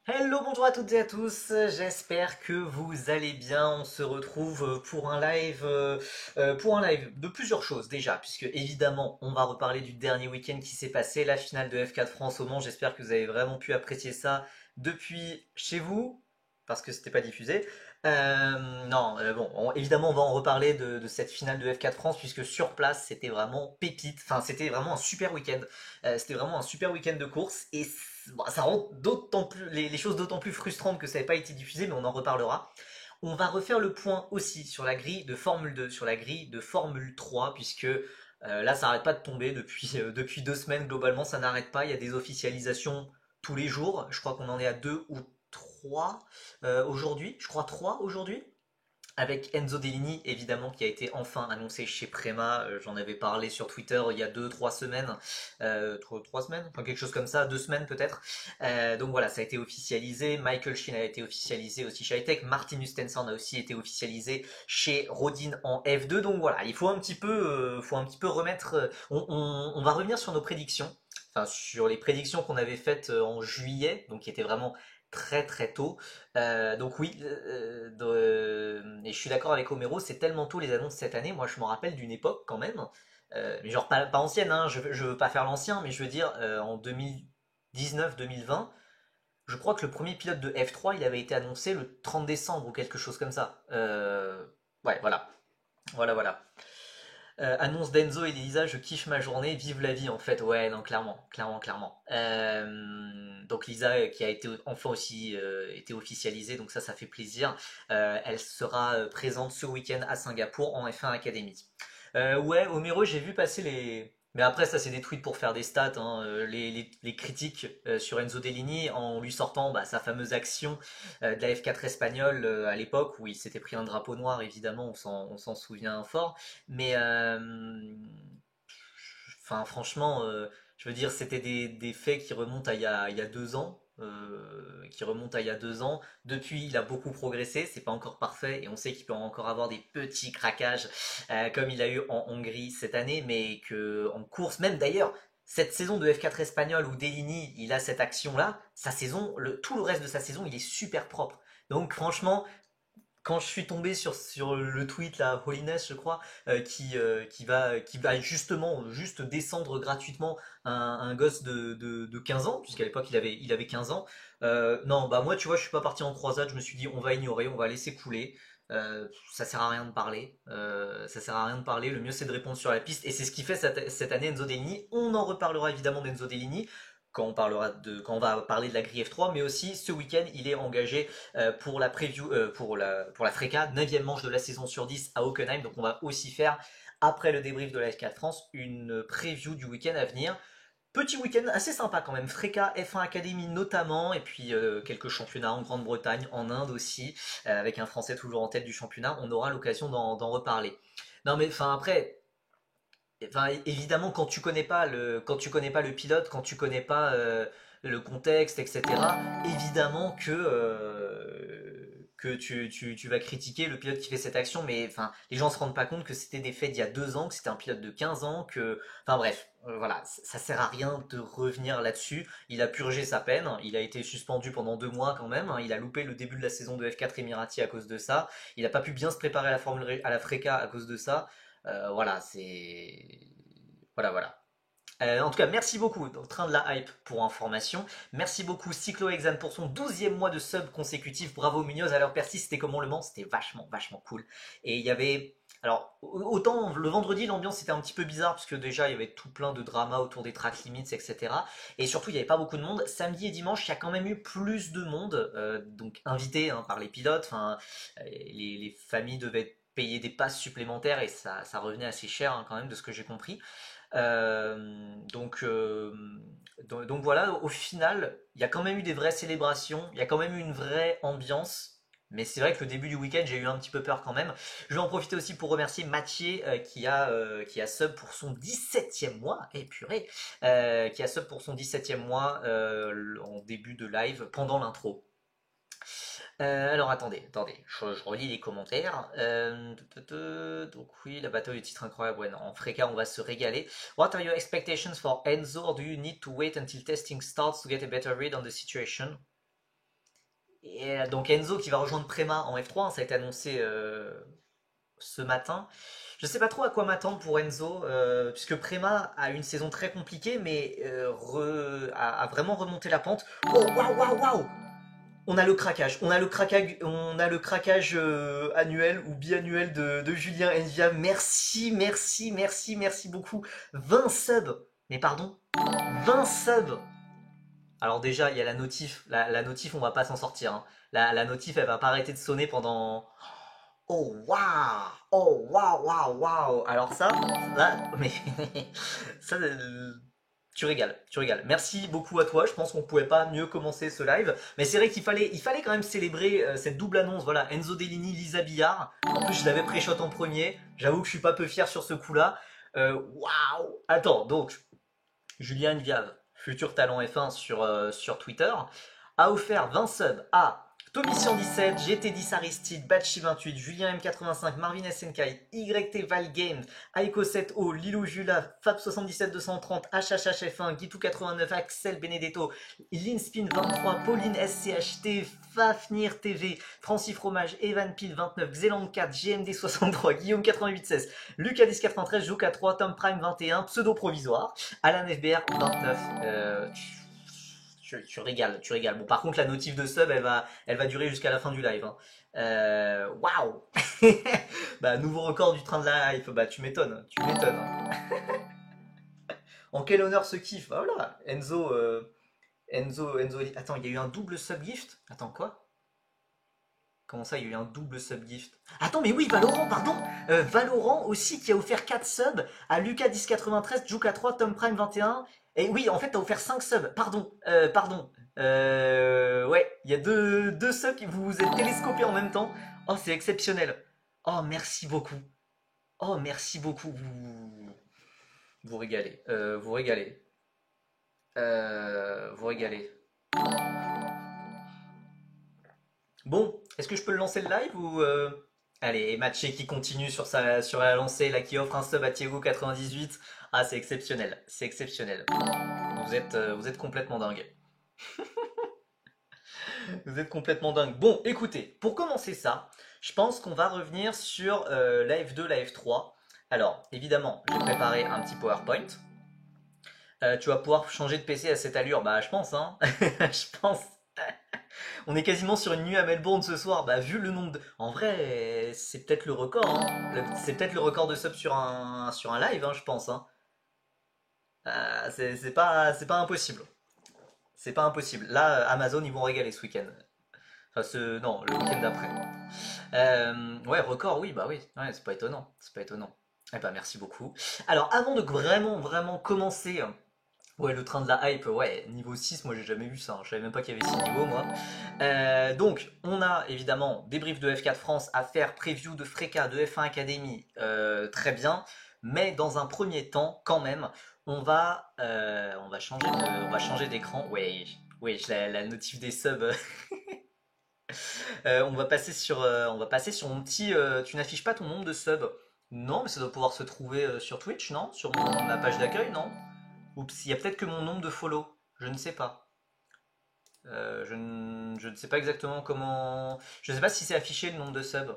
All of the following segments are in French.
Hello, bonjour à toutes et à tous, j'espère que vous allez bien. On se retrouve pour un live de plusieurs choses déjà, puisque évidemment on va reparler du dernier week-end qui s'est passé, la finale de F4 France au Mans. J'espère que vous avez vraiment pu apprécier ça depuis chez vous, parce que c'était pas diffusé. Non, bon, évidemment on va en reparler de cette finale de F4 France, puisque sur place c'était vraiment pépite, enfin c'était vraiment un super week-end. C'était vraiment un super week-end de course et bon, ça rend d'autant plus les choses d'autant plus frustrantes que ça n'avait pas été diffusé, mais on en reparlera. On va refaire le point aussi sur la grille de Formule 2, sur la grille de Formule 3, puisque là ça n'arrête pas de tomber depuis 2 semaines globalement, ça n'arrête pas. Il y a des officialisations tous les jours. Je crois qu'on en est à 2 ou 3 aujourd'hui. Je crois 3 aujourd'hui avec Enzo Dellini évidemment qui a été enfin annoncé chez Prema. J'en avais parlé sur Twitter il y a 2 3 semaines, 3 semaines, enfin quelque chose comme ça, 2 semaines peut-être. Donc voilà, ça a été officialisé. Michael Sheen a été officialisé aussi chez Hightech. Martin Hustenson a aussi été officialisé chez Rodin en F2. Donc voilà, il faut un petit peu remettre. On va revenir sur nos prédictions. Enfin, sur les prédictions qu'on avait faites en juillet, donc qui étaient vraiment très très tôt. Donc oui, et je suis d'accord avec Homero, c'est tellement tôt les annonces cette année. Moi, je me rappelle d'une époque quand même, mais genre pas ancienne, hein, je veux pas faire l'ancien, mais je veux dire en 2019-2020, je crois que le premier pilote de F3, il avait été annoncé le 30 décembre ou quelque chose comme ça. Ouais, voilà, voilà, voilà. Annonce d'Enzo et Lisa, je kiffe ma journée, vive la vie en fait. Ouais, non, clairement, clairement, clairement. Donc Lisa qui a été enfin aussi été officialisée, donc ça fait plaisir. Elle sera présente ce week-end à Singapour en F1 Academy. Ouais, Homero, j'ai vu passer les. Mais après, ça, c'est des tweets pour faire des stats, hein, les critiques sur Enzo Dellini en lui sortant bah, sa fameuse action de la F4 espagnole à l'époque où il s'était pris un drapeau noir, évidemment, on s'en souvient fort. Mais enfin, franchement, je veux dire, c'était des faits qui remontent à il y a 2 ans. Qui remontent à il y a 2 ans. Depuis, il a beaucoup progressé. C'est pas encore parfait et on sait qu'il peut encore avoir des petits craquages comme il a eu en Hongrie cette année, mais que en course, même d'ailleurs, cette saison de F4 espagnol où Dellini il a cette action-là, sa saison, tout le reste de sa saison, il est super propre. Donc franchement, quand je suis tombé sur le tweet là, Holiness, je crois, qui va justement juste descendre gratuitement un gosse de 15 ans, puisqu'à l'époque il avait 15 ans. Non, bah moi tu vois, je suis pas parti en croisade, je me suis dit on va ignorer, on va laisser couler. Ça sert à rien de parler. Ça sert à rien de parler. Le mieux c'est de répondre sur la piste. Et c'est ce qui fait cette année Enzo Dellini. On en reparlera évidemment d'Enzo Dellini quand on va parler de la grille F3, mais aussi ce week-end il est engagé pour la preview, pour la FRECA, 9e manche de la saison sur 10 à Hockenheim. Donc on va aussi faire, après le débrief de la F4 France, une preview du week-end à venir. Petit week-end assez sympa quand même, FRECA, F1 Academy notamment, et puis quelques championnats en Grande-Bretagne, en Inde aussi, avec un Français toujours en tête du championnat. On aura l'occasion d'en reparler. Non mais enfin après, enfin, évidemment, quand tu connais pas le pilote, quand tu connais pas le contexte, etc., évidemment que tu vas critiquer le pilote qui fait cette action, mais enfin, les gens se rendent pas compte que c'était des faits d'il y a 2 ans, que c'était un pilote de 15 ans, enfin bref, voilà, ça sert à rien de revenir là-dessus. Il a purgé sa peine, il a été suspendu pendant 2 mois quand même, hein, il a loupé le début de la saison de F4 Emirati à cause de ça, il n'a pas pu bien se préparer à la FRECA à cause de ça. Voilà, c'est. Voilà, voilà. En tout cas, merci beaucoup, dans le train de la hype pour information. Merci beaucoup, Cyclo-Exam, pour son 12e mois de sub consécutif. Bravo, Munoz. Alors, Percy, c'était comment le Mans? C'était vachement, vachement cool. Et il y avait. Alors, autant le vendredi, l'ambiance était un petit peu bizarre, parce que déjà, il y avait tout plein de drama autour des track limits, etc. Et surtout, il n'y avait pas beaucoup de monde. Samedi et dimanche, il y a quand même eu plus de monde, donc invités hein, par les pilotes. Enfin, les familles devaient payer des passes supplémentaires et ça revenait assez cher hein, quand même de ce que j'ai compris. Donc voilà, au final, il y a quand même eu des vraies célébrations, il y a quand même eu une vraie ambiance. Mais c'est vrai que le début du week-end, j'ai eu un petit peu peur quand même. Je vais en profiter aussi pour remercier Mathieu qui a sub pour son 17e mois, et purée, qui a sub pour son 17e mois en début de live pendant l'intro. Alors attendez, je relis les commentaires. Donc oui, la bataille du titre incroyable. Ouais, non, en Freka, on va se régaler. What are your expectations for Enzo? Or do you need to wait until testing starts to get a better read on the situation? Et donc Enzo qui va rejoindre Prema en F3, hein, ça a été annoncé ce matin. Je sais pas trop à quoi m'attendre pour Enzo, puisque Prema a une saison très compliquée, mais a vraiment remonté la pente. Oh waouh waouh waouh! On a le craquage, on a le craquage annuel ou biannuel de Julien Envia. Merci, merci, merci, merci beaucoup. 20 subs, mais pardon, 20 subs. Alors déjà, il y a la notif, la notif, on va pas s'en sortir, hein. La notif, elle va pas arrêter de sonner pendant. Oh waouh! Oh waouh waouh waouh! Alors ça, là, mais ça, tu régales, tu régales. Merci beaucoup à toi. Je pense qu'on pouvait pas mieux commencer ce live, mais c'est vrai qu'il fallait quand même célébrer cette double annonce. Voilà, Enzo Dellini, Lisa Billard. En plus, je l'avais pré-shot en premier. J'avoue que je suis pas peu fier sur ce coup-là. Waouh! Attends, donc Julien Viave, futur talent F1 sur Twitter, a offert 20 subs à Tommy117, GT10 Aristide, Batchi28, Julien M85, Marvin SNK, YT Val Games, Aiko7O, Lilou Jula, Fab77230, HHHF1, Guitou89, Axel Benedetto, Linspin23, Pauline SCHT, Fafnir TV, Francis Fromage, Evan Pile 29, Xeland4, GMD63, Guillaume 8816, Lucas 1093, Jouka 3, Tom Prime 21, Pseudo Provisoire, Alan FBR 29. Tu régales, tu régales. Bon, par contre, la notif de sub, elle va durer jusqu'à la fin du live, hein. Waouh! Bah, nouveau record du train de la hype. Bah, tu m'étonnes, tu m'étonnes. En quel honneur ce kiff? Bah, voilà, Enzo. Attends, il y a eu un double sub gift? Attends, quoi? Comment ça, il y a eu un double sub gift? Attends, mais oui, Valorant, pardon! Valorant aussi qui a offert 4 subs à Lucas 1093, Juka 3, Tom Prime 21. Et oui, en fait, t'as offert 5 subs. Pardon, pardon. Ouais, il y a deux subs qui vous êtes télescopés en même temps. Oh, c'est exceptionnel. Oh, merci beaucoup. Oh, merci beaucoup. Vous régalez. Vous régalez. Vous régalez. Bon, est-ce que je peux le lancer le live ou Allez, Matché qui continue sur la lancée, là qui offre un sub à Thiago98. Ah, c'est exceptionnel, c'est exceptionnel. Vous êtes complètement dingue. Vous êtes complètement dingue. Bon, écoutez, pour commencer ça, je pense qu'on va revenir sur la F2, la F3. Alors, évidemment, j'ai préparé un petit PowerPoint. Tu vas pouvoir changer de PC à cette allure, bah je pense, hein. Je pense. On est quasiment sur une nuit à Melbourne ce soir. Bah, vu le nombre de. En vrai, c'est peut-être le record, hein. C'est peut-être le record de subs sur un live, hein, je pense, hein. C'est pas impossible. C'est pas impossible. Là, Amazon, ils vont régaler ce week-end. Enfin, non, le week-end d'après. Ouais, record, oui, bah oui. Ouais, c'est pas étonnant. C'est pas étonnant. Eh bah, merci beaucoup. Alors, avant de vraiment, vraiment commencer. Ouais, le train de la hype, ouais, niveau 6, moi j'ai jamais vu ça, hein. Je savais même pas qu'il y avait 6 niveaux, moi. Donc, on a évidemment débrief de F4 France à faire, preview de Freka, de F1 Academy, très bien. Mais dans un premier temps, quand même, on va changer d'écran. Ouais, ouais, la notif des subs. On va passer sur mon petit. Tu n'affiches pas ton nombre de subs. Non, mais ça doit pouvoir se trouver sur Twitch, non? Sur ma page d'accueil, non? Oups, il y a peut-être que mon nombre de follow. Je ne sais pas. Je ne sais pas exactement comment. Je ne sais pas si c'est affiché le nombre de subs.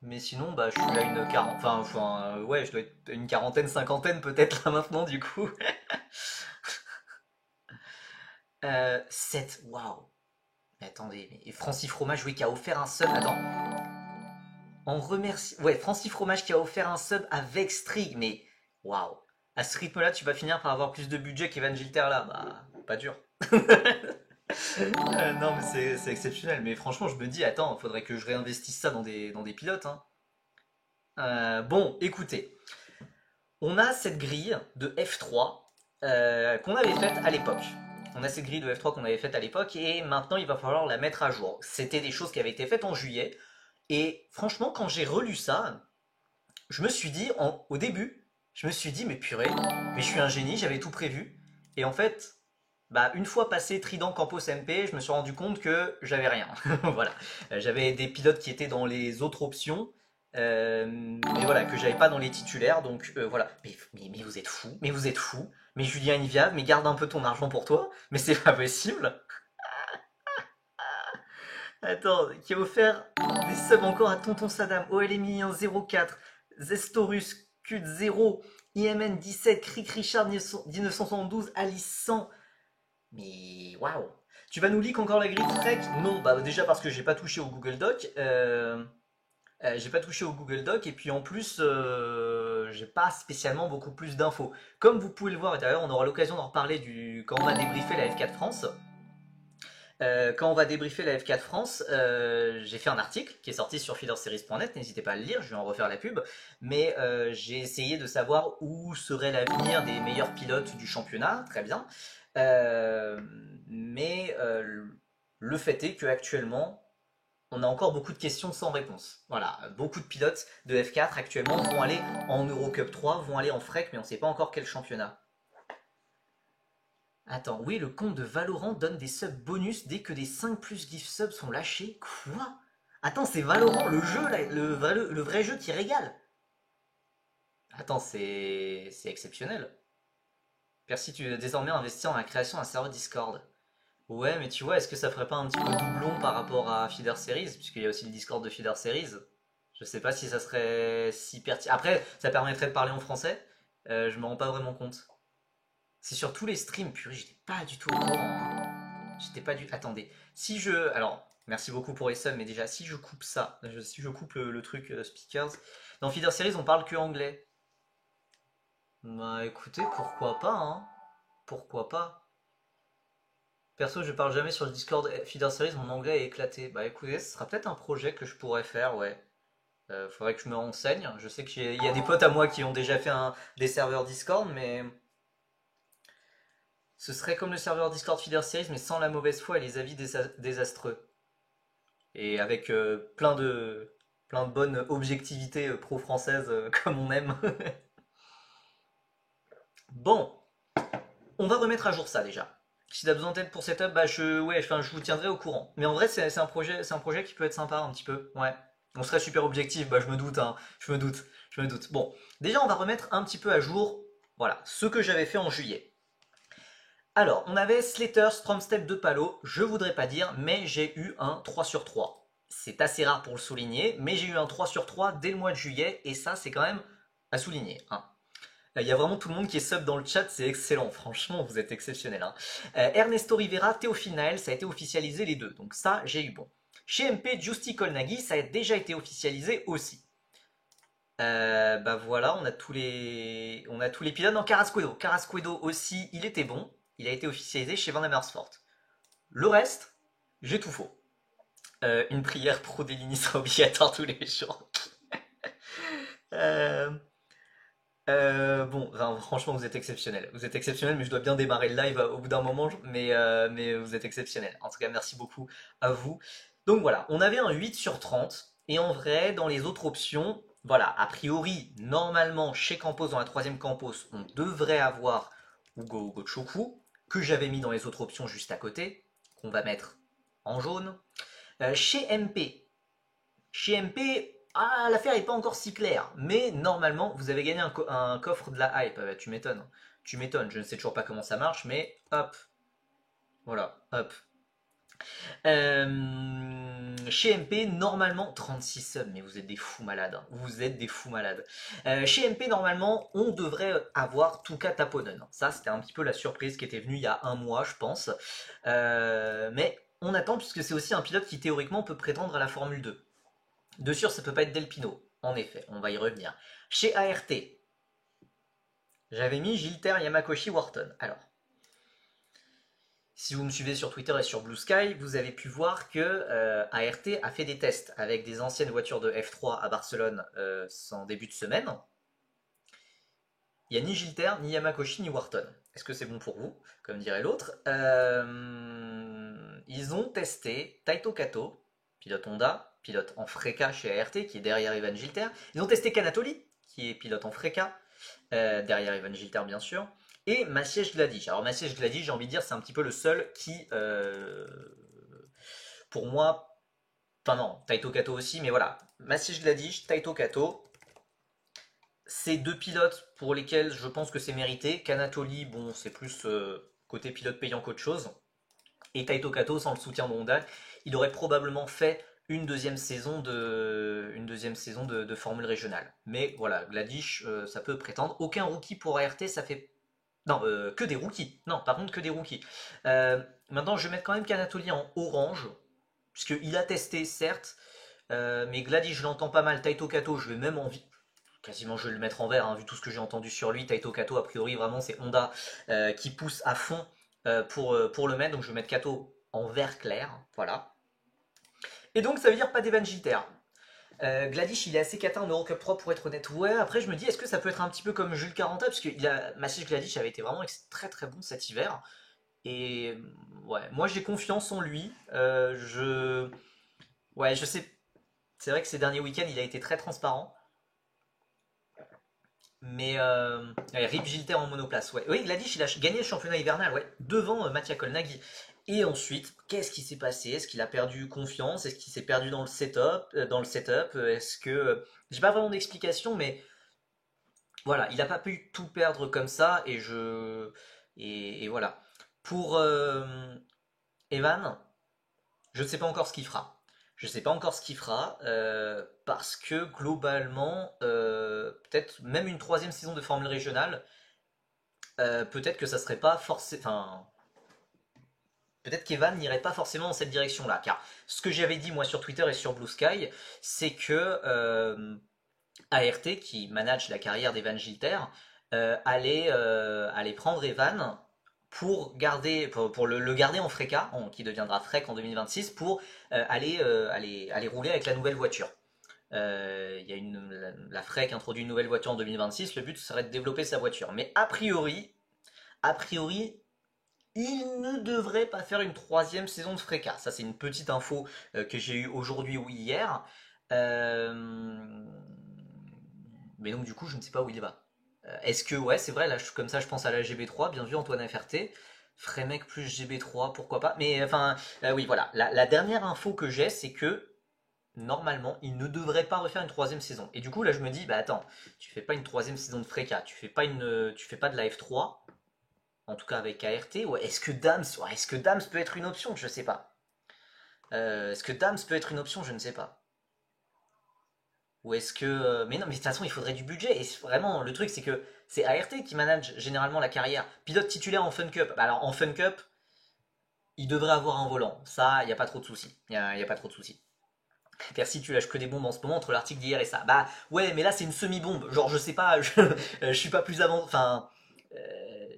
Mais sinon, bah, je suis à une quarantaine. Ouais, je dois être à une quarantaine, cinquantaine peut-être là maintenant, du coup. 7, waouh. Mais attendez, mais Francis Fromage, oui, qui a offert un sub. Attends, on remercie. Ouais, Francis Fromage qui a offert un sub avec Strig, mais waouh. À ce rythme-là, tu vas finir par avoir plus de budget qu'Evan Gilter là. Bah, pas dur. Non, mais c'est exceptionnel. Mais franchement, je me dis, attends, faudrait que je réinvestisse ça dans des pilotes, hein. Bon, écoutez, on a cette grille de F3 qu'on avait faite à l'époque. On a cette grille de F3 qu'on avait faite à l'époque et maintenant il va falloir la mettre à jour. C'était des choses qui avaient été faites en juillet. Et franchement, quand j'ai relu ça, je me suis dit, au début, je me suis dit, mais purée, mais je suis un génie, j'avais tout prévu. Et en fait, bah, une fois passé Trident Campos MP, je me suis rendu compte que j'avais rien. Voilà. J'avais des pilotes qui étaient dans les autres options, mais voilà, que j'avais pas dans les titulaires. Donc voilà. Mais vous êtes fous, mais vous êtes fous. Mais Julien Iviave, mais garde un peu ton argent pour toi. Mais c'est pas possible. Attends, qui a offert des subs encore à Tonton Saddam, OLMI 04, Zestorus, Cut 0, IMN 17, Cric Richard 1972, Alice 100. Mais waouh! Tu vas nous leak encore la grille Trek? Non, bah déjà parce que j'ai pas touché au Google Doc. J'ai pas touché au Google Doc et puis en plus j'ai pas spécialement beaucoup plus d'infos. Comme vous pouvez le voir, et d'ailleurs on aura l'occasion d'en reparler quand on va débriefer la F4 France. Quand on va débriefer la F4 France, j'ai fait un article qui est sorti sur feederseries.net, n'hésitez pas à le lire, je vais en refaire la pub, mais j'ai essayé de savoir où serait l'avenir des meilleurs pilotes du championnat, très bien. Euh, mais le fait est qu'actuellement, on a encore beaucoup de questions sans réponse. Voilà, beaucoup de pilotes de F4 actuellement vont aller en Eurocup 3, vont aller en FREC, mais on ne sait pas encore quel championnat. Attends, oui, le compte de Valorant donne des subs bonus dès que des 5 plus gift subs sont lâchés. Quoi? Attends, c'est Valorant, le jeu, là, le vrai jeu qui régale. Attends, c'est exceptionnel. Percy, tu veux désormais investir dans la création d'un serveur Discord. Ouais, mais tu vois, est-ce que ça ferait pas un petit peu doublon par rapport à Feeder Series, puisqu'il y a aussi le Discord de Feeder Series. Je sais pas si ça serait si pertinent. Après, ça permettrait de parler en français. Je me rends pas vraiment compte. C'est sur tous les streams, purée, j'étais pas du tout au courant, hein. J'étais pas du... Attendez, si je... Alors, merci beaucoup pour les subs, mais déjà, si je coupe ça, si je coupe le truc speakers, dans Feeder Series, on parle que anglais. Bah écoutez, pourquoi pas, hein. Pourquoi pas. Perso, je parle jamais sur le Discord Feeder Series, mon anglais est éclaté. Bah écoutez, ce sera peut-être un projet que je pourrais faire, ouais. Faudrait que je me renseigne. Je sais qu'il y a des potes à moi qui ont déjà fait des serveurs Discord, mais ce serait comme le serveur Discord Feeder Series, mais sans la mauvaise foi et les avis désastreux. Et avec plein de bonnes objectivités pro-françaises comme on aime. Bon, on va remettre à jour ça déjà. Si t'as besoin d'aide pour setup, bah je vous tiendrai au courant. Mais en vrai, c'est un projet qui peut être sympa un petit peu. Ouais. On serait super objectif, bah je me doute, hein. Je me doute. Bon, déjà on va remettre un petit peu à jour, voilà, ce que j'avais fait en juillet. Alors, on avait Slater, Stromstep de Palo, je voudrais pas dire, mais j'ai eu un 3 sur 3. C'est assez rare pour le souligner, mais j'ai eu un 3 sur 3 dès le mois de juillet, et ça c'est quand même à souligner, hein. Il y a vraiment tout le monde qui est sub dans le chat, c'est excellent, franchement, vous êtes exceptionnels, hein. Ernesto Rivera, Théophile Nael, ça a été officialisé les deux, donc ça, j'ai eu bon. Chez MP, Justy Kolnagi, ça a déjà été officialisé aussi. Bah voilà, on a tous les pilotes. Non, Carrasquedo aussi, il était bon. Il a été officialisé chez Van Amersfoort. Le reste, j'ai tout faux. Une prière pro Delini sera obligatoire tous les jours. Euh, bon, enfin, franchement, vous êtes exceptionnel. Vous êtes exceptionnel, mais je dois bien démarrer le live au bout d'un moment. Mais vous êtes exceptionnel. En tout cas, merci beaucoup à vous. Donc voilà, on avait un 8 sur 30. Et en vrai, dans les autres options, voilà, a priori, normalement, chez Campos, dans la troisième Campos, on devrait avoir Hugo Gochoku, que j'avais mis dans les autres options juste à côté, qu'on va mettre en jaune. Chez MP, l'affaire n'est pas encore si claire, mais normalement, vous avez gagné un coffre de la hype. Tu m'étonnes. Tu m'étonnes, je ne sais toujours pas comment ça marche, mais hop. Voilà, hop. Chez MP, normalement, 36 subs, mais vous êtes des fous malades, hein. Vous êtes des fous malades. Chez MP, normalement, on devrait avoir Tuka Taponen. Ça, c'était un petit peu la surprise qui était venue il y a un mois, je pense. Mais on attend, puisque c'est aussi un pilote qui théoriquement peut prétendre à la Formule 2. De sûr, ça peut pas être Del Pino. En effet, on va y revenir. Chez ART, j'avais mis Gilter, Yamakoshi, Wharton. Alors, si vous me suivez sur Twitter et sur Blue Sky, vous avez pu voir que ART a fait des tests avec des anciennes voitures de F3 à Barcelone en début de semaine. Il n'y a ni Gilter, ni Yamakoshi, ni Wharton. Est-ce que c'est bon pour vous? Comme dirait l'autre. Ils ont testé Taito Kato, pilote Honda, pilote en Freca chez ART, qui est derrière Ivan Gilter. Ils ont testé Canatoli, qui est pilote en Freca, derrière Ivan Gilter bien sûr. Et Maciej Gladic. Alors Maciej Gladic, j'ai envie de dire, c'est un petit peu le seul qui, pour moi, enfin non, Taito Kato aussi, mais voilà, Maciej Gladic, Taito Kato, c'est deux pilotes pour lesquels je pense que c'est mérité. Canatoli, bon, c'est plus côté pilote payant qu'autre chose. Et Taito Kato, sans le soutien de Honda, il aurait probablement fait une deuxième saison de Formule régionale. Mais voilà, Gladish, ça peut prétendre. Aucun rookie pour ART, ça fait non, que des rookies. Non, par contre, que des rookies. Maintenant, je vais mettre quand même Canatoli en orange, puisqu'il a testé, certes, mais Gladys, je l'entends pas mal. Taito Kato, je vais même envie. Quasiment, je vais le mettre en vert, hein, vu tout ce que j'ai entendu sur lui. Taito Kato, a priori, vraiment, c'est Honda qui pousse à fond pour le mettre. Donc, je vais mettre Kato en vert clair. Voilà. Et donc, ça veut dire pas d'Evan Gilter. Gladish, il est assez cata en Eurocup 3 pour être honnête. Ouais, après je me dis, est-ce que ça peut être un petit peu comme Jules Caranta, parce que Maciej Gladish avait été vraiment très très bon cet hiver. Et ouais, moi j'ai confiance en lui. Ouais, je sais. C'est vrai que ces derniers week-ends, il a été très transparent. Mais ouais, Rip Gilter en monoplace, ouais. Oui, Gladish, il a gagné le championnat hivernal, ouais, devant Mattia Kolnaghi. Et ensuite, qu'est-ce qui s'est passé? Est-ce qu'il a perdu confiance? Est-ce qu'il s'est perdu dans le setup? Est-ce que j'ai pas vraiment d'explication, mais voilà, il n'a pas pu tout perdre comme ça, et voilà. Pour Evan, je ne sais pas encore ce qu'il fera. Je ne sais pas encore ce qu'il fera parce que globalement, peut-être même une troisième saison de Formule régionale, peut-être que ça serait pas forcément. Enfin, peut-être qu'Evan n'irait pas forcément dans cette direction-là. Car ce que j'avais dit moi sur Twitter et sur Blue Sky, c'est que ART, qui manage la carrière d'Evan Gilter, allait prendre Evan pour le garder en Freca, qui deviendra Frec en 2026, pour aller rouler avec la nouvelle voiture. Il y a la Frec introduit une nouvelle voiture en 2026, le but serait de développer sa voiture. Mais a priori, il ne devrait pas faire une troisième saison de Freca. Ça, c'est une petite info que j'ai eue aujourd'hui ou hier. Euh, mais donc, du coup, je ne sais pas où il va. Est-ce que, ouais, c'est vrai, là, comme ça, je pense à la GB3. Bien vu, Antoine FRT. Fremec plus GB3, pourquoi pas. Mais enfin, oui, voilà. La dernière info que j'ai, c'est que normalement, il ne devrait pas refaire une troisième saison. Et du coup, là, je me dis, bah attends, tu fais pas une troisième saison de Freca, tu fais pas de la F3, en tout cas avec ART, ou est-ce que Dams peut être une option? Je sais pas. Est-ce que Dams peut être une option? Je ne sais pas. Ou est-ce que. Mais non, mais de toute façon, il faudrait du budget. Et vraiment, le truc, c'est que c'est ART qui manage généralement la carrière. Pilote titulaire en Fun Cup. Bah alors, en Fun Cup, il devrait avoir un volant. Ça, il n'y a pas trop de soucis. Il y a pas trop de soucis. Percy, tu lâches que des bombes en ce moment entre l'article d'hier et ça. Bah ouais, mais là, c'est une semi-bombe. Genre, je sais pas, je suis pas plus avant. Enfin,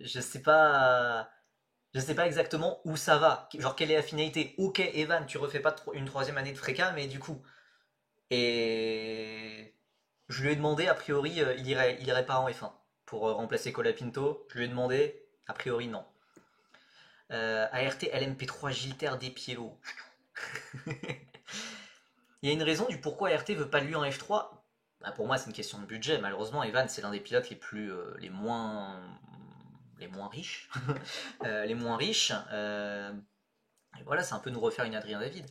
je sais pas. Je sais pas exactement où ça va. Genre, quelle est la finalité? Ok, Evan, tu refais pas une troisième année de Freca, mais du coup. Et je lui ai demandé, a priori, il irait pas en F1 pour remplacer Colapinto. Je lui ai demandé, a priori, non. ART LMP3 Gilter Despiello. Il y a une raison du pourquoi ART veut pas de lui en F3. Bah, pour moi, c'est une question de budget. Malheureusement, Evan, c'est l'un des pilotes les moins riches. Les moins riches. Et voilà, c'est un peu nous refaire une Adrien David.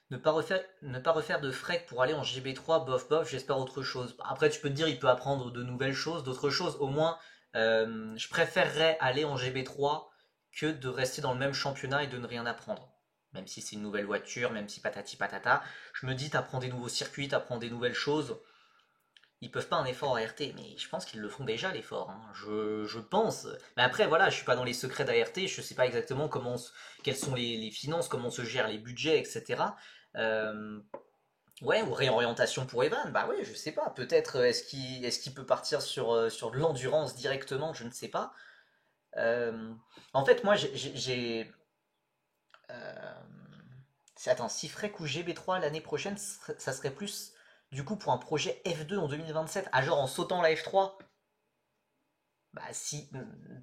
Ne pas refaire de frec pour aller en GB3, bof bof, j'espère autre chose. Après, tu peux te dire, il peut apprendre de nouvelles choses, d'autres choses. Au moins, je préférerais aller en GB3 que de rester dans le même championnat et de ne rien apprendre. Même si c'est une nouvelle voiture, même si patati patata, je me dis, t'apprends des nouveaux circuits, t'apprends des nouvelles choses. Ils peuvent pas un effort ART, mais je pense qu'ils le font déjà l'effort, hein. Je pense. Mais après, voilà, je suis pas dans les secrets d'ART, je sais pas exactement quelles sont les finances, comment se gèrent les budgets, etc. Euh, ouais, ou réorientation pour Evan, bah ouais, je sais pas. Peut-être est-ce qu'il peut partir sur de l'endurance directement, je ne sais pas. En fait, moi, euh, attends, si Freck ou GB3 l'année prochaine, ça serait plus du coup pour un projet F2 en 2027, à genre en sautant la F3. Bah si,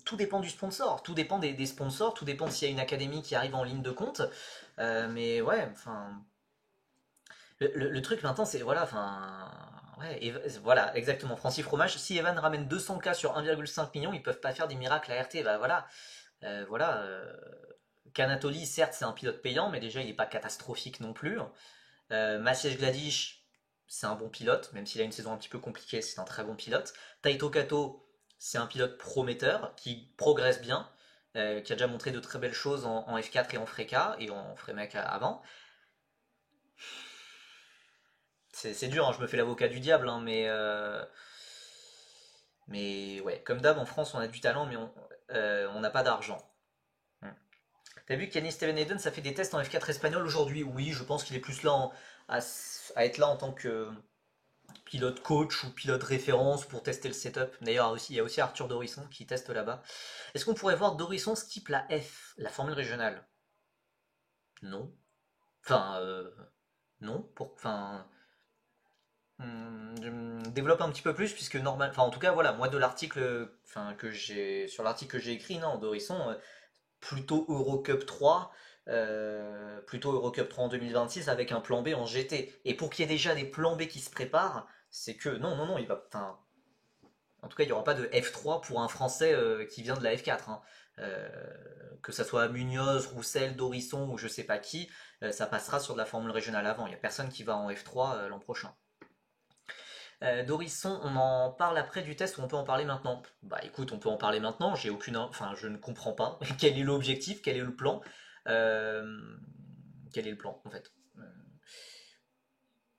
tout dépend du sponsor, tout dépend des sponsors, tout dépend s'il y a une académie qui arrive en ligne de compte. Mais ouais, enfin, le truc maintenant, c'est voilà, enfin, ouais, voilà, exactement. Francis Fromage, si Evan ramène 200K sur 1,5 million, ils peuvent pas faire des miracles à RT. Bah voilà, voilà. Canatoli, certes, c'est un pilote payant, mais déjà, il n'est pas catastrophique non plus. Maciej Gladish, c'est un bon pilote, même s'il a une saison un petit peu compliquée, c'est un très bon pilote. Taito Kato, c'est un pilote prometteur qui progresse bien, qui a déjà montré de très belles choses en F4 et en Freca et en Fremec avant. C'est dur, hein, je me fais l'avocat du diable, hein, mais ouais, comme d'hab, en France, on a du talent, mais on n'a pas d'argent. Hmm. T'as vu qu'Yannis Steven Hayden, ça fait des tests en F4 espagnol aujourd'hui? Oui, je pense qu'il est plus là à être là en tant que pilote coach ou pilote référence pour tester le setup. D'ailleurs, il y a aussi Arthur Dorisson qui teste là-bas. Est-ce qu'on pourrait voir Dorisson skip la F, la formule régionale? Non. Enfin, non. Enfin, développe un petit peu plus puisque normal. Enfin, en tout cas, voilà, moi de l'article, enfin que j'ai sur l'article que j'ai écrit, non, Dorisson, plutôt Eurocup 3. Plutôt Eurocup 3 en 2026 avec un plan B en GT. Et pour qu'il y ait déjà des plans B qui se préparent, c'est que non, non, non, il va. Enfin, en tout cas, il n'y aura pas de F3 pour un Français qui vient de la F4, hein. Euh, que ça soit Munoz, Roussel, Dorisson ou je sais pas qui, ça passera sur de la formule régionale avant. Il n'y a personne qui va en F3 l'an prochain. Dorisson, on en parle après du test ou on peut en parler maintenant? Bah écoute, on peut en parler maintenant, j'ai aucune. Enfin, je ne comprends pas. Quel est l'objectif? Quel est le plan? Euh, Quel est le plan en fait?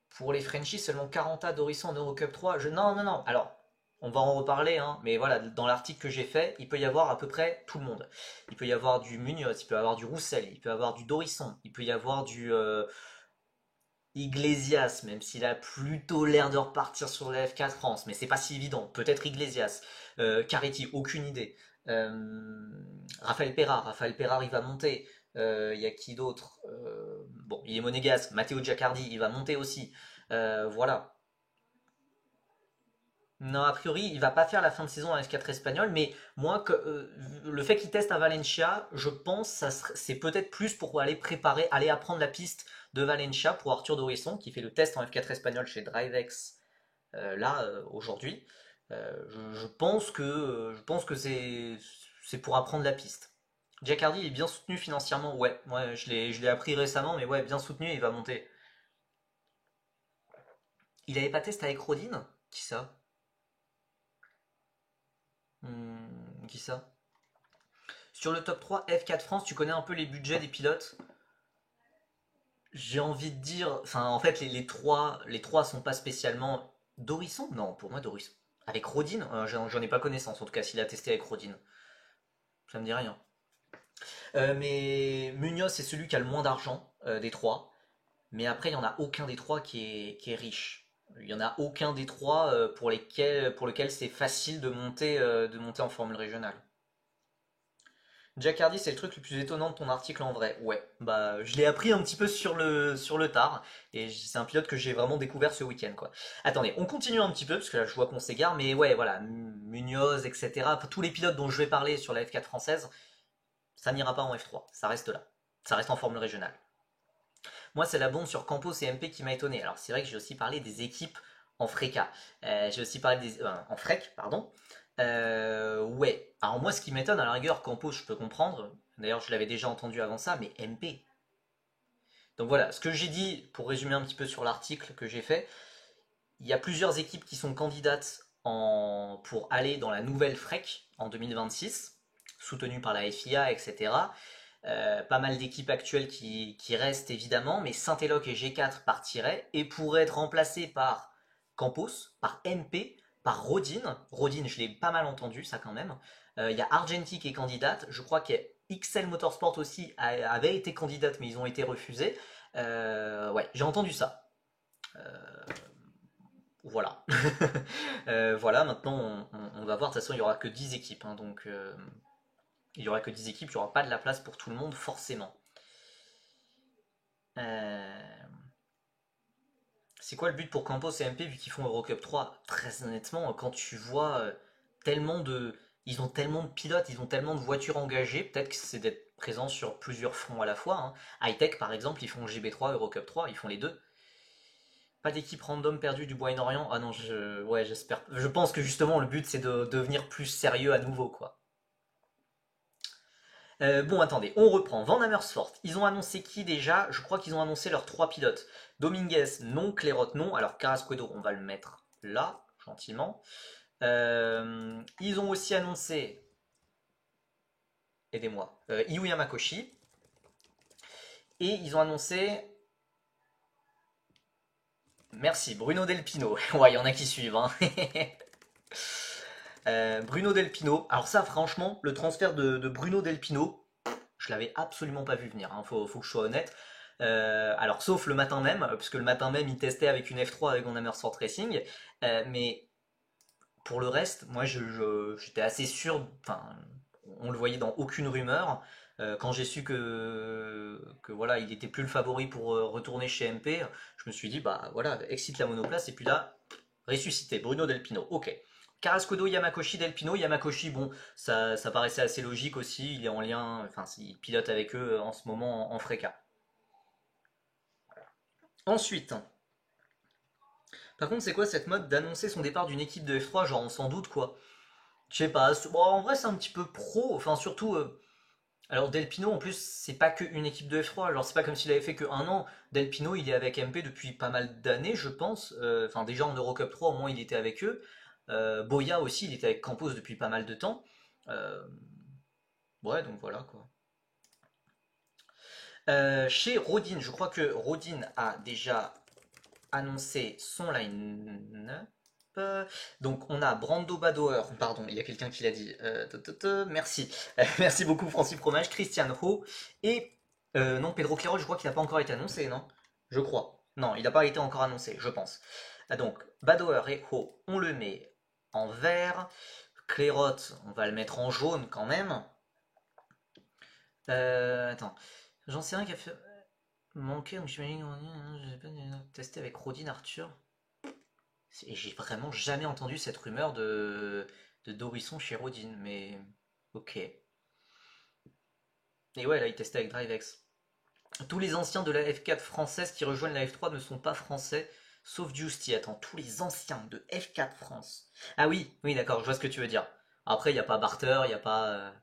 Pour les Frenchies, seulement 40 Dorisson en Eurocup 3. Non, non, non. Alors, on va en reparler, hein, mais voilà, dans l'article que j'ai fait, il peut y avoir à peu près tout le monde. Il peut y avoir du Munoz, il peut y avoir du Roussel, il peut y avoir du Dorisson, il peut y avoir du Iglesias, même s'il a plutôt l'air de repartir sur la F4 France, mais c'est pas si évident. Peut-être Iglesias. Caretti, aucune idée. Raphaël Perrar, il va monter. Il y a qui d'autre? Bon, il est monégasque. Matteo Giacardi, il va monter aussi. Voilà. Non, a priori, il va pas faire la fin de saison en F4 espagnol, mais moi, le fait qu'il teste à Valencia, je pense, c'est peut-être plus pour aller préparer, aller apprendre la piste de Valencia pour Arthur Dorisson, qui fait le test en F4 espagnol chez DriveX aujourd'hui. Je pense que c'est pour apprendre la piste. Giacardi est bien soutenu financièrement, ouais, ouais, je l'ai appris récemment, mais ouais, bien soutenu, il va monter. Il avait pas testé avec Rodin? Qui ça? Qui ça? Sur le top 3 F4 France, tu connais un peu les budgets des pilotes? J'ai envie de dire, enfin en fait les trois sont pas spécialement Dorisson? Non, pour moi Dorisson. Avec Rodin, j'en ai pas connaissance en tout cas s'il a testé avec Rodin. Ça me dit rien. Mais Munoz c'est celui qui a le moins d'argent des trois. Mais après il y en a aucun des trois qui est riche. Il y en a aucun des trois pour lequel c'est facile de monter en formule régionale. Jack Hardy, c'est le truc le plus étonnant de ton article en vrai. Ouais, bah je l'ai appris un petit peu sur le tard et c'est un pilote que j'ai vraiment découvert ce week-end quoi. Attendez, on continue un petit peu parce que là je vois qu'on s'égare, mais ouais voilà, Munoz, etc. Tous les pilotes dont je vais parler sur la F4 française, ça n'ira pas en F3, ça reste là, ça reste en formule régionale. Moi c'est la bombe sur Campos et MP qui m'a étonné. Alors c'est vrai que j'ai aussi parlé des équipes en FRECA, j'ai aussi parlé en FREC, pardon. Ouais. Alors moi, ce qui m'étonne, à la rigueur, Campos, je peux comprendre. D'ailleurs, je l'avais déjà entendu avant ça, mais MP. Donc voilà, ce que j'ai dit, pour résumer un petit peu sur l'article que j'ai fait, il y a plusieurs équipes qui sont candidates pour aller dans la nouvelle FREC en 2026, soutenues par la FIA, etc. Pas mal d'équipes actuelles qui restent évidemment, mais Saint-Éloque et G4 partiraient et pourraient être remplacées par Campos, par MP, par Rodin. Rodin, je l'ai pas mal entendu, ça quand même. Il y a Argenti qui est candidate. Je crois que XL Motorsport aussi avait été candidate, mais ils ont été refusés. Ouais, j'ai entendu ça. Voilà. Voilà, maintenant on va voir. De toute façon, il n'y aura que 10 équipes. Hein, donc il n'y aura que 10 équipes, il n'y aura pas de la place pour tout le monde, forcément. Euh, C'est quoi le but pour Campos et MP vu qu'ils font Eurocup 3? Très honnêtement, quand tu vois tellement de. Ils ont tellement de pilotes, ils ont tellement de voitures engagées, peut-être que c'est d'être présent sur plusieurs fronts à la fois. Hein. Hightech par exemple, ils font GB3, Eurocup 3, ils font les deux. Pas d'équipe random perdue du Moyen-Orient. Ah non, ouais, j'espère. Je pense que justement le but c'est de devenir plus sérieux à nouveau, quoi. Bon, attendez, on reprend. Van Amersfoort, ils ont annoncé qui déjà? Je crois qu'ils ont annoncé leurs trois pilotes. Dominguez, non. Clairot, non. Alors, Carrasquedo, on va le mettre là, gentiment. Ils ont aussi annoncé, aidez-moi, Iyu Yamakoshi. Et ils ont annoncé Merci, Bruno Del Pino. Ouais, il y en a qui suivent, hein. Bruno Del Pino. Alors ça, franchement, le transfert de Bruno Del Pino, je l'avais absolument pas vu venir, hein, faut que je sois honnête. Alors sauf le matin même, puisque le matin même il testait avec une F3 avec mon Hammer Sword Racing, mais pour le reste, moi j'étais assez sûr, enfin on le voyait dans aucune rumeur. Quand j'ai su que voilà, il était plus le favori pour retourner chez MP, je me suis dit bah voilà, excite la monoplace et puis là, ressuscité, Bruno Del Pino, ok. Carrascodo, Yamakoshi, Del Pino, Yamakoshi, bon, ça paraissait assez logique aussi, il est en lien, enfin il pilote avec eux en ce moment en Freca. Ensuite, par contre, c'est quoi cette mode d'annoncer son départ d'une équipe de F3, genre on s'en doute quoi? Je sais pas, bon, en vrai c'est un petit peu pro, enfin surtout, alors Del Pino en plus c'est pas qu'une équipe de F3, alors c'est pas comme s'il avait fait que un an, Del Pino il est avec MP depuis pas mal d'années je pense, enfin déjà en Eurocup 3 au moins il était avec eux. Boya aussi il était avec Campos depuis pas mal de temps. Euh, ouais donc voilà quoi. Chez Rodin, je crois que Rodin a déjà annoncé son line-up. Donc on a Brando Badoer, pardon, il y a quelqu'un qui l'a dit. Merci. Merci beaucoup Francis Fromage, Christian Ho et non Pedro Clerol, je crois qu'il n'a pas encore été annoncé, non? Je crois. Non, il n'a pas été encore annoncé, je pense. Donc Badoer et Ho, on le met en vert. Clérot, on va le mettre en jaune quand même. Attends, j'en sais rien qui a fait manquer, donc j'imagine j'ai pas testé avec Rodin Arthur. Et j'ai vraiment jamais entendu cette rumeur de Dorisson chez Rodin, mais ok. Et ouais, là, il testait avec DriveX. Tous les anciens de la F4 française qui rejoignent la F3 ne sont pas français, sauf Justy. Attends, tous les anciens de F4 France. Ah oui, oui, d'accord, je vois ce que tu veux dire. Après, il n'y a pas Barter, il n'y a pas.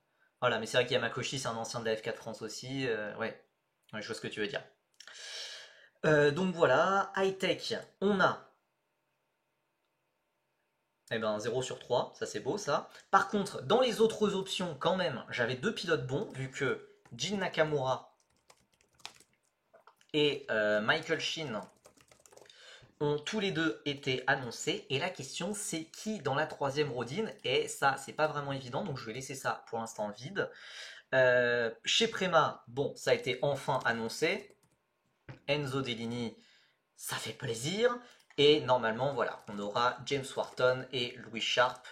Voilà, mais c'est vrai qu'il y a Makoshi, c'est un ancien de la F4 France aussi. Ouais. Ouais, je vois ce que tu veux dire. Donc voilà, high tech, on a eh ben 0 sur 3, ça c'est beau ça. Par contre, dans les autres options, quand même, j'avais deux pilotes bons, vu que Jin Nakamura et Michael Sheen ont tous les deux été annoncés. Et la question, c'est qui dans la troisième Rodin? Et ça, c'est pas vraiment évident, donc je vais laisser ça pour l'instant vide. Chez Prema, bon, ça a été enfin annoncé. Enzo Dellini, ça fait plaisir. Et normalement, voilà, on aura James Wharton et Louis Sharp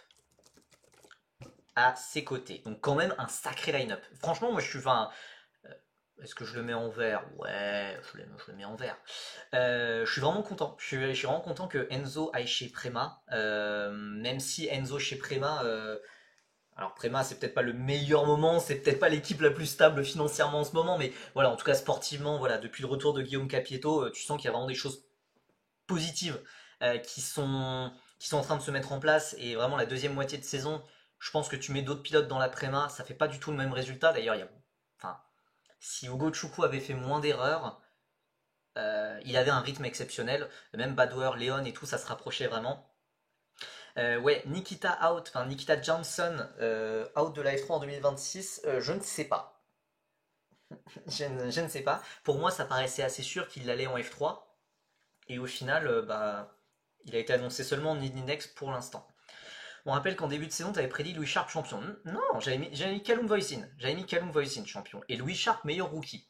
à ses côtés. Donc quand même un sacré line-up. Franchement, moi je suis... Enfin, est-ce que je le mets en vert? Ouais, je le mets en vert. Je suis vraiment content. Je suis vraiment content que Enzo aille chez Prema. Même si Enzo chez Prema... alors Prema, c'est peut-être pas le meilleur moment, c'est peut-être pas l'équipe la plus stable financièrement en ce moment, mais voilà, en tout cas sportivement, voilà, depuis le retour de Guillaume Capietto, tu sens qu'il y a vraiment des choses positives qui sont en train de se mettre en place. Et vraiment, la deuxième moitié de saison, je pense que tu mets d'autres pilotes dans la Préma, ça fait pas du tout le même résultat. D'ailleurs, enfin, si Hugo Choukou avait fait moins d'erreurs, il avait un rythme exceptionnel. Même Badouer, Léon et tout, ça se rapprochait vraiment. Ouais, Nikita out, enfin Nikita Johnson out de la F3 en 2026, je ne sais pas. Je ne sais pas. Pour moi, ça paraissait assez sûr qu'il allait en F3. Et au final, bah, il a été annoncé seulement en Indinex pour l'instant. On rappelle qu'en début de saison, tu avais prédit Louis Sharp champion. Non, j'avais mis Callum Voisin. J'avais mis Callum Voisin champion. Et Louis Sharp meilleur rookie.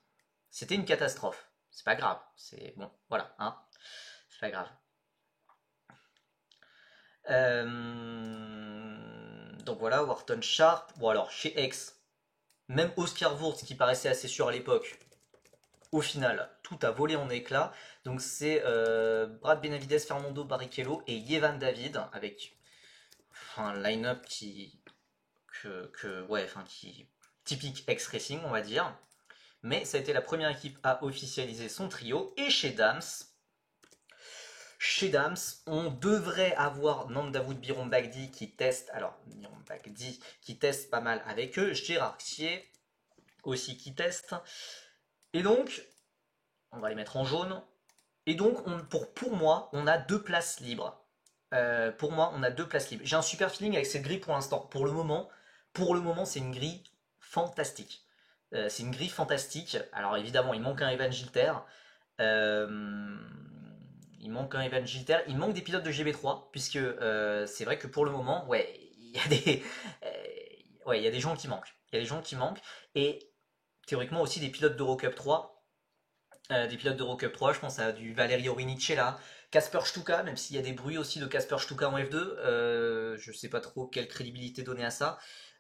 C'était une catastrophe. C'est pas grave. C'est bon, voilà, hein. C'est pas grave. Donc voilà, Wharton Sharp. Bon alors, chez X, même Oscar Wurz, qui paraissait assez sûr à l'époque, au final, tout a volé en éclats. Donc c'est Brad Benavides, Fernando Barrichello et Yevan David, avec un line-up ouais, enfin, qui typique X-Racing, on va dire. Mais ça a été la première équipe à officialiser son trio. Et chez Dams, on devrait avoir Nandavoud Biron Bagdi qui teste, alors Biron Bagdi qui teste pas mal avec eux, Gérard Thier aussi qui teste. Et donc, on va les mettre en jaune. Et donc, pour moi, on a deux places libres. Pour moi, on a deux places libres. J'ai un super feeling avec cette grille pour l'instant. Pour le moment, c'est une grille fantastique. C'est une grille fantastique. Alors évidemment, il manque un Evan Gilter. Euh, Il manque un Evan Gilter, il manque des pilotes de GB3, puisque c'est vrai que pour le moment, ouais, il y a des, ouais, il y a des gens qui manquent. Il y a des gens qui manquent, et théoriquement aussi des pilotes d'Eurocup 3. Des pilotes d'Eurocup 3, je pense à du Valerio Rinicella, Kasper Stuka, même s'il y a des bruits aussi de Kasper Stuka en F2, je sais pas trop quelle crédibilité donner à ça.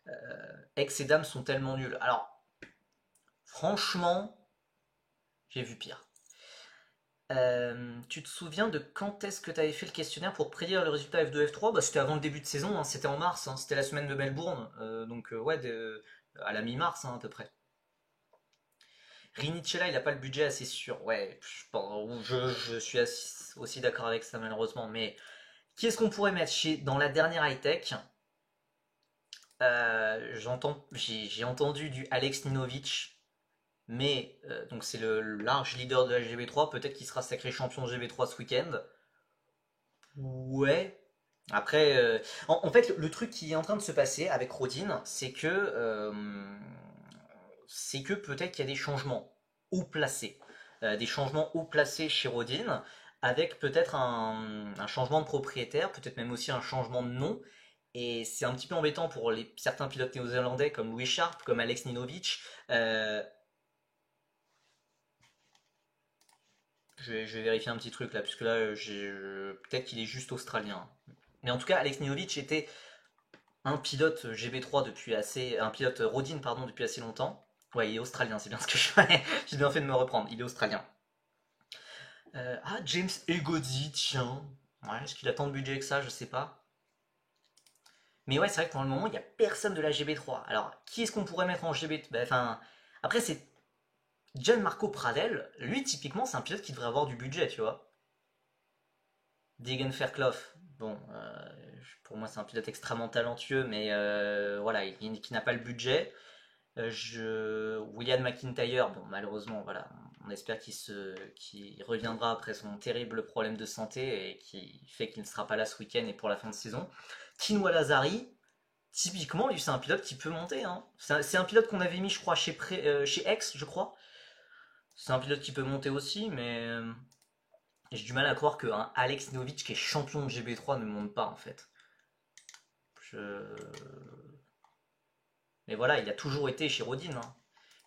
Euh, Ex et Dam sont tellement nuls. Alors, franchement, j'ai vu pire. Tu te souviens de quand est-ce que tu avais fait le questionnaire pour prédire le résultat F2 F3? Bah, c'était avant le début de saison, hein, c'était en mars, hein, c'était la semaine de Melbourne, donc ouais, à la mi-mars hein, à peu près. Rinicella, il n'a pas le budget assez sûr, ouais, je suis aussi d'accord avec ça malheureusement, mais qui est-ce qu'on pourrait mettre dans la dernière high-tech? J'ai entendu du Alex Ninovic, mais donc c'est le large leader de la GB3, peut-être qu'il sera sacré champion de GB3 ce week-end. Ouais. Après, en fait, le truc qui est en train de se passer avec Rodin, c'est que peut-être qu'il y a des changements haut placés. Des changements haut placés chez Rodin, avec peut-être un changement de propriétaire, peut-être même aussi un changement de nom. Et c'est un petit peu embêtant pour certains pilotes néo-zélandais comme Louis Sharp, comme Alex Ninovic. Euh, je vais vérifier un petit truc là, puisque là, peut-être qu'il est juste australien. Mais en tout cas, Alex Ninovic était un pilote GB3 depuis assez. Un pilote Rodin, pardon, depuis assez longtemps. Ouais, il est australien, c'est bien ce que je fais. J'ai bien fait de me reprendre, il est australien. James Egodi, tiens. Ouais, est-ce qu'il a tant de budget que ça, je sais pas. Mais ouais, c'est vrai que pour le moment, il n'y a personne de la GB3. Alors, qui est-ce qu'on pourrait mettre en GB? Enfin, après, c'est Gianmarco Pradel. Lui, typiquement, c'est un pilote qui devrait avoir du budget, tu vois. Deegan Fairclough, bon, pour moi, c'est un pilote extrêmement talentueux, mais voilà, qui n'a pas le budget. William McIntyre, bon, malheureusement, voilà, on espère qu'il reviendra après son terrible problème de santé et qui fait qu'il ne sera pas là ce week-end et pour la fin de saison. Tino Lazari, typiquement, lui, c'est un pilote qui peut monter, hein. C'est un pilote qu'on avait mis, je crois, chez X, je crois. C'est un pilote qui peut monter aussi, mais j'ai du mal à croire qu'un Alex Novic qui est champion de GB3 ne monte pas, en fait. Je... Mais voilà, il a toujours été chez Rodin, hein.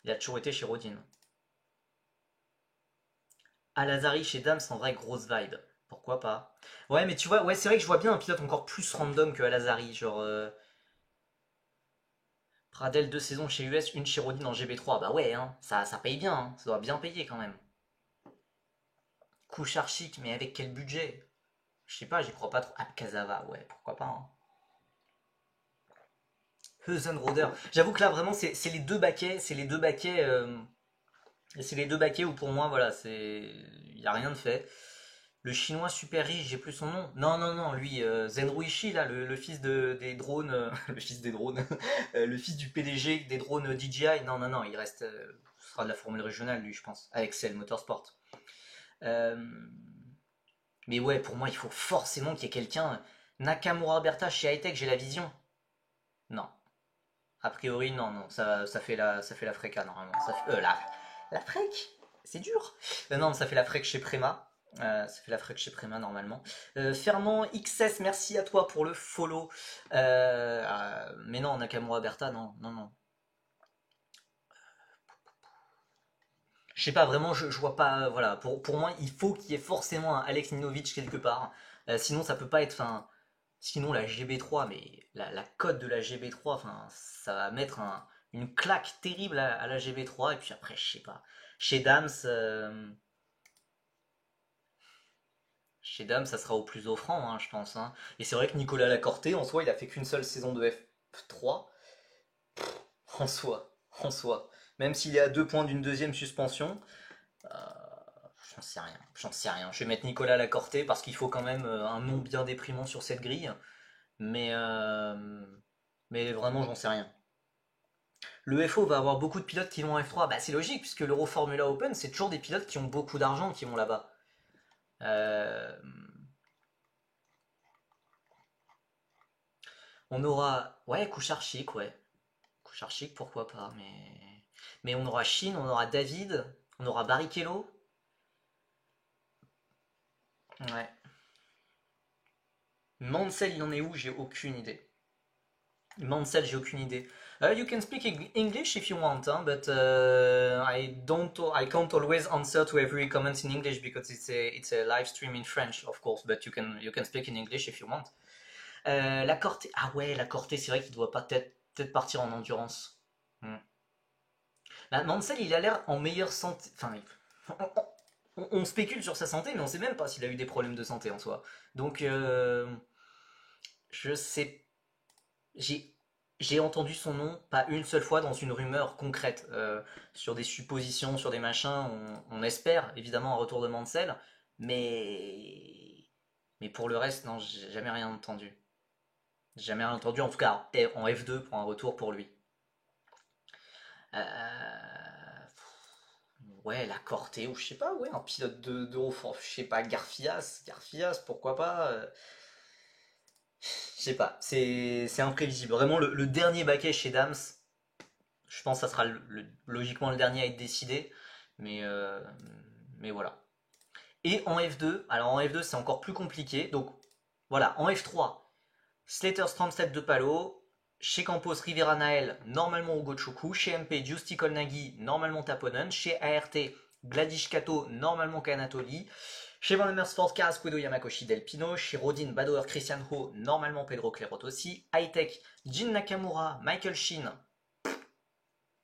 Il a toujours été chez Rodin. Alazari chez Dams, en vrai, grosse vibe. Pourquoi pas? Ouais, mais tu vois, ouais, c'est vrai que je vois bien un pilote encore plus random que Alazari. Genre, Pradel 2 saisons chez US, une chez Rodin en GB3. Bah ouais, hein, ça paye bien, hein. Ça doit bien payer quand même. Couchard chic, mais avec quel budget? Je sais pas, j'y crois pas trop. Ah, Kazava, ouais, pourquoi pas, hein. Heusenroder. J'avoue que là, vraiment, c'est les deux baquets. C'est les deux baquets où pour moi, voilà, il n'y a rien de fait. Le chinois super riche, j'ai plus son nom. Non, non, non, lui, Zenruishi, là, le fils des drones, le fils des drones, le fils du PDG des drones DJI. Non, non, non, il reste, ce sera de la formule régionale, lui, je pense, avec Cell Motorsport. Euh, mais ouais, pour moi, il faut forcément qu'il y ait quelqu'un. Nakamura Berta chez Hightech, j'ai la vision. Non. A priori, non, non, ça fait la Freca, normalement. La Frec? C'est dur. Non, ça fait la Frec chez Prema. Ça fait la Frec chez Prema, normalement. Fernand XS, merci à toi pour le follow. Mais non, Nakamura Berta, non, non, non. Je sais pas, vraiment, je vois pas. Voilà, pour moi, il faut qu'il y ait forcément un Alex Ninovic quelque part. Sinon, ça peut pas être. Enfin, sinon, la GB3, mais la cote de la GB3, enfin, ça va mettre une claque terrible à la GB3. Et puis après, je sais pas. Chez Dams, chez Dams, ça sera au plus offrant, hein, je pense, hein. Et c'est vrai que Nicolas Lacorté, en soi, il a fait qu'une seule saison de F3. En soi, en soi. Même s'il est à 2 points d'une deuxième suspension, euh, j'en sais rien. J'en sais rien. Je vais mettre Nicolas Lacorté parce qu'il faut quand même un nom bien déprimant sur cette grille. Mais, euh, mais vraiment, j'en sais rien. Le FO va avoir beaucoup de pilotes qui vont en F3. Bah, c'est logique, puisque l'Euro Formula Open, c'est toujours des pilotes qui ont beaucoup d'argent qui vont là-bas. Euh, on aura. Ouais, Kucharchik, ouais. Kucharchik, pourquoi pas. Mais on aura Shin, on aura David, on aura Barrichello. Ouais. Mansell, il en est où? J'ai aucune idée. Mansell, j'ai aucune idée. You can speak English if you want, hein, but I can't always answer to every comment in English because it's a live stream in French, of course, but you can speak in English if you want. La Corté, ah ouais, la Corté, c'est vrai qu'il doit pas peut-être partir en endurance. Hmm. Bah, Mansell, il a l'air en meilleure santé. Enfin, on spécule sur sa santé, mais on sait même pas s'il a eu des problèmes de santé en soi. Donc, je sais. J'ai j'ai entendu son nom pas une seule fois dans une rumeur concrète. Sur des suppositions, sur des machins, on espère évidemment un retour de Mansell, mais mais pour le reste, non, j'ai jamais rien entendu. Jamais rien entendu, en tout cas en F2 pour un retour pour lui. Ouais, la Corté, ou je sais pas, ouais, un pilote de haut, je sais pas, Garfias, pourquoi pas. Je sais pas, c'est imprévisible. Vraiment, le dernier baquet chez Dams, je pense que ça sera logiquement le dernier à être décidé, mais, euh, mais voilà. Et en F2, alors en F2 c'est encore plus compliqué, donc voilà, en F3, Slater Stromstead de Palo, chez Campos Rivera Nael, normalement Ugo Choukou, chez MP Giusti Colnaghi, normalement Taponen, chez ART Gladish Kato, normalement Kanatoli, chez Van Amersfoort Carrasquedo Yamakoshi Del Pino, chez Rodin Badoer Christian Ho, normalement Pedro Clerot aussi, Hightech Jin Nakamura, Michael Sheen,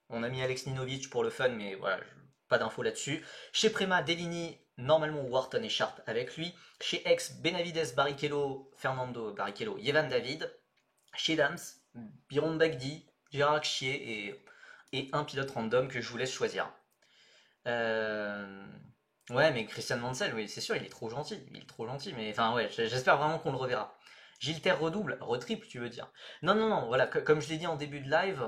on a mis Alex Ninovic pour le fun, mais voilà, pas d'infos là-dessus. Chez Prema, Delini, normalement Wharton et Sharp avec lui. Chez X, Benavides, Barrichello, Fernando Barrichello, Yevan David. Chez Dams, Biron Bagdi, Gérard Chier et un pilote random que je vous laisse choisir. Euh, Ouais, mais Christian Mansell, oui, c'est sûr, il est trop gentil. Il est trop gentil, mais enfin, ouais, j'espère vraiment qu'on le reverra. Gilter redouble, retriple, tu veux dire. Non, non, non, voilà, comme je l'ai dit en début de live,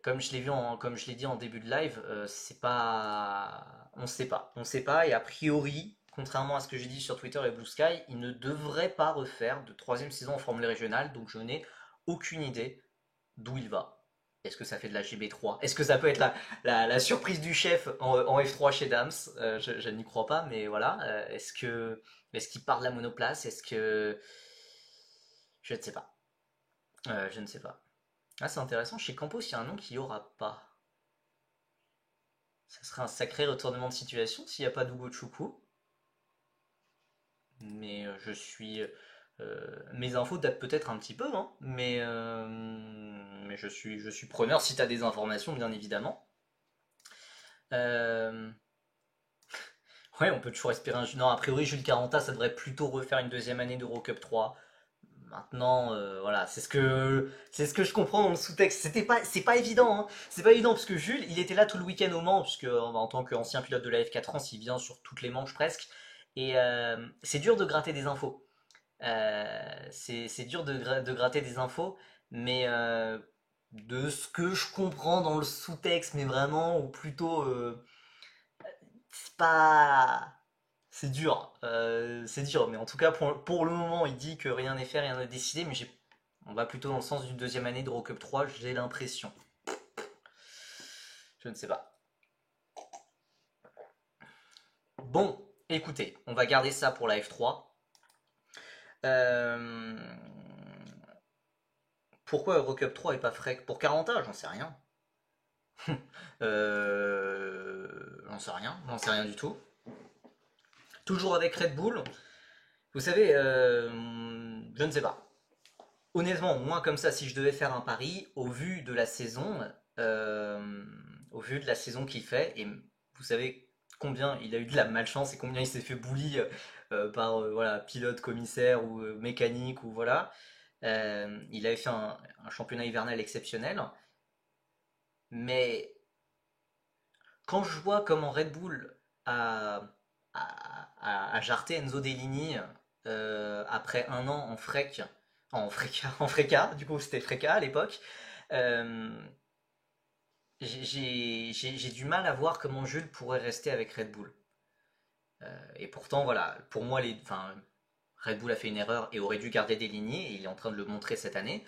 comme je l'ai dit en début de live, c'est pas, on sait pas, et a priori, contrairement à ce que j'ai dit sur Twitter et Blue Sky, il ne devrait pas refaire de troisième saison en Formule régionale, donc je n'ai aucune idée d'où il va. Est-ce que ça fait de la GB3? Est-ce que ça peut être la surprise du chef en F3 chez Dams? Je n'y crois pas, mais voilà. Est-ce qu'il part de la monoplace? Est-ce que je ne sais pas. Je ne sais pas. Ah, c'est intéressant. Chez Campos, il y a un nom qu'il n'y aura pas. Ça serait un sacré retournement de situation s'il n'y a pas d'Ugo Chukwu. Mais mes infos datent peut-être un petit peu, hein, mais je suis preneur si tu as des informations, bien évidemment. Euh, ouais, on peut toujours espérer un. Non, a priori, Jules Caranta, ça devrait plutôt refaire une deuxième année d'Eurocup 3. Maintenant, voilà, c'est ce que je comprends dans le sous-texte. C'est pas évident, hein. C'est pas évident parce que Jules, il était là tout le week-end au Mans, puisque en tant qu'ancien pilote de la F4 France, il vient sur toutes les manches presque. Et c'est dur de gratter des infos. C'est dur de gratter des infos, mais de ce que je comprends dans le sous-texte, mais vraiment, ou plutôt, c'est pas. C'est dur, mais en tout cas pour le moment il dit que rien n'est fait, rien n'est décidé, mais on va plutôt dans le sens d'une deuxième année d'Eurocup 3, j'ai l'impression. Je ne sais pas. Bon, écoutez, on va garder ça pour la F3. Euh, Pourquoi Eurocup 3 et pas Freak? Pour 40 ans, j'en sais rien. J'en sais rien du tout. Toujours avec Red Bull, vous savez, je ne sais pas. Honnêtement, moi comme ça, si je devais faire un pari, euh, au vu de la saison qu'il fait, et vous savez combien il a eu de la malchance et combien il s'est fait bully par voilà, pilote, commissaire ou mécanique ou voilà. Il avait fait un championnat hivernal exceptionnel, mais quand je vois comment Red Bull a jarté Enzo Dellini après un an en Frec, en Freca, du coup c'était Freca à l'époque, euh, j'ai du mal à voir comment Jules pourrait rester avec Red Bull. Et pourtant, voilà, pour moi, enfin, Red Bull a fait une erreur et aurait dû garder Dellini, et il est en train de le montrer cette année.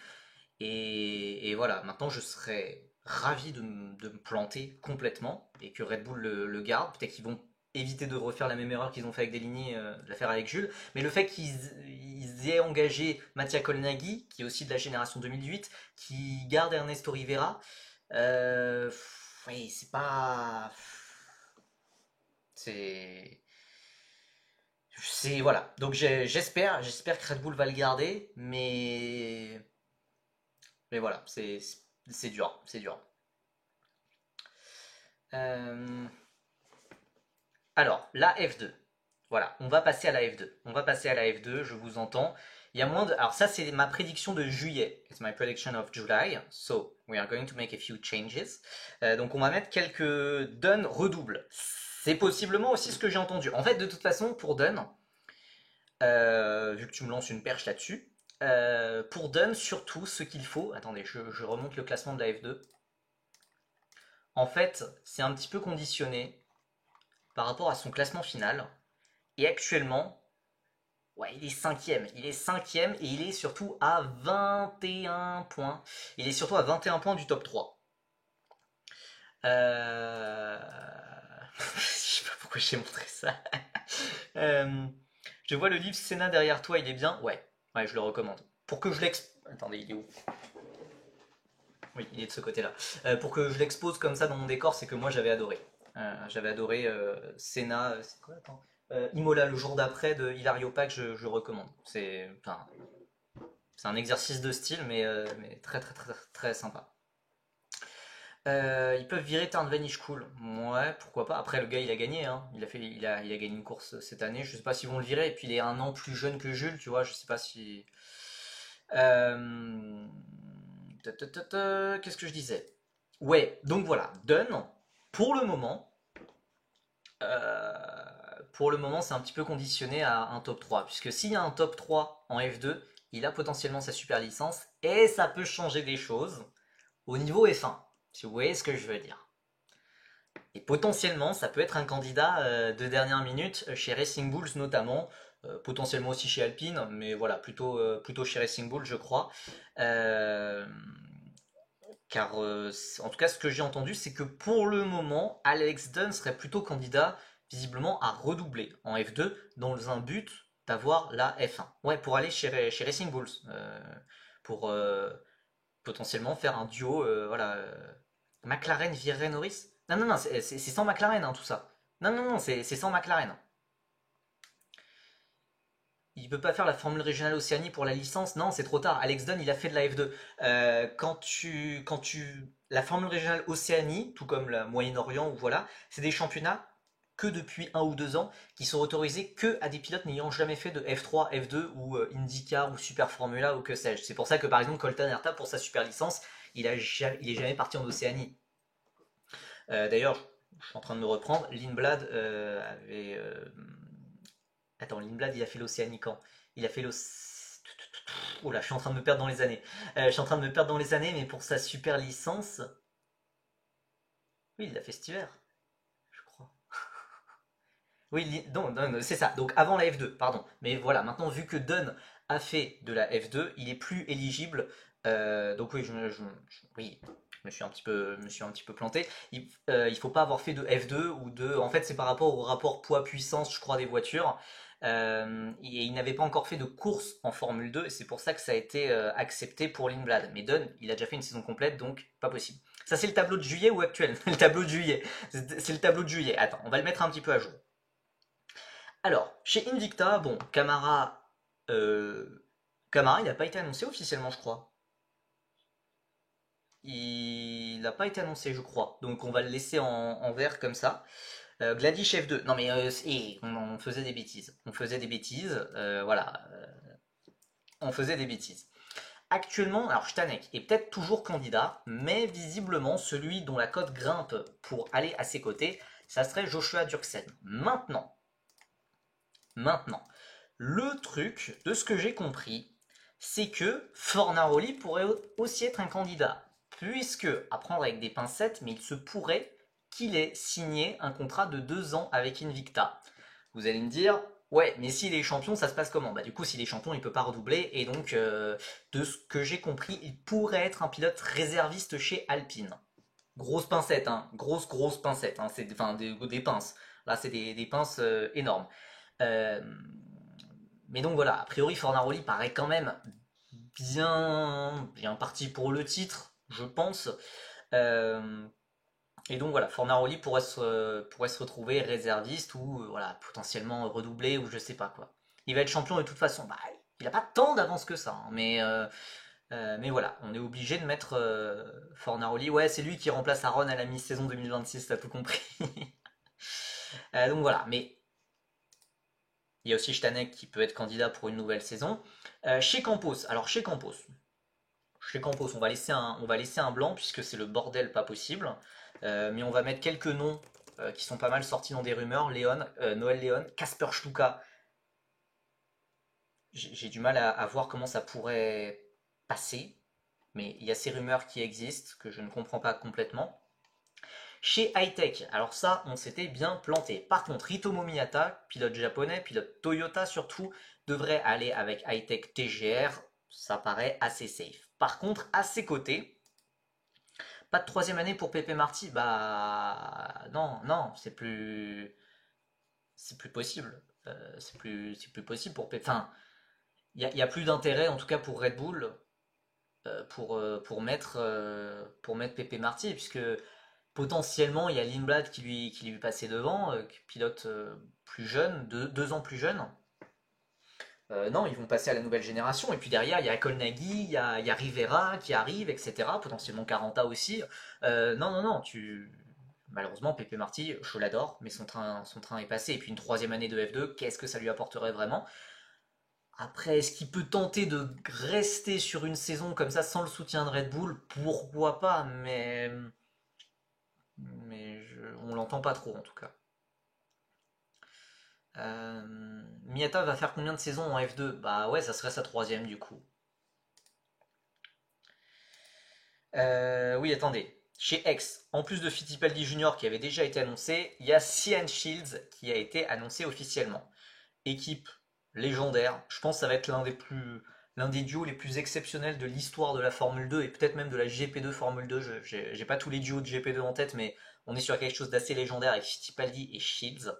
Et voilà, maintenant je serais ravi de me planter complètement et que Red Bull le garde. Peut-être qu'ils vont éviter de refaire la même erreur qu'ils ont fait avec Deligny, de la faire avec Jules. Mais le fait qu'ils aient engagé Mattia Colnaghi, qui est aussi de la génération 2008, qui garde Ernesto Rivera, oui, c'est pas. C'est. Voilà. Donc j'espère que Red Bull va le garder, mais voilà, c'est dur, c'est dur. Euh, Alors, la F2. Voilà, on va passer à la F2. On va passer à la F2, je vous entends. Il y a moins de. Alors, ça, c'est ma prédiction de juillet. It's my prediction of July. So, we are going to make a few changes. Donc, on va mettre quelques Dunn redoubles. C'est possiblement aussi ce que j'ai entendu. En fait, de toute façon, pour Dunn, vu que tu me lances une perche là-dessus, pour Dunn, surtout, ce qu'il faut. Attendez, je remonte le classement de la F2. En fait, c'est un petit peu conditionné par rapport à son classement final. Et actuellement, ouais, il est cinquième. Il est cinquième et il est surtout à 21 points. Il est surtout à 21 points du top 3. Je sais pas pourquoi j'ai montré ça. Je vois le livre Senna derrière toi, il est bien. Ouais, ouais, je le recommande. Pour que je Attendez, il est où? Oui, il est de ce côté-là. Pour que je l'expose comme ça dans mon décor, c'est que moi j'avais adoré. J'avais adoré Senna. C'est quoi, attends, Imola le jour d'après de Hilario Pack, je recommande. C'est un exercice de style, mais très très très très sympa. Ils peuvent virer Turnvenish cool. Ouais, pourquoi pas. Après, le gars, il a gagné, hein. Il a gagné une course cette année. Je sais pas s'ils vont le virer. Et puis, il est un an plus jeune que Jules, tu vois. Je sais pas si. Euh, Qu'est-ce que je disais? Ouais, donc voilà. Dunn, pour le moment, euh, c'est un petit peu conditionné à un top 3. Puisque s'il y a un top 3 en F2, il a potentiellement sa super licence. Et ça peut changer des choses au niveau F1. Si vous voyez ce que je veux dire. Et potentiellement, ça peut être un candidat de dernière minute chez Racing Bulls notamment, potentiellement aussi chez Alpine, mais voilà, plutôt chez Racing Bulls, je crois. Euh, Car, en tout cas, ce que j'ai entendu, c'est que pour le moment, Alex Dunn serait plutôt candidat, visiblement, à redoubler en F2 dans un but d'avoir la F1. Ouais, pour aller chez Racing Bulls. Pour potentiellement faire un duo, voilà. McLaren virerait Norris? Non, non, non, c'est sans McLaren, hein, tout ça. Non, non, non, c'est sans McLaren. Il peut pas faire la Formule Régionale Océanie pour la licence. Non, c'est trop tard. Alex Dunn, il a fait de la F2. La Formule Régionale Océanie, tout comme la Moyen-Orient, ou voilà, c'est des championnats que depuis 1 ou 2 ans, qui sont autorisés que à des pilotes n'ayant jamais fait de F3, F2 ou IndyCar ou Super Formula ou que sais-je. C'est pour ça que par exemple Colton Herta, pour sa super licence, il est jamais parti en Océanie. D'ailleurs, je suis en train de me reprendre. Lindblad avait. Attends, Lindblad, il a fait l'Océanie quand? Il a fait l'Océanie. Oh là, je suis en train de me perdre dans les années. Je suis en train de me perdre dans les années, mais pour sa super licence. Oui, il l'a fait cet hiver, je crois. Oui, non, c'est ça. Donc avant la F2, pardon. Mais voilà, maintenant, vu que Dunn a fait de la F2, il est plus éligible. Donc oui, oui, je me suis un petit peu planté. Il faut pas avoir fait de F2 ou de. En fait, c'est par rapport au rapport poids-puissance, je crois, des voitures. Et il n'avait pas encore fait de course en Formule 2, et c'est pour ça que ça a été accepté pour Lindblad. Mais Dunn, il a déjà fait une saison complète, donc pas possible. Ça, c'est le tableau de juillet ou actuel? Le tableau de juillet. C'est le tableau de juillet. Attends, on va le mettre un petit peu à jour. Alors, chez Invicta, bon, Camara, il n'a pas été annoncé officiellement, je crois. Il n'a pas été annoncé, je crois. Donc on va le laisser en vert comme ça. Gladys F2. Non mais on faisait des bêtises. On faisait des bêtises. Voilà. On faisait des bêtises. Actuellement, alors Stanek est peut-être toujours candidat, mais visiblement celui dont la cote grimpe pour aller à ses côtés, ça serait Joshua Durksen. Maintenant, le truc, de ce que j'ai compris, c'est que Fornaroli pourrait aussi être un candidat. Puisque, à prendre avec des pincettes, mais il se pourrait qu'il ait signé un contrat de 2 ans avec Invicta. Vous allez me dire, ouais, mais s'il est champion, ça se passe comment? Bah du coup, s'il est champion, il peut pas redoubler, et donc, de ce que j'ai compris, il pourrait être un pilote réserviste chez Alpine. Grosse pincette, hein, grosse pincette, hein, c'est enfin des pinces. Là, c'est des pinces énormes. Euh, mais donc voilà, a priori, Fornaroli paraît quand même bien parti pour le titre, je pense. Euh, et donc voilà, Fornaroli pourrait se retrouver réserviste ou voilà, potentiellement redoubler ou je sais pas quoi. Il va être champion de toute façon. Bah, il n'a pas tant d'avance que ça, hein, mais voilà, on est obligé de mettre Fornaroli. Ouais, c'est lui qui remplace Aaron à la mi-saison 2026, t'as tout compris. Donc voilà, mais il y a aussi Stanek qui peut être candidat pour une nouvelle saison. Chez Campos, alors chez Campos, on va laisser un blanc puisque c'est le bordel pas possible. Mais on va mettre quelques noms qui sont pas mal sortis dans des rumeurs. Noël Léon, Kasper Stuka. J'ai du mal à voir comment ça pourrait passer. Mais il y a ces rumeurs qui existent que je ne comprends pas complètement. Chez Hightech, alors ça, on s'était bien planté. Par contre, Hitomo Miyata, pilote japonais, pilote Toyota surtout, devrait aller avec Hightech TGR. Ça paraît assez safe. Par contre, à ses côtés, pas de troisième année pour Pepe Marty. Bah non, non, c'est plus possible. C'est plus possible pour Pepe. Enfin, il y a plus d'intérêt, en tout cas pour Red Bull, pour mettre Pepe Marty, puisque potentiellement, il y a Lindblad qui lui passait devant, qui pilote plus jeune, 2 ans plus jeune. Non, ils vont passer à la nouvelle génération. Et puis derrière, il y a Colnaghi, il y a Rivera qui arrive, etc. Potentiellement Caranta aussi. Non, non, non. Malheureusement, Pepe Marty, je l'adore, mais son train est passé. Et puis une troisième année de F2, qu'est-ce que ça lui apporterait vraiment? Après, est-ce qu'il peut tenter de rester sur une saison comme ça sans le soutien de Red Bull? Pourquoi pas, on l'entend pas trop en tout cas. Miyata va faire combien de saisons en F2? Bah ouais, ça serait sa troisième du coup. Oui, attendez. Chez X, en plus de Fittipaldi Junior qui avait déjà été annoncé, il y a Cian Shields qui a été annoncé officiellement. Équipe légendaire. Je pense que ça va être l'un des duos les plus exceptionnels de l'histoire de la Formule 2 et peut-être même de la GP2 Formule 2. J'ai pas tous les duos de GP2 en tête, mais on est sur quelque chose d'assez légendaire avec Fittipaldi et Shields.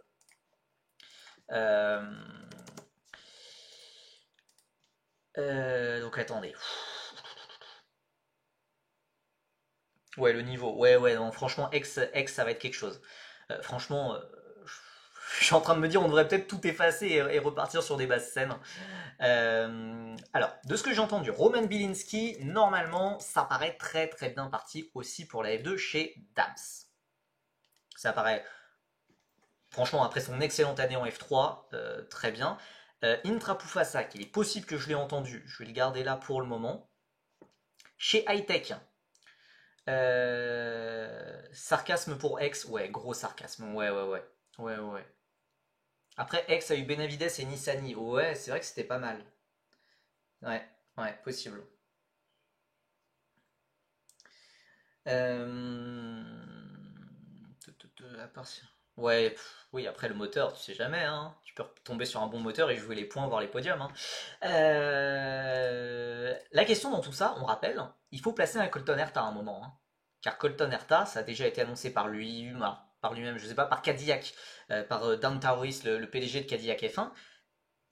Euh, donc attendez. Ouais, le niveau. Ouais, ouais, non, franchement, X, ça va être quelque chose. Franchement, je suis en train de me dire, on devrait peut-être tout effacer et repartir sur des bases saines. Alors, de ce que j'ai entendu, Roman Bilinski, normalement, ça paraît très très bien parti aussi pour la F2 chez Dams. Ça paraît, franchement, après son excellente année en F3, très bien. Intra Poufassa, qu'il est possible que je l'ai entendu, je vais le garder là pour le moment. Chez Hightech, sarcasme pour X, ouais, gros sarcasme, ouais, ouais, ouais. Ouais, ouais, ouais. Après, X a eu Benavides et Nissani, ouais, c'est vrai que c'était pas mal. Ouais, ouais, possible. Euh, à part ouais, oui, après le moteur, tu sais jamais, hein. Tu peux tomber sur un bon moteur et jouer les points, voir les podiums, hein. La question dans tout ça, on rappelle, il faut placer un Colton Herta à un moment, hein. Car Colton Herta, ça a déjà été annoncé par lui, par lui-même, je sais pas, par Cadillac, par Dan Tauris, le PDG de Cadillac F1.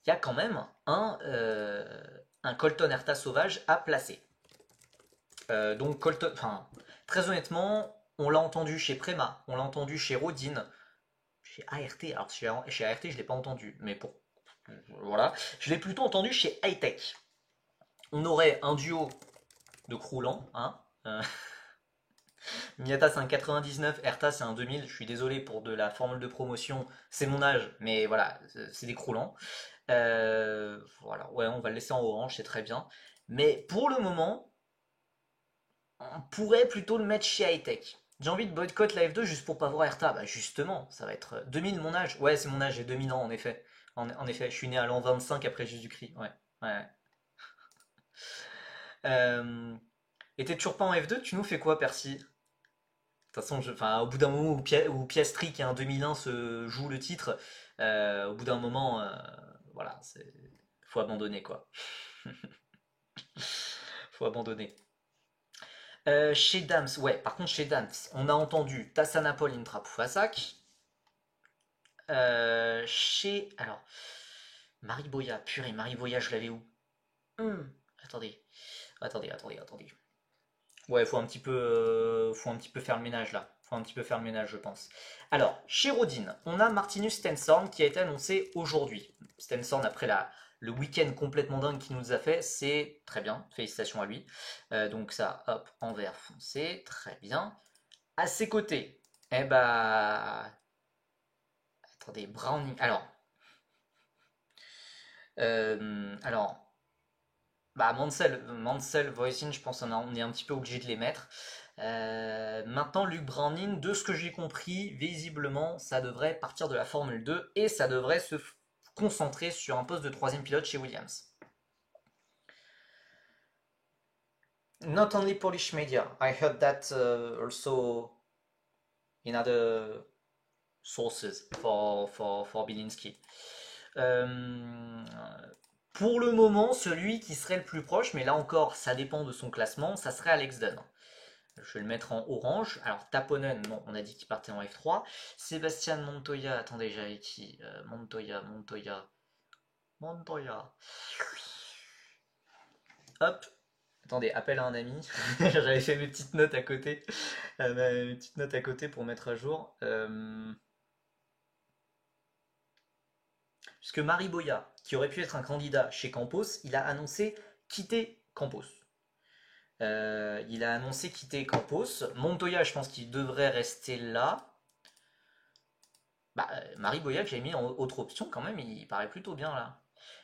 Il y a quand même un Colton Herta sauvage à placer. Donc Colton, enfin, très honnêtement, on l'a entendu chez Prema, on l'a entendu chez Rodin, chez ART. Alors chez ART, je ne l'ai pas entendu, mais pour voilà, je l'ai plutôt entendu chez Hightech. On aurait un duo de croulants, hein. Miata c'est un 99, Erta c'est un 2000. Je suis désolé pour de la formule de promotion, c'est mon âge, mais voilà, c'est des croulants. Voilà, ouais, on va le laisser en orange, c'est très bien. Mais pour le moment, on pourrait plutôt le mettre chez Hightech. J'ai envie de boycott la F2 juste pour pas voir Erta. Bah justement, ça va être 2000 mon âge. Ouais, c'est mon âge, j'ai 2000 ans en effet. En effet, je suis né à l'an 25 après Jésus-Christ. Ouais, ouais. Euh, et t'es toujours pas en F2, tu nous fais quoi, Percy? De toute façon, enfin, au bout d'un moment où Piastri, qui est un 2001, se joue le titre, au bout d'un moment, voilà, faut abandonner quoi. Faut abandonner. Chez Dams, ouais, par contre chez Dams, on a entendu Tassanapol Intra Poufassak. Alors, Marie Boya, purée, Marie Boya, je l'avais où? Hmm, Attendez, attendez. Ouais, faut un petit peu faire le ménage là. Faut un petit peu faire le ménage, je pense. Alors, chez Rodin, on a Martinus Stensorn qui a été annoncé aujourd'hui. Stensorn, après le week-end complètement dingue qu'il nous a fait, c'est très bien. Félicitations à lui. Donc ça, hop, en vert foncé, très bien. À ses côtés, eh bah, attendez, Browning. Alors, bah Mansell, Voisin, je pense on est un petit peu obligé de les mettre. Maintenant, Luke Browning, de ce que j'ai compris, visiblement, ça devrait partir de la Formule 2 et ça devrait se concentrer sur un poste de troisième pilote chez Williams. Not only Polish media, I heard that also in other sources for Bilinski. Euh, pour le moment, celui qui serait le plus proche, mais là encore, ça dépend de son classement, ça serait Alex Dunn. Je vais le mettre en orange. Alors, Taponen, non, on a dit qu'il partait en F3. Sébastien Montoya, attendez, j'avais qui Montoya. Hop, attendez, appel à un ami. J'avais fait mes petites notes à côté. Mes petites notes à côté pour mettre à jour. Puisque Marie Boya, qui aurait pu être un candidat chez Campos, il a annoncé quitter Campos. Il a annoncé quitter Campos. Montoya, je pense qu'il devrait rester là. Bah, Marie Boya que j'ai mis en autre option quand même, il paraît plutôt bien là.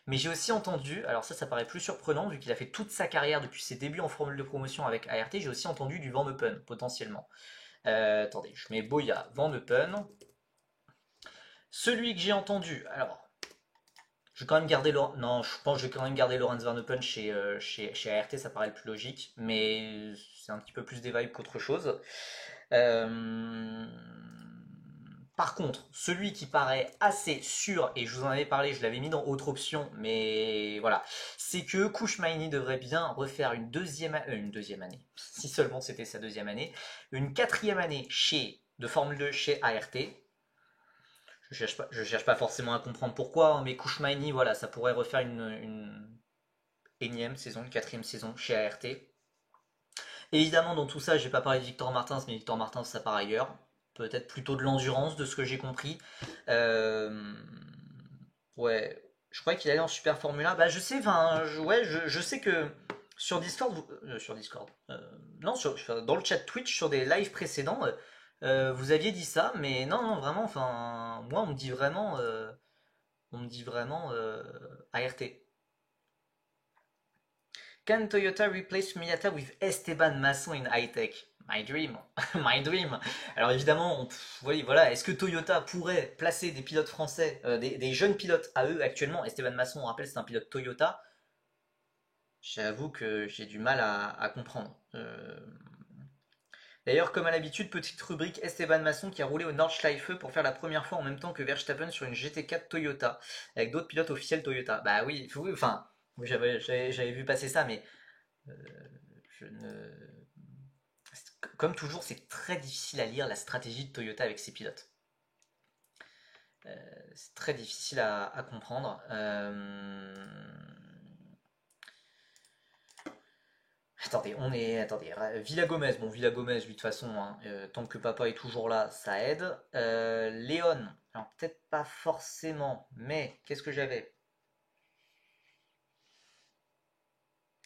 Mais j'ai aussi entendu, alors ça paraît plus surprenant vu qu'il a fait toute sa carrière depuis ses débuts en formule de promotion avec ART, j'ai aussi entendu du Van Eupen potentiellement. Attendez, je mets Boya, Van Eupen. Celui que j'ai entendu, alors je vais quand même garder non, je pense que je vais quand même garder Lorenz Van Eupen chez ART, ça paraît le plus logique, mais c'est un petit peu plus des vibes qu'autre chose. Euh, Par contre, celui qui paraît assez sûr, et je vous en avais parlé, je l'avais mis dans autre option, mais voilà, c'est que Kouchmaini devrait bien refaire une deuxième année, si seulement c'était sa deuxième année, une quatrième année de Formule 2 chez ART. Je cherche pas forcément à comprendre pourquoi, hein, mais Kouchmaini, voilà, ça pourrait refaire une énième saison, une quatrième saison chez ART. Évidemment, dans tout ça, j'ai pas parlé de Victor Martins, mais Victor Martins, ça part ailleurs. Peut-être plutôt de l'endurance, de ce que j'ai compris. Euh, Ouais, je croyais qu'il allait en Super Formula. Bah, je sais, enfin, ouais, je sais que sur Discord, sur Discord, non, dans le chat Twitch, sur des lives précédents, vous aviez dit ça, mais non, non, vraiment, enfin, moi, on me dit vraiment ART. Can Toyota replace Miyata with Esteban Masson in high-tech? My dream, my dream. Alors évidemment, voilà, est-ce que Toyota pourrait placer des pilotes français, des jeunes pilotes à eux actuellement? Esteban Masson, on rappelle, c'est un pilote Toyota. J'avoue que j'ai du mal à comprendre. D'ailleurs, comme à l'habitude, petite rubrique Esteban Masson qui a roulé au Nordschleife pour faire la première fois en même temps que Verstappen sur une GT4 Toyota, avec d'autres pilotes officiels Toyota. Bah oui, enfin, j'avais vu passer ça, mais euh, je ne... Comme toujours, c'est très difficile à lire la stratégie de Toyota avec ses pilotes. C'est très difficile à comprendre. Attendez, Villa Gomez, bon Villa Gomez, lui de toute façon, hein, tant que papa est toujours là, ça aide. Léon, alors peut-être pas forcément, mais qu'est-ce que j'avais?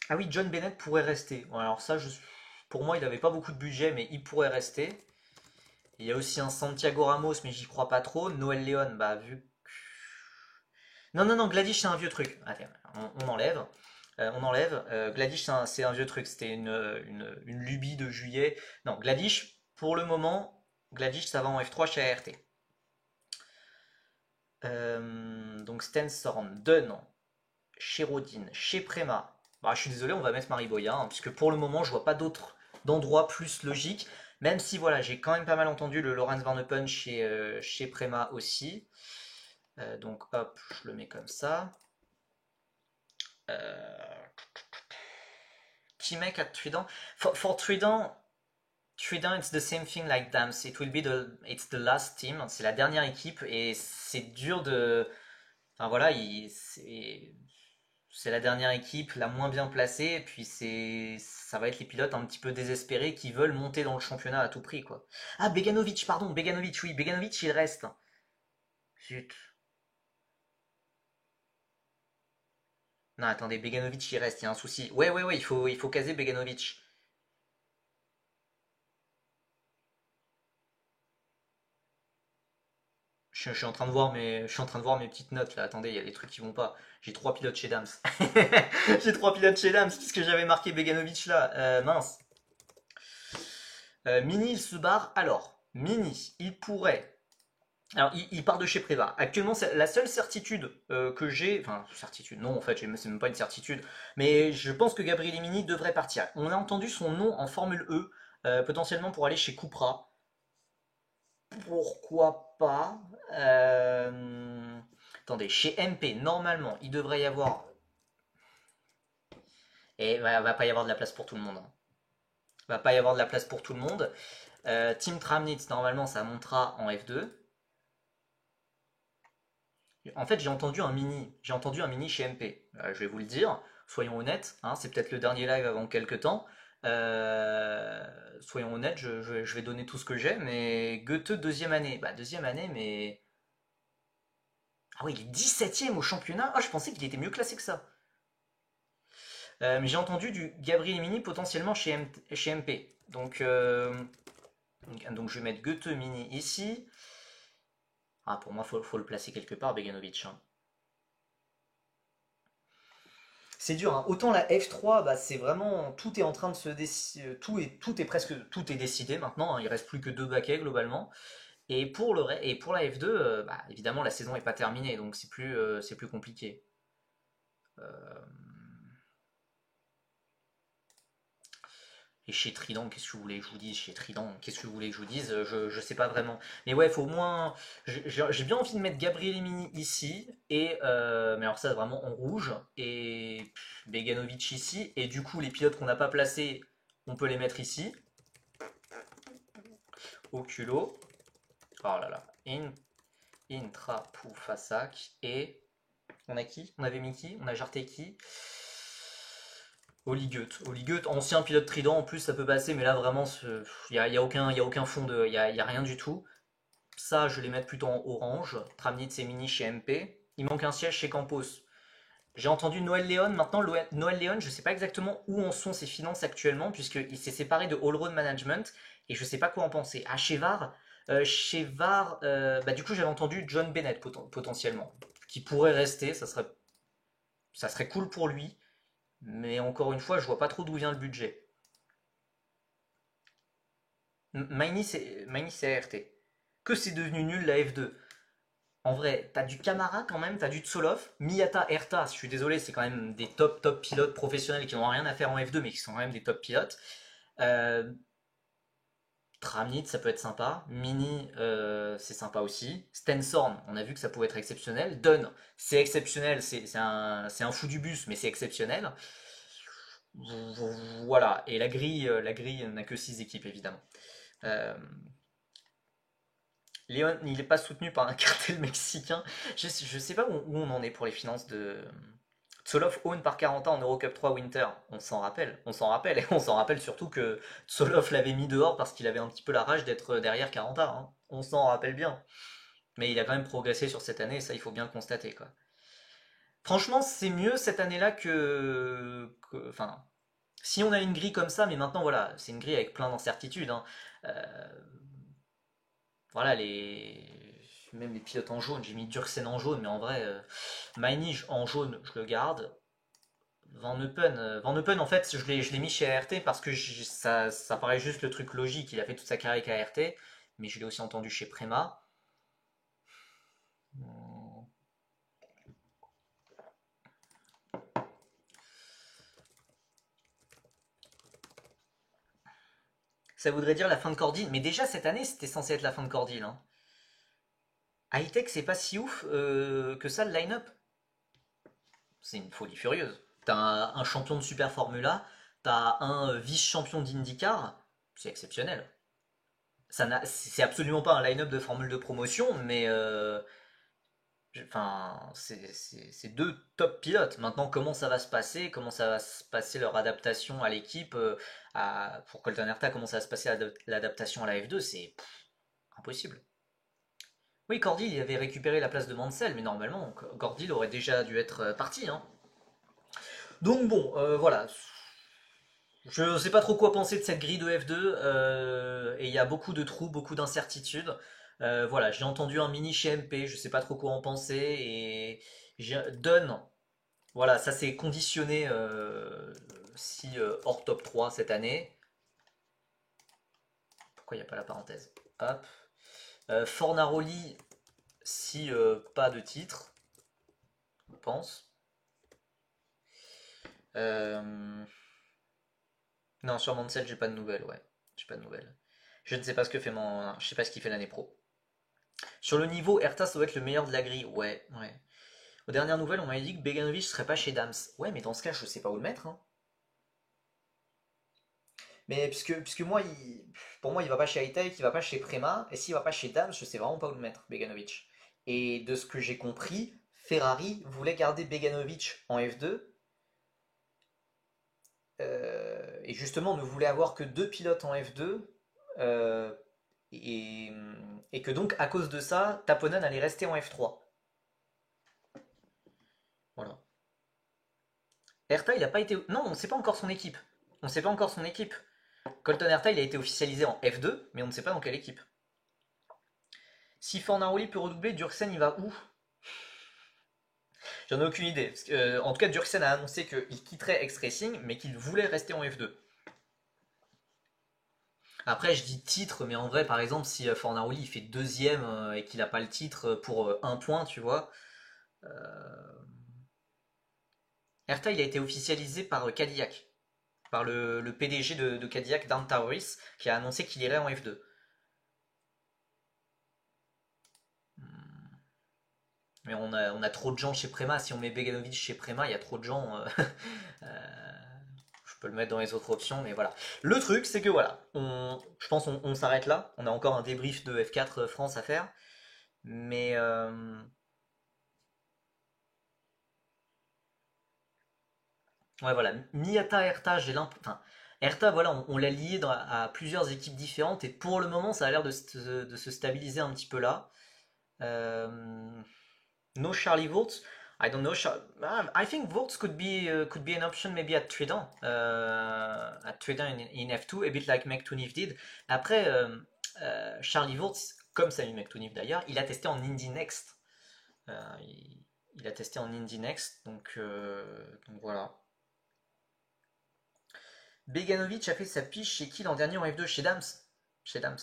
Ah oui, John Bennett pourrait rester. Bon, alors ça, pour moi, il n'avait pas beaucoup de budget, mais il pourrait rester. Il y a aussi un Santiago Ramos, mais j'y crois pas trop. Noël Léon, bah vu. Non, non, non, Gladish c'est un vieux truc. Attends, on enlève. On enlève. Gladish c'est un vieux truc. C'était une lubie de juillet. Non, Gladish, pour le moment, Gladish ça va en F3 chez ART. Donc Stensorn, Dunn, chez Rodin, chez Prema. Bah, je suis désolé, on va mettre Mariboya, hein, puisque pour le moment, je vois pas d'autres d'endroits plus logiques. Même si voilà, j'ai quand même pas mal entendu le Lorenz Van Eupen chez Prema aussi. Donc hop, je le mets comme ça. Euh, T-Mec à Trident. For Trident, Trident, it's the same thing like Dams. It's the last team. C'est la dernière équipe et c'est dur de. Enfin voilà, c'est la dernière équipe, la moins bien placée. Et puis ça va être les pilotes un petit peu désespérés qui veulent monter dans le championnat à tout prix, quoi. Ah, Beganovic, pardon, Beganovic, oui, Beganovic, il reste. Zut. Non, attendez, Beganovic, il reste, il y a un souci. Ouais, ouais, ouais, il faut caser Beganovic. Je suis en train de voir je suis en train de voir mes petites notes là. Attendez, il y a des trucs qui vont pas. J'ai trois pilotes chez Dams. J'ai trois pilotes chez Dams puisque j'avais marqué Beganovic là. Mince. Mini, il se barre. Alors, Mini, il pourrait. Alors, il part de chez Preva. Actuellement, c'est la seule certitude que j'ai. Enfin, certitude, non, en fait, c'est même pas une certitude. Mais je pense que Gabriel Mini devrait partir. On a entendu son nom en Formule E, potentiellement pour aller chez Cupra. Pourquoi pas? Attendez, chez MP, normalement, il devrait y avoir. Et va pas y avoir de la place pour tout le monde, hein. Va pas y avoir de la place pour tout le monde. Team Tramnitz, normalement, ça montera en F2. En fait, j'ai entendu un mini. J'ai entendu un mini chez MP. Je vais vous le dire. Soyons honnêtes, hein, c'est peut-être le dernier live avant quelques temps. Soyons honnêtes, je vais donner tout ce que j'ai, mais Goethe deuxième année. Bah deuxième année, mais ah oui, il est 17e au championnat. Ah, je pensais qu'il était mieux classé que ça. Mais j'ai entendu du Gabriel Mini potentiellement chez MP. Donc je vais mettre Goethe Mini ici. Ah, pour moi, faut le placer quelque part, Beganovic, hein. C'est dur, hein. Autant la F3, bah, c'est vraiment tout est en train de se décider, tout est décidé maintenant, hein. Il reste plus que deux baquets globalement. Et pour la F2, bah, évidemment la saison n'est pas terminée, donc c'est plus compliqué. Euh, Et chez Trident, qu'est-ce que vous voulez que je vous dise? Chez Trident, qu'est-ce que vous voulez que je vous dise? Je sais pas vraiment. Mais ouais, faut au moins. J'ai bien envie de mettre Gabriel Emini ici. Mais alors ça, vraiment en rouge. Et Beganovic ici. Et du coup, les pilotes qu'on n'a pas placés, on peut les mettre ici. Au culot. Oh là là. Intra Poufasak. Et. On a qui? On avait mis qui? On a jarté qui? Oli ancien pilote Trident, en plus ça peut passer, mais là vraiment, y a aucun fond y a rien du tout. Ça, je vais les mettre plutôt en orange. Tramnitz et Mini chez MP. Il manque un siège chez Campos. J'ai entendu Noël Léon. Maintenant, Noël Léon, je ne sais pas exactement où en sont ses finances actuellement, puisqu'il s'est séparé de All Road Management, et je ne sais pas quoi en penser. Ah, chez VAR, bah, du coup, j'avais entendu John Bennett potentiellement, qui pourrait rester, ça serait cool pour lui. Mais encore une fois, je vois pas trop d'où vient le budget. Maini c'est ART. Que c'est devenu nul la F2. En vrai, t'as du Camara quand même, t'as du Tsolov, Miyata, Erta, je suis désolé, c'est quand même des top pilotes professionnels qui n'ont rien à faire en F2 mais qui sont quand même des top pilotes. Euh, Tramnit, ça peut être sympa. Mini, c'est sympa aussi. Stensorn, on a vu que ça pouvait être exceptionnel. Dunn, c'est exceptionnel, c'est un fou du bus, mais c'est exceptionnel. Voilà, et la grille n'a que 6 équipes évidemment. Euh, Léon, il n'est pas soutenu par un cartel mexicain. Je sais pas où on en est pour les finances de. Tsoloff own par 40 ans en Eurocup 3 Winter. On s'en rappelle, et on s'en rappelle surtout que Tsoloff l'avait mis dehors parce qu'il avait un petit peu la rage d'être derrière 40 ans, hein. On s'en rappelle bien. Mais il a quand même progressé sur cette année, ça il faut bien le constater, quoi. Franchement, c'est mieux cette année-là enfin, si on a une grille comme ça, mais maintenant voilà, c'est une grille avec plein d'incertitudes, hein. Euh, voilà, même les pilotes en jaune, j'ai mis Durksen en jaune, mais en vrai, Mainige en jaune, je le garde. Van Eupen, en fait, je l'ai mis chez ART parce que ça paraît juste le truc logique. Il a fait toute sa carrière avec ART, mais je l'ai aussi entendu chez Prema. Ça voudrait dire la fin de Cordille, mais déjà cette année, c'était censé être la fin de Cordille, hein. Hightech, c'est pas si ouf que ça le line-up. C'est une folie furieuse. T'as un champion de Super Formula, t'as un vice-champion d'IndyCar. c'est exceptionnel. C'est absolument pas un line-up de formule de promotion, mais enfin, c'est deux top pilotes. Maintenant, comment ça va se passer? Comment ça va se passer leur adaptation à l'équipe? Pour Colton Herta, comment ça va se passer l'adaptation à la F2? C'est impossible. Oui, Cordil il avait récupéré la place de Mansell, mais normalement, Cordil aurait déjà dû être parti, hein. Donc bon, voilà. Je ne sais pas trop quoi penser de cette grille de F2, et il y a beaucoup de trous, beaucoup d'incertitudes. Voilà, j'ai entendu un mini chez MP, je ne sais pas trop quoi en penser, et Dunn, voilà, ça s'est conditionné si hors top 3 cette année. Pourquoi il n'y a pas la parenthèse? Hop. Fornaroli, si pas de titre, je pense. Euh, Non, sur Mansell, j'ai pas de nouvelles, ouais. J'ai pas de nouvelles. Je ne sais pas ce que fait Je sais pas ce qu'il fait l'année pro. Sur le niveau, Erta, ça doit être le meilleur de la grille. Ouais, ouais. Aux dernières nouvelles, on m'avait dit que Beganovic serait pas chez Dams. Ouais, mais dans ce cas, je sais pas où le mettre, hein. Mais puisque moi, pour moi, il va pas chez Hightech, il va pas chez Prema, et s'il va pas chez Dams, je sais vraiment pas où le mettre, Beganovic. Et de ce que j'ai compris, Ferrari voulait garder Beganovic en F2, et justement ne voulait avoir que deux pilotes en F2, euh, et, et que donc à cause de ça, Taponen allait rester en F3. Voilà. Herta, il a pas été. Non, on ne sait pas encore son équipe. On ne sait pas encore son équipe. Colton Herta, il a été officialisé en F2, mais on ne sait pas dans quelle équipe. Si Fornaroli peut redoubler, Durksen il va où? J'en ai aucune idée. En tout cas, Durksen a annoncé qu'il quitterait X-Racing, mais qu'il voulait rester en F2. Après, je dis titre, mais en vrai, par exemple, si Fornaroli il fait deuxième et qu'il n'a pas le titre pour un point, tu vois. Herta, il a été officialisé par Cadillac, par le PDG de Cadillac, Dan Tauris, qui a annoncé qu'il irait en F2. Mais on a trop de gens chez Prema. Si on met Beganovic chez Prema, il y a trop de gens. Je peux le mettre dans les autres options, mais voilà. Le truc, c'est que voilà, je pense on s'arrête là. On a encore un débrief de F4 France à faire. Mais ouais, voilà. Miata Herta, j'ai l'impression. Enfin, Herta, voilà, on l'a lié à plusieurs équipes différentes et pour le moment, ça a l'air de se stabiliser un petit peu là. Euh, No Charlie Wurtz. I don't know. I think Wurtz could be an option maybe at Trident in F2, a bit like McTooniff did. Après, Charlie Wurtz, comme Sami McTooniff d'ailleurs, il a testé en Indy Next. Il a testé en Indy Next, donc voilà. Beganovic a fait sa piche chez qui l'an dernier en F2? Chez Dams. Chez Dams.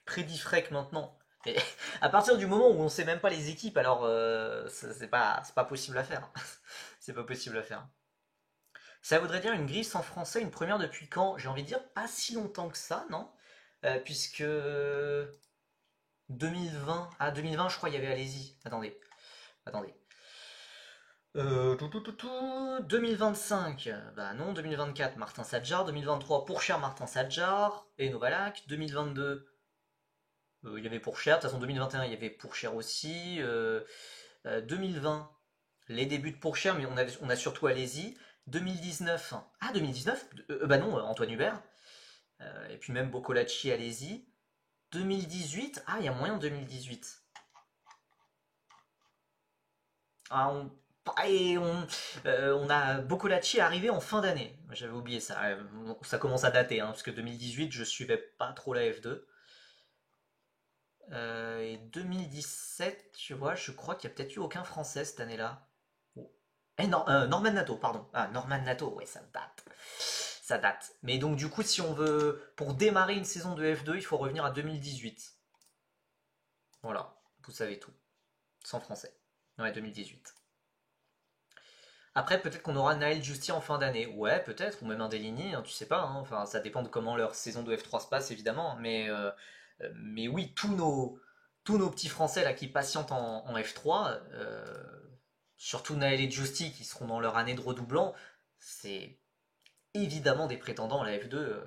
Prédifrec maintenant. Et à partir du moment où on sait même pas les équipes, alors c'est pas possible à faire. C'est pas possible à faire. Ça voudrait dire une grille sans français, une première depuis quand? J'ai envie de dire pas si longtemps que ça, non? Puisque 2020, 2020 je crois il y avait Alési. Attendez, attendez. 2025, bah non, 2024 Martin Sadjar, 2023 Pourchère Martin Sadjar et Novalak, 2022 il y avait Pourchère, de toute façon 2021 il y avait Pourchère aussi, 2020 les débuts de Pourchère mais on a surtout Alési, 2019, ah 2019, bah non Antoine Hubert, et puis même Boccolacci Alési, 2018, ah il y a moyen de 2018. Ah, on a Boccolacci arrivé en fin d'année. J'avais oublié ça. Ça commence à dater, hein, parce que 2018, je suivais pas trop la F2. Et 2017, tu vois, je crois qu'il y a peut-être eu aucun Français cette année-là. Oh. Non, Norman Nato, pardon. Ah, Norman Nato, ouais, ça date. Ça date. Mais donc, du coup, si on veut, pour démarrer une saison de F2, il faut revenir à 2018. Voilà, vous savez tout. Sans Français. Ouais, 2018. Après, peut-être qu'on aura Naël Justi en fin d'année. Ouais, peut-être, ou même un Deligny, hein, tu sais pas, hein. Enfin, ça dépend de comment leur saison de F3 se passe, évidemment. Mais oui, tous nos petits Français là qui patientent en F3, surtout Naël et Justi qui seront dans leur année de redoublant, c'est évidemment des prétendants à la F2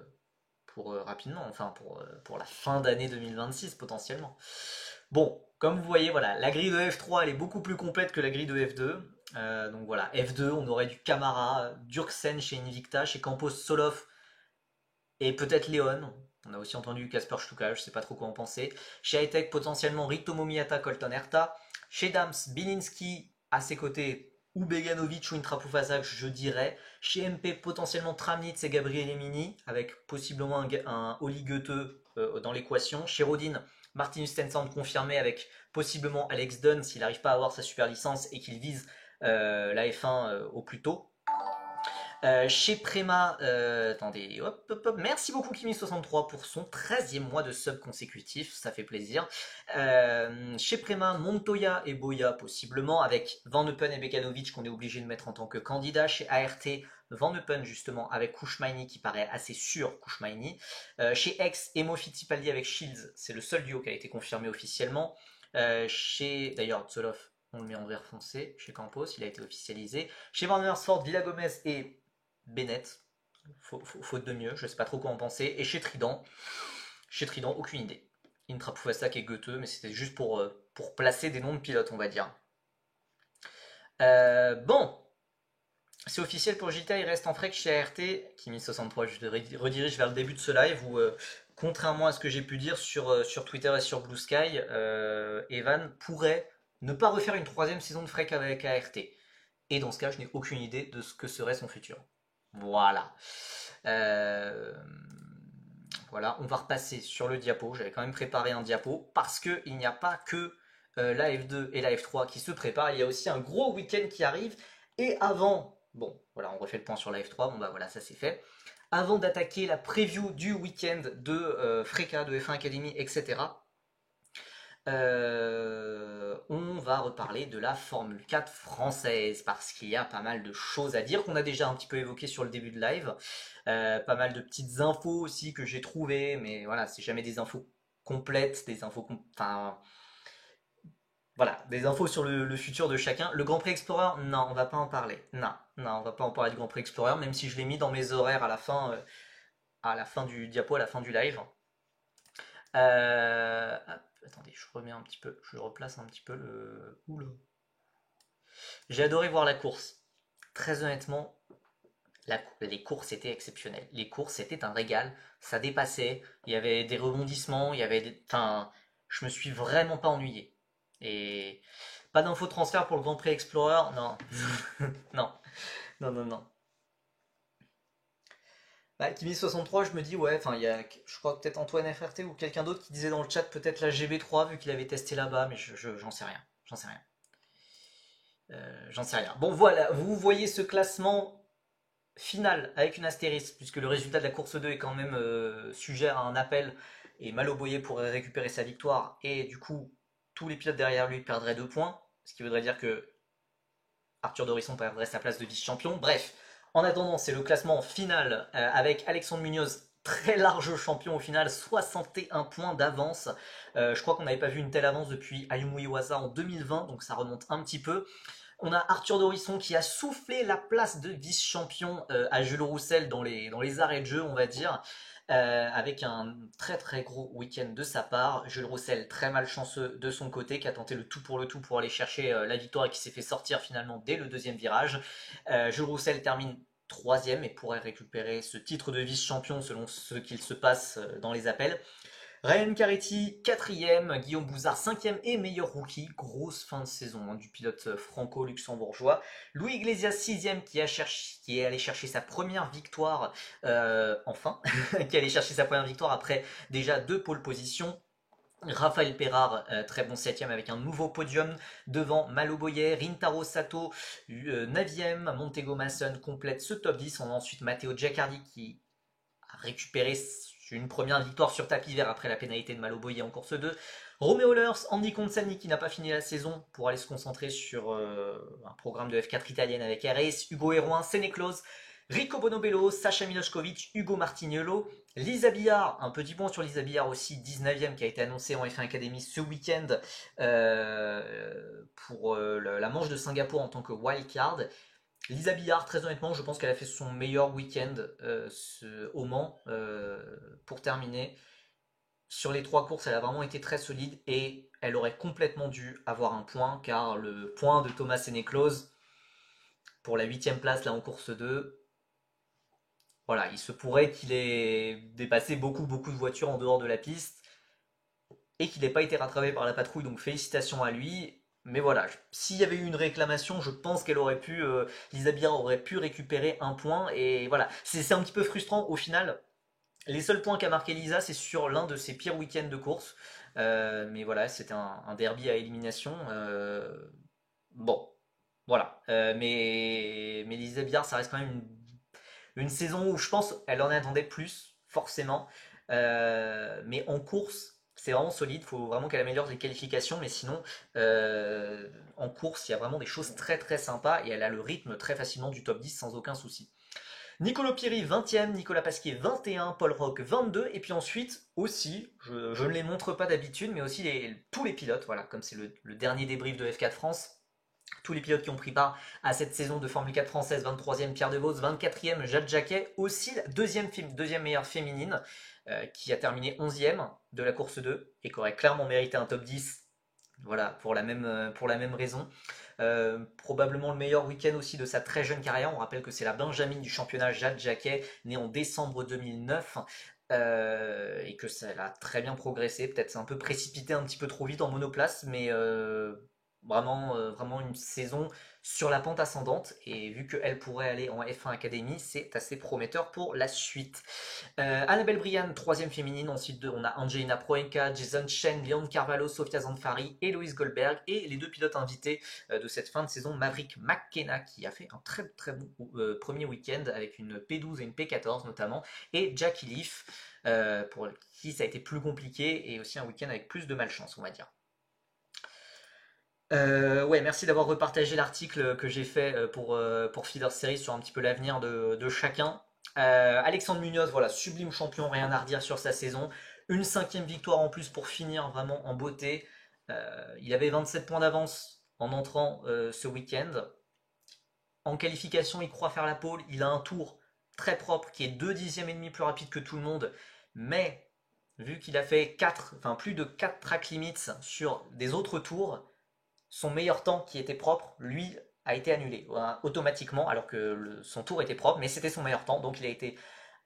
pour rapidement, enfin pour la fin d'année 2026 potentiellement. Bon, comme vous voyez, voilà, la grille de F3 elle est beaucoup plus complète que la grille de F2. Donc voilà, F2, on aurait du Camara, Durksen chez Invicta, chez Campos Solov et peut-être Léon. On a aussi entendu Kasper Stuka, je sais pas trop quoi en penser. Chez Hightech, potentiellement Rito Momiata, Colton Herta. Chez Dams, Bilinski à ses côtés, ou Beganovic ou Intrapoufazak, je dirais. Chez MP, potentiellement Tramnitz et Gabriel Emini, avec possiblement un Oli Goethe dans l'équation. Chez Rodin, Martinus Tensand confirmé avec possiblement Alex Dunn s'il n'arrive pas à avoir sa super licence et qu'il vise la F1 au plus tôt. Chez Prema, attendez, hop, hop, hop, merci beaucoup Kimi63 pour son 13e mois de sub consécutif, ça fait plaisir. Chez Prema, Montoya et Boya possiblement, avec Van Eupen et Bekanovic qu'on est obligé de mettre en tant que candidat. Chez ART, Van Eupen justement avec Kouchmaini qui paraît assez sûr, Kouchmaini. Chez X, Emo Fittipaldi avec Shields, c'est le seul duo qui a été confirmé officiellement. Chez, d'ailleurs, Tsoloff, on le met en vert foncé. Chez Campos, il a été officialisé. Chez Van Amersfoort, Villa Gomez et Bennett, faute de mieux, je sais pas trop quoi en penser. Et chez Trident, aucune idée. Intrapoufassak et Goethe, mais c'était juste pour placer des noms de pilotes, on va dire. Bon, c'est officiel pour JTA, il reste en frec chez ART. Kimi63, je redirige vers le début de ce live où, contrairement à ce que j'ai pu dire sur Twitter et sur Blue Sky, Evan pourrait ne pas refaire une 3e saison de frec avec ART. Et dans ce cas, je n'ai aucune idée de ce que serait son futur. Voilà. Voilà, on va repasser sur le diapo. J'avais quand même préparé un diapo parce qu'il n'y a pas que la F2 et la F3 qui se préparent. Il y a aussi un gros week-end qui arrive. Et avant, bon, voilà, on refait le point sur la F3. Bon, bah voilà, ça c'est fait. Avant d'attaquer la preview du week-end de Freka, de F1 Academy, etc., on va reparler de la Formule 4 française parce qu'il y a pas mal de choses à dire qu'on a déjà un petit peu évoqué sur le début de live. Pas mal de petites infos aussi que j'ai trouvées, mais voilà, c'est jamais des infos complètes, des infos, enfin, voilà, des infos sur le futur de chacun. Le Grand Prix Explorer, non, on va pas en parler. Non, non, on va pas en parler du Grand Prix Explorer, même si je l'ai mis dans mes horaires à la fin du diapo, à la fin du live. Attendez, je remets un petit peu, je replace un petit peu le. Oula. J'ai adoré voir la course. Très honnêtement, les courses étaient exceptionnelles. Les courses, c'était un régal. Ça dépassait. Il y avait des rebondissements. Il y avait Enfin, je me suis vraiment pas ennuyé. Et pas d'info transfert pour le Grand Prix Explorer. Non. Non. Non, non, non. Bah, Kimi63, je me dis, ouais, enfin, il y a, je crois peut-être Antoine FRT ou quelqu'un d'autre qui disait dans le chat peut-être la GB3 vu qu'il avait testé là-bas, mais j'en sais rien. J'en sais rien. J'en sais rien. Bon, voilà, vous voyez ce classement final avec une astérisque, puisque le résultat de la course 2 est quand même sujet à un appel, et Maloboye pourrait récupérer sa victoire, et du coup, tous les pilotes derrière lui perdraient 2 points, ce qui voudrait dire que Arthur Dorisson perdrait sa place de vice-champion. Bref, en attendant, c'est le classement final avec Alexandre Munoz, très large champion au final, 61 points d'avance. Je crois qu'on n'avait pas vu une telle avance depuis Ayumu Iwasa en 2020, donc ça remonte un petit peu. On a Arthur Dorisson qui a soufflé la place de vice-champion à Jules Roussel dans les arrêts de jeu, on va dire, avec un très très gros week-end de sa part. Jules Roussel très malchanceux de son côté, qui a tenté le tout pour aller chercher la victoire et qui s'est fait sortir finalement dès le 2e virage. Jules Roussel termine 3e et pourrait récupérer ce titre de vice-champion selon ce qu'il se passe dans les appels. Ryan Caretti, 4e, Guillaume Bouzard, 5e et meilleur rookie. Grosse fin de saison du pilote franco-luxembourgeois. Louis Iglesias, 6e, qui est allé chercher sa première victoire, enfin, qui est allé chercher sa première victoire après déjà 2 pole positions. Raphaël Perard, très bon 7e avec un nouveau podium devant Maloboye, Rintaro Sato, 9e, Montego Mason complète ce top 10. On a ensuite Matteo Giacardi qui a récupéré une première victoire sur tapis vert après la pénalité de Maloboye en course 2. Romeo Leurs, Andy Consani qui n'a pas fini la saison pour aller se concentrer sur un programme de F4 italienne avec RS, Hugo Hérouin, Sénéclose, Rico Bonobello, Sacha Milošković, Hugo Martignolo, Lisa Billard, un petit point sur Lisa Billard aussi, 19e qui a été annoncé en F1 Academy ce week-end pour la manche de Singapour en tant que wildcard. Lisa Billard, très honnêtement, je pense qu'elle a fait son meilleur week-end au Mans pour terminer. Sur les trois courses, elle a vraiment été très solide et elle aurait complètement dû avoir un point car le point de Thomas Sénéclose pour la huitième place là en course 2, voilà, il se pourrait qu'il ait dépassé beaucoup de voitures en dehors de la piste et qu'il n'ait pas été rattrapé par la patrouille, donc félicitations à lui. Mais voilà, s'il y avait eu une réclamation, je pense qu'elle aurait pu, Lisa Billard aurait pu récupérer un point. Et voilà, c'est un petit peu frustrant au final. Les seuls points qu'a marqué Lisa, c'est sur l'un de ses pires week-ends de course. Mais voilà, c'était un derby à élimination. Bon, voilà. Mais Lisa Billard, ça reste quand même une saison où je pense elle en attendait plus, forcément. Mais en course, c'est vraiment solide. Il faut vraiment qu'elle améliore les qualifications. Mais sinon, en course, il y a vraiment des choses très sympas. Et elle a le rythme très facilement du top 10 sans aucun souci. Nicolas Piri 20e, Nicolas Pasquier 21, Paul Rock 22, et puis ensuite aussi, je ne les montre pas d'habitude, mais aussi tous les pilotes, voilà, comme c'est le dernier débrief de F4 France, tous les pilotes qui ont pris part à cette saison de Formule 4 française, 23e Pierre De Vos, 24e Jade Jacquet, aussi la deuxième meilleure féminine, qui a terminé 11e de la course 2, et qui aurait clairement mérité un top 10, voilà, pour la même raison. Probablement le meilleur week-end aussi de sa très jeune carrière. On rappelle que c'est la Benjamin du championnat, Jade Jacquet, née en décembre 2009. Et que ça a très bien progressé. Peut-être c'est un peu précipité un petit peu trop vite en monoplace, mais vraiment une saison sur la pente ascendante. Et vu qu'elle pourrait aller en F1 Academy, c'est assez prometteur pour la suite. Annabelle Briand, troisième féminine. Ensuite, on a Angelina Proença, Jason Chen, Leon Carvalho, Sofia Zanfari et Louise Goldberg. Et les deux pilotes invités de cette fin de saison, Maverick McKenna, qui a fait un très bon premier week-end avec une P12 et une P14 notamment, et Jackie Leaf, pour qui ça a été plus compliqué et aussi un week-end avec plus de malchance, on va dire. Ouais, merci d'avoir repartagé l'article que j'ai fait pour Feeder Series sur un petit peu l'avenir de chacun. Alexandre Munoz, voilà, sublime champion, rien à redire sur sa saison. Une cinquième victoire en plus pour finir vraiment en beauté. Il avait 27 points d'avance en entrant ce week-end. En qualification, il croit faire la pole. Il a un tour très propre qui est 2 dixièmes et demi plus rapide que tout le monde. Mais vu qu'il a fait plus de 4 track limits sur des autres tours, son meilleur temps qui était propre, lui, a été annulé automatiquement, alors que son tour était propre, mais c'était son meilleur temps, donc il a été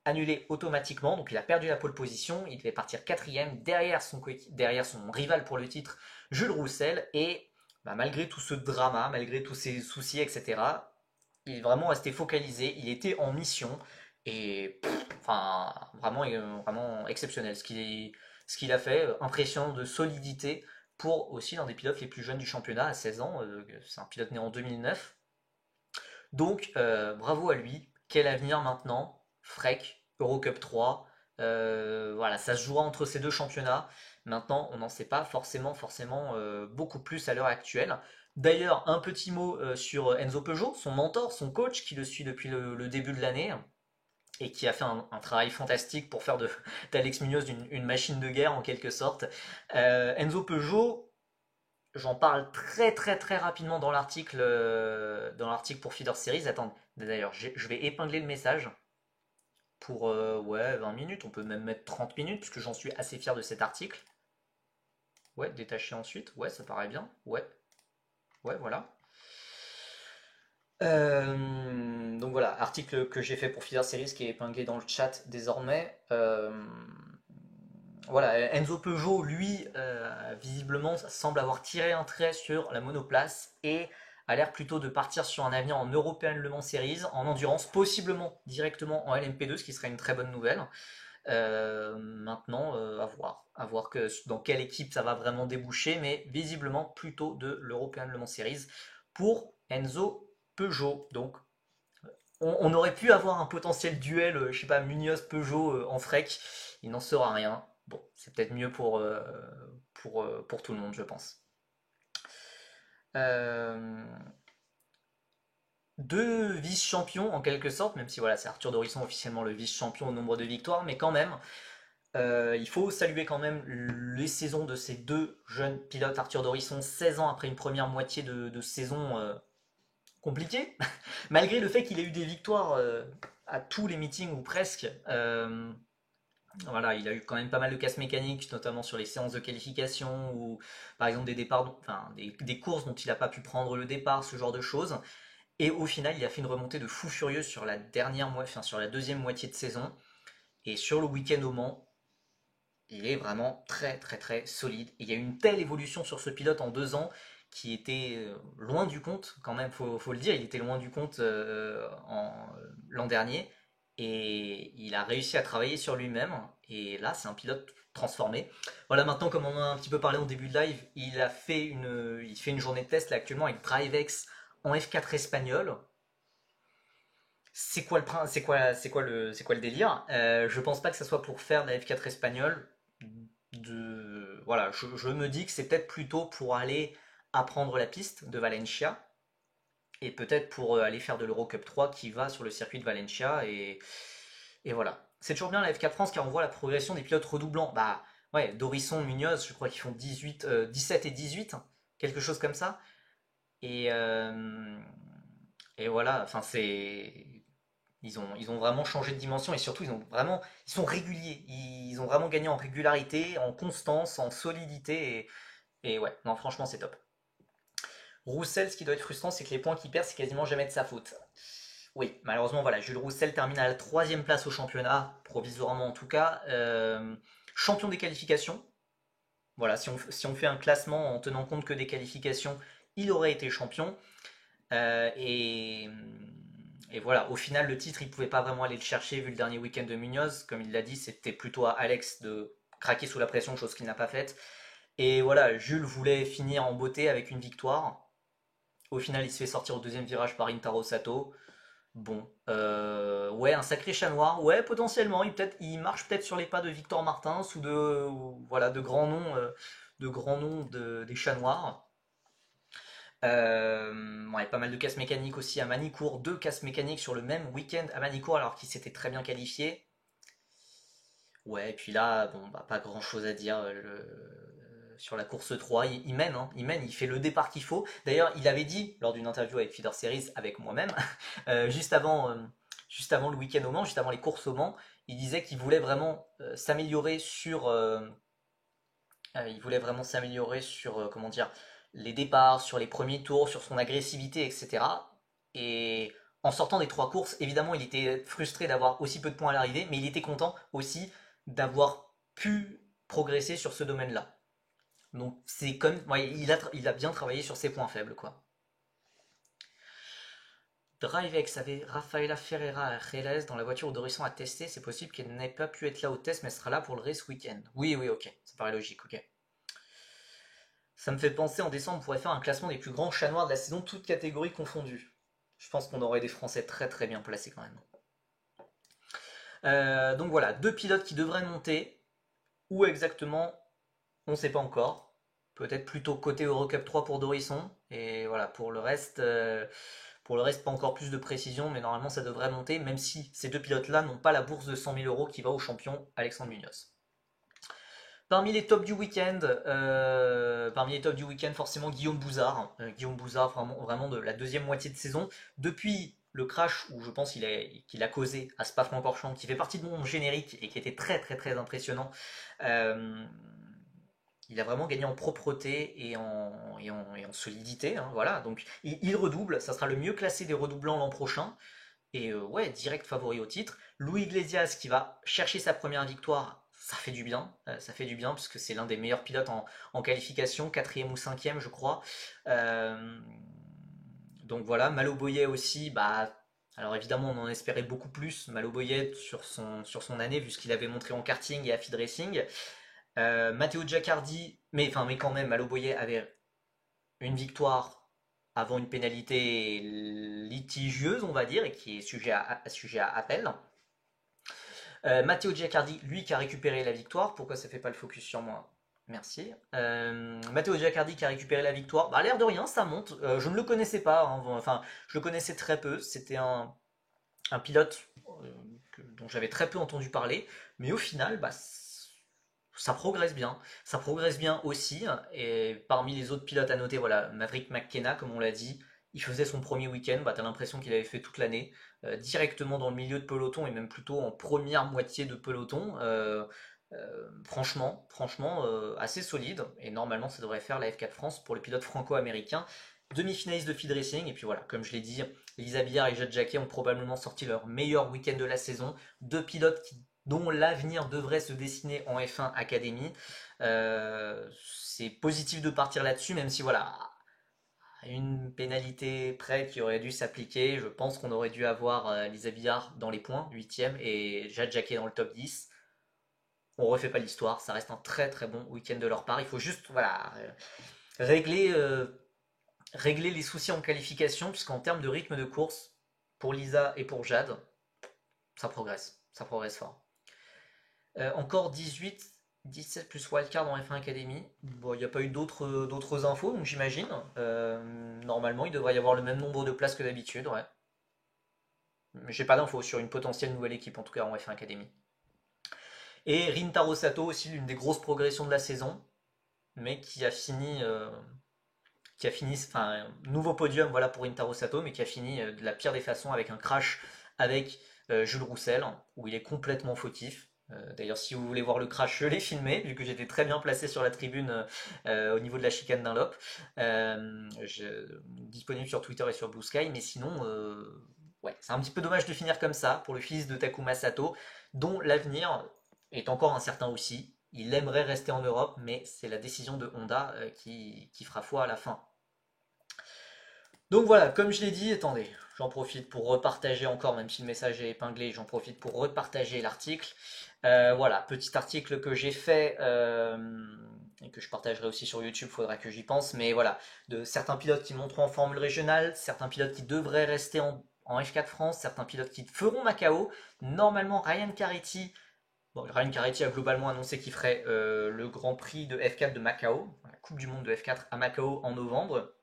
annulé automatiquement, donc il a perdu la pole position, il devait partir quatrième derrière son rival pour le titre, Jules Roussel, et malgré tout ce drama, malgré tous ces soucis, etc., il est vraiment resté focalisé, il était en mission, et vraiment exceptionnel ce qu'il a fait, impressionnant de solidité pour aussi l'un des pilotes les plus jeunes du championnat à 16 ans. C'est un pilote né en 2009. Donc bravo à lui. Quel avenir maintenant? Freck, Eurocup 3. Voilà, ça se jouera entre ces deux championnats. Maintenant, on n'en sait pas forcément beaucoup plus à l'heure actuelle. D'ailleurs, un petit mot sur Enzo Peugeot, son mentor, son coach, qui le suit depuis le début de l'année et qui a fait un travail fantastique pour faire d'Alex Munoz une machine de guerre en quelque sorte. Enzo Peugeot, j'en parle très rapidement dans l'article pour Feeder Series. Attends, d'ailleurs, je vais épingler le message pour ouais, 20 minutes, on peut même mettre 30 minutes, puisque j'en suis assez fier de cet article. Ouais, détacher ensuite, ouais, ça paraît bien, ouais, voilà. Donc voilà, article que j'ai fait pour Feeder Series qui est épinglé dans le chat désormais. Voilà, Enzo Peugeot, lui, visiblement, semble avoir tiré un trait sur la monoplace et a l'air plutôt de partir sur un avenir en European Le Mans Series, en endurance, possiblement directement en LMP2, ce qui serait une très bonne nouvelle. Maintenant, à voir dans quelle équipe ça va vraiment déboucher, mais visiblement plutôt de l'European Le Mans Series pour Enzo Peugeot. Donc, on aurait pu avoir un potentiel duel, je sais pas, Munoz-Peugeot en freak, il n'en sera rien. Bon, c'est peut-être mieux pour tout le monde, je pense. Euh, Deux vice-champions en quelque sorte, même si voilà, c'est Arthur Dorisson officiellement le vice-champion au nombre de victoires, mais quand même, il faut saluer quand même les saisons de ces deux jeunes pilotes. Arthur Dorisson, 16 ans après une première moitié de saison compliqué, malgré le fait qu'il ait eu des victoires à tous les meetings ou presque. Voilà, il a eu quand même pas mal de casse mécaniques, notamment sur les séances de qualification ou par exemple des départs, enfin des courses dont il n'a pas pu prendre le départ, ce genre de choses. Et au final, il a fait une remontée de fou furieux sur la enfin sur la deuxième moitié de saison. Et sur le week-end au Mans, il est vraiment très très très solide. Et il y a eu une telle évolution sur ce pilote en 2 ans qui était loin du compte, quand même, faut le dire, il était loin du compte l'an dernier. Et il a réussi à travailler sur lui-même. Et là, c'est un pilote transformé. Voilà, maintenant, comme on en a un petit peu parlé au début de live, il fait une journée de test là, actuellement avec DriveX en F4 espagnol. C'est quoi c'est quoi le délire? Je pense pas que ça soit pour faire de la F4 espagnole. Voilà, je me dis que c'est peut-être plutôt pour aller apprendre la piste de Valencia et peut-être pour aller faire de l'Eurocup 3 qui va sur le circuit de Valencia et voilà. C'est toujours bien la F4 France car on voit la progression des pilotes redoublants. Bah ouais, Dorisson, Munoz, je crois qu'ils font 17 et 18, quelque chose comme ça. Et, euh, et voilà, enfin c'est. Ils ont vraiment changé de dimension et surtout ils sont réguliers. Ils ont vraiment gagné en régularité, en constance, en solidité et ouais, non franchement c'est top. Roussel, ce qui doit être frustrant, c'est que les points qu'il perd, c'est quasiment jamais de sa faute. Oui, malheureusement voilà, Jules Roussel termine à la troisième place au championnat, provisoirement en tout cas. Champion des qualifications. Voilà, si on fait un classement en tenant compte que des qualifications, il aurait été champion. Euh, et, et voilà, au final, le titre, il ne pouvait pas vraiment aller le chercher vu le dernier week-end de Munoz. Comme il l'a dit, c'était plutôt à Alex de craquer sous la pression, chose qu'il n'a pas faite. Et voilà, Jules voulait finir en beauté avec une victoire. Au final, il se fait sortir au deuxième virage par Intaro Sato. Bon, ouais, un sacré chat noir. Ouais, potentiellement, il marche peut-être sur les pas de Victor Martins voilà, de grands noms des chats noirs. Ouais, pas mal de casse mécaniques aussi à Manicourt, deux casses mécaniques sur le même week-end à Manicourt alors qu'il s'était très bien qualifié. Ouais, et puis là, bon, bah, pas grand chose à dire. Sur la course 3, il mène, hein, il fait le départ qu'il faut. D'ailleurs, il avait dit lors d'une interview avec Feeder Series, avec moi-même, euh, juste avant, euh, juste avant le week-end au Mans, juste avant les courses au Mans, il disait qu'il voulait vraiment s'améliorer comment dire, les départs, sur les premiers tours, sur son agressivité, etc. Et en sortant des 3 courses, évidemment, il était frustré d'avoir aussi peu de points à l'arrivée, mais il était content aussi d'avoir pu progresser sur ce domaine-là. Donc c'est comme, ouais, il a bien travaillé sur ses points faibles, quoi. DriveX avait Rafaela Ferreira à Jerez dans la voiture où Dorisson a testé. C'est possible qu'elle n'ait pas pu être là au test, mais elle sera là pour le race week-end. Oui, oui, ok. Ça paraît logique, ok. Ça me fait penser en décembre, on pourrait faire un classement des plus grands chats noirs de la saison, toutes catégories confondues. Je pense qu'on aurait des Français très très bien placés quand même. Donc voilà, deux pilotes qui devraient monter. Où exactement, on ne sait pas encore. Peut-être plutôt côté Eurocup 3 pour Dorisson. Et voilà, pour le reste, pas encore plus de précision, mais normalement ça devrait monter, même si ces deux pilotes-là n'ont pas la bourse de 100 000 euros qui va au champion Alexandre Munoz. Parmi les tops du week-end, forcément Guillaume Bouzard. Guillaume Bouzard, vraiment, vraiment de la deuxième moitié de saison. Depuis le crash où je pense qu'il a causé à Spa-Francorchamps, qui fait partie de mon générique et qui était très très très impressionnant. Euh, il a vraiment gagné en propreté et en solidité. Hein, voilà, donc il redouble, ça sera le mieux classé des redoublants l'an prochain. Et ouais, direct favori au titre. Louis Iglesias qui va chercher sa première victoire, ça fait du bien. Ça fait du bien parce que c'est l'un des meilleurs pilotes en qualification, quatrième ou cinquième je crois. Euh, donc voilà, Malo Boyet aussi, bah alors évidemment on en espérait beaucoup plus. Malo Boyet sur son année vu ce qu'il avait montré en karting et à feed racing. Matteo Giacardi, mais quand même Malo Boyet avait une victoire avant une pénalité litigieuse, on va dire, et qui est sujet à appel. Matteo Giacardi, lui, qui a récupéré la victoire. Pourquoi ça fait pas le focus sur moi? Merci. Matteo Giacardi qui a récupéré la victoire. Bah, l'air de rien, ça monte. Je ne le connaissais pas. Hein, enfin, je le connaissais très peu. C'était un pilote dont j'avais très peu entendu parler. Mais au final, bah, ça progresse bien. Ça progresse bien aussi. Et parmi les autres pilotes à noter, voilà, Maverick McKenna, comme on l'a dit, Il faisait son premier week-end, bah, t'as l'impression qu'il avait fait toute l'année, directement dans le milieu de peloton et même plutôt en première moitié de peloton. Franchement, assez solide. Et normalement, ça devrait faire la F4 France pour les pilotes franco-américains. Demi-finaliste de Field Racing. Et puis voilà, comme je l'ai dit, Lisa Billard et Jade Jacquet ont probablement sorti leur meilleur week-end de la saison. Deux pilotes dont l'avenir devrait se dessiner en F1 Academy. C'est positif de partir là-dessus, même si voilà, une pénalité près qui aurait dû s'appliquer. Je pense qu'on aurait dû avoir Lisa Billard dans les points, 8ème, et Jade Jacquet dans le top 10. On refait pas l'histoire, ça reste un très très bon week-end de leur part. Il faut juste voilà, régler, régler les soucis en qualification, puisqu'en termes de rythme de course, pour Lisa et pour Jade, ça progresse fort. Encore 18, 17 plus wildcard en F1 Academy. Bon, il n'y a pas eu d'autres infos, donc j'imagine. Normalement, il devrait y avoir le même nombre de places que d'habitude, ouais. Mais j'ai pas d'infos sur une potentielle nouvelle équipe, en tout cas en F1 Academy. Et Rintaro Sato aussi, l'une des grosses progressions de la saison, mais enfin, nouveau podium voilà pour Rintaro Sato, mais qui a fini de la pire des façons avec un crash avec Jules Roussel, où il est complètement fautif. D'ailleurs, si vous voulez voir le crash, je l'ai filmé, vu que j'étais très bien placé sur la tribune au niveau de la chicane Dunlop. Disponible sur Twitter et sur Blue Sky, mais sinon, ouais, c'est un petit peu dommage de finir comme ça pour le fils de Takuma Sato, dont l'avenir est encore incertain aussi. Il aimerait rester en Europe, mais c'est la décision de Honda qui fera foi à la fin. Donc voilà, comme je l'ai dit, attendez, j'en profite pour repartager encore, même si le message est épinglé, j'en profite pour repartager l'article. Voilà, petit article que j'ai fait et que je partagerai aussi sur YouTube, faudra que j'y pense, mais voilà, de certains pilotes qui monteront en formule régionale, certains pilotes qui devraient rester en F4 France, certains pilotes qui feront Macao. Normalement, Ryan Caretti, bon, Ryan Caretti a globalement annoncé qu'il ferait le Grand Prix de F4 de Macao, la Coupe du Monde de F4 à Macao en novembre.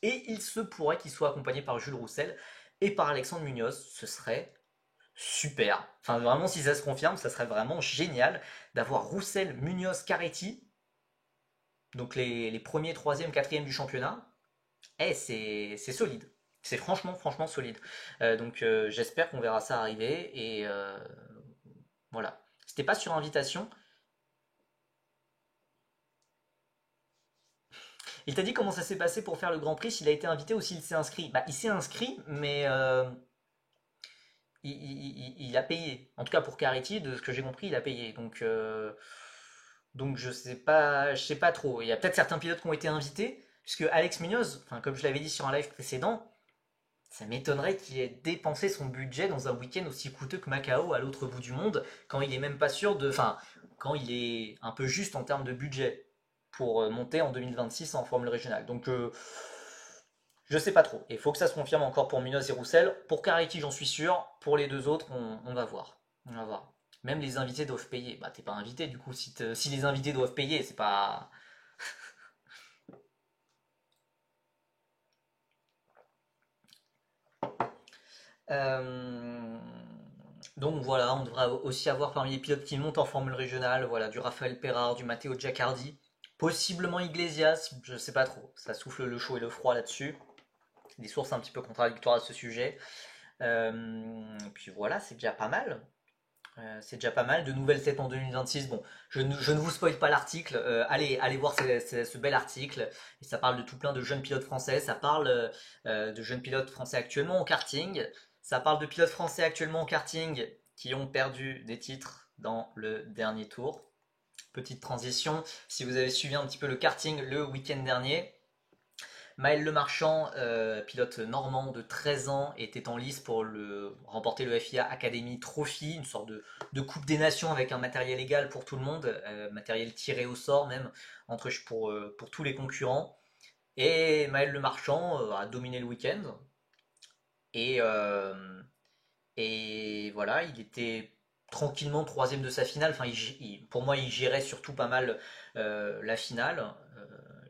Et il se pourrait qu'il soit accompagné par Jules Roussel et par Alexandre Munoz. Ce serait super. Enfin, vraiment, si ça se confirme, ça serait vraiment génial d'avoir Roussel, Munoz, Caretti, donc les premiers, troisième, quatrième du championnat. Eh, c'est solide. C'est franchement solide. Donc j'espère qu'on verra ça arriver. Et voilà. C'était pas sur invitation. Il t'a dit comment ça s'est passé pour faire le Grand Prix, s'il a été invité ou s'il s'est inscrit. Bah, il s'est inscrit, mais il a payé. En tout cas pour Caretti, de ce que j'ai compris, il a payé. Donc je sais pas trop. Il y a peut-être certains pilotes qui ont été invités, puisque Alex Munoz, enfin, comme je l'avais dit sur un live précédent, ça m'étonnerait qu'il ait dépensé son budget dans un week-end aussi coûteux que Macao à l'autre bout du monde, quand il est même pas sûr de. Enfin, quand il est un peu juste en termes de budget pour monter en 2026 en Formule régionale. Donc je sais pas trop. Il faut que ça se confirme encore pour Munoz et Roussel. Pour Caretti, j'en suis sûr. Pour les deux autres, on va voir. On va voir. Même les invités doivent payer. Bah, t'es pas invité du coup. Si les invités doivent payer, c'est pas. Euh, Donc voilà, on devra aussi avoir parmi les pilotes qui montent en Formule régionale, voilà, du Raphaël Perard, du Matteo Giacardi, possiblement Iglesias, je sais pas trop. Ça souffle le chaud et le froid là-dessus. Des sources un petit peu contradictoires à ce sujet. Puis voilà, c'est déjà pas mal. C'est déjà pas mal. De nouvelles têtes en 2026. Bon, je ne vous spoil pas l'article. Allez voir ce bel article. Et ça parle de tout plein de jeunes pilotes français. Ça parle de jeunes pilotes français actuellement en karting. Ça parle de pilotes français actuellement en karting qui ont perdu des titres dans le dernier tour. Petite transition. Si vous avez suivi un petit peu le karting le week-end dernier, Maël Lemarchand, pilote normand de 13 ans, était en lice pour remporter le FIA Academy Trophy, une sorte de Coupe des Nations avec un matériel égal pour tout le monde, matériel tiré au sort même, pour tous les concurrents. Et Maël Lemarchand a dominé le week-end. Et, euh, et voilà, il était tranquillement troisième de sa finale. Enfin, pour moi, il gérait surtout pas mal la finale.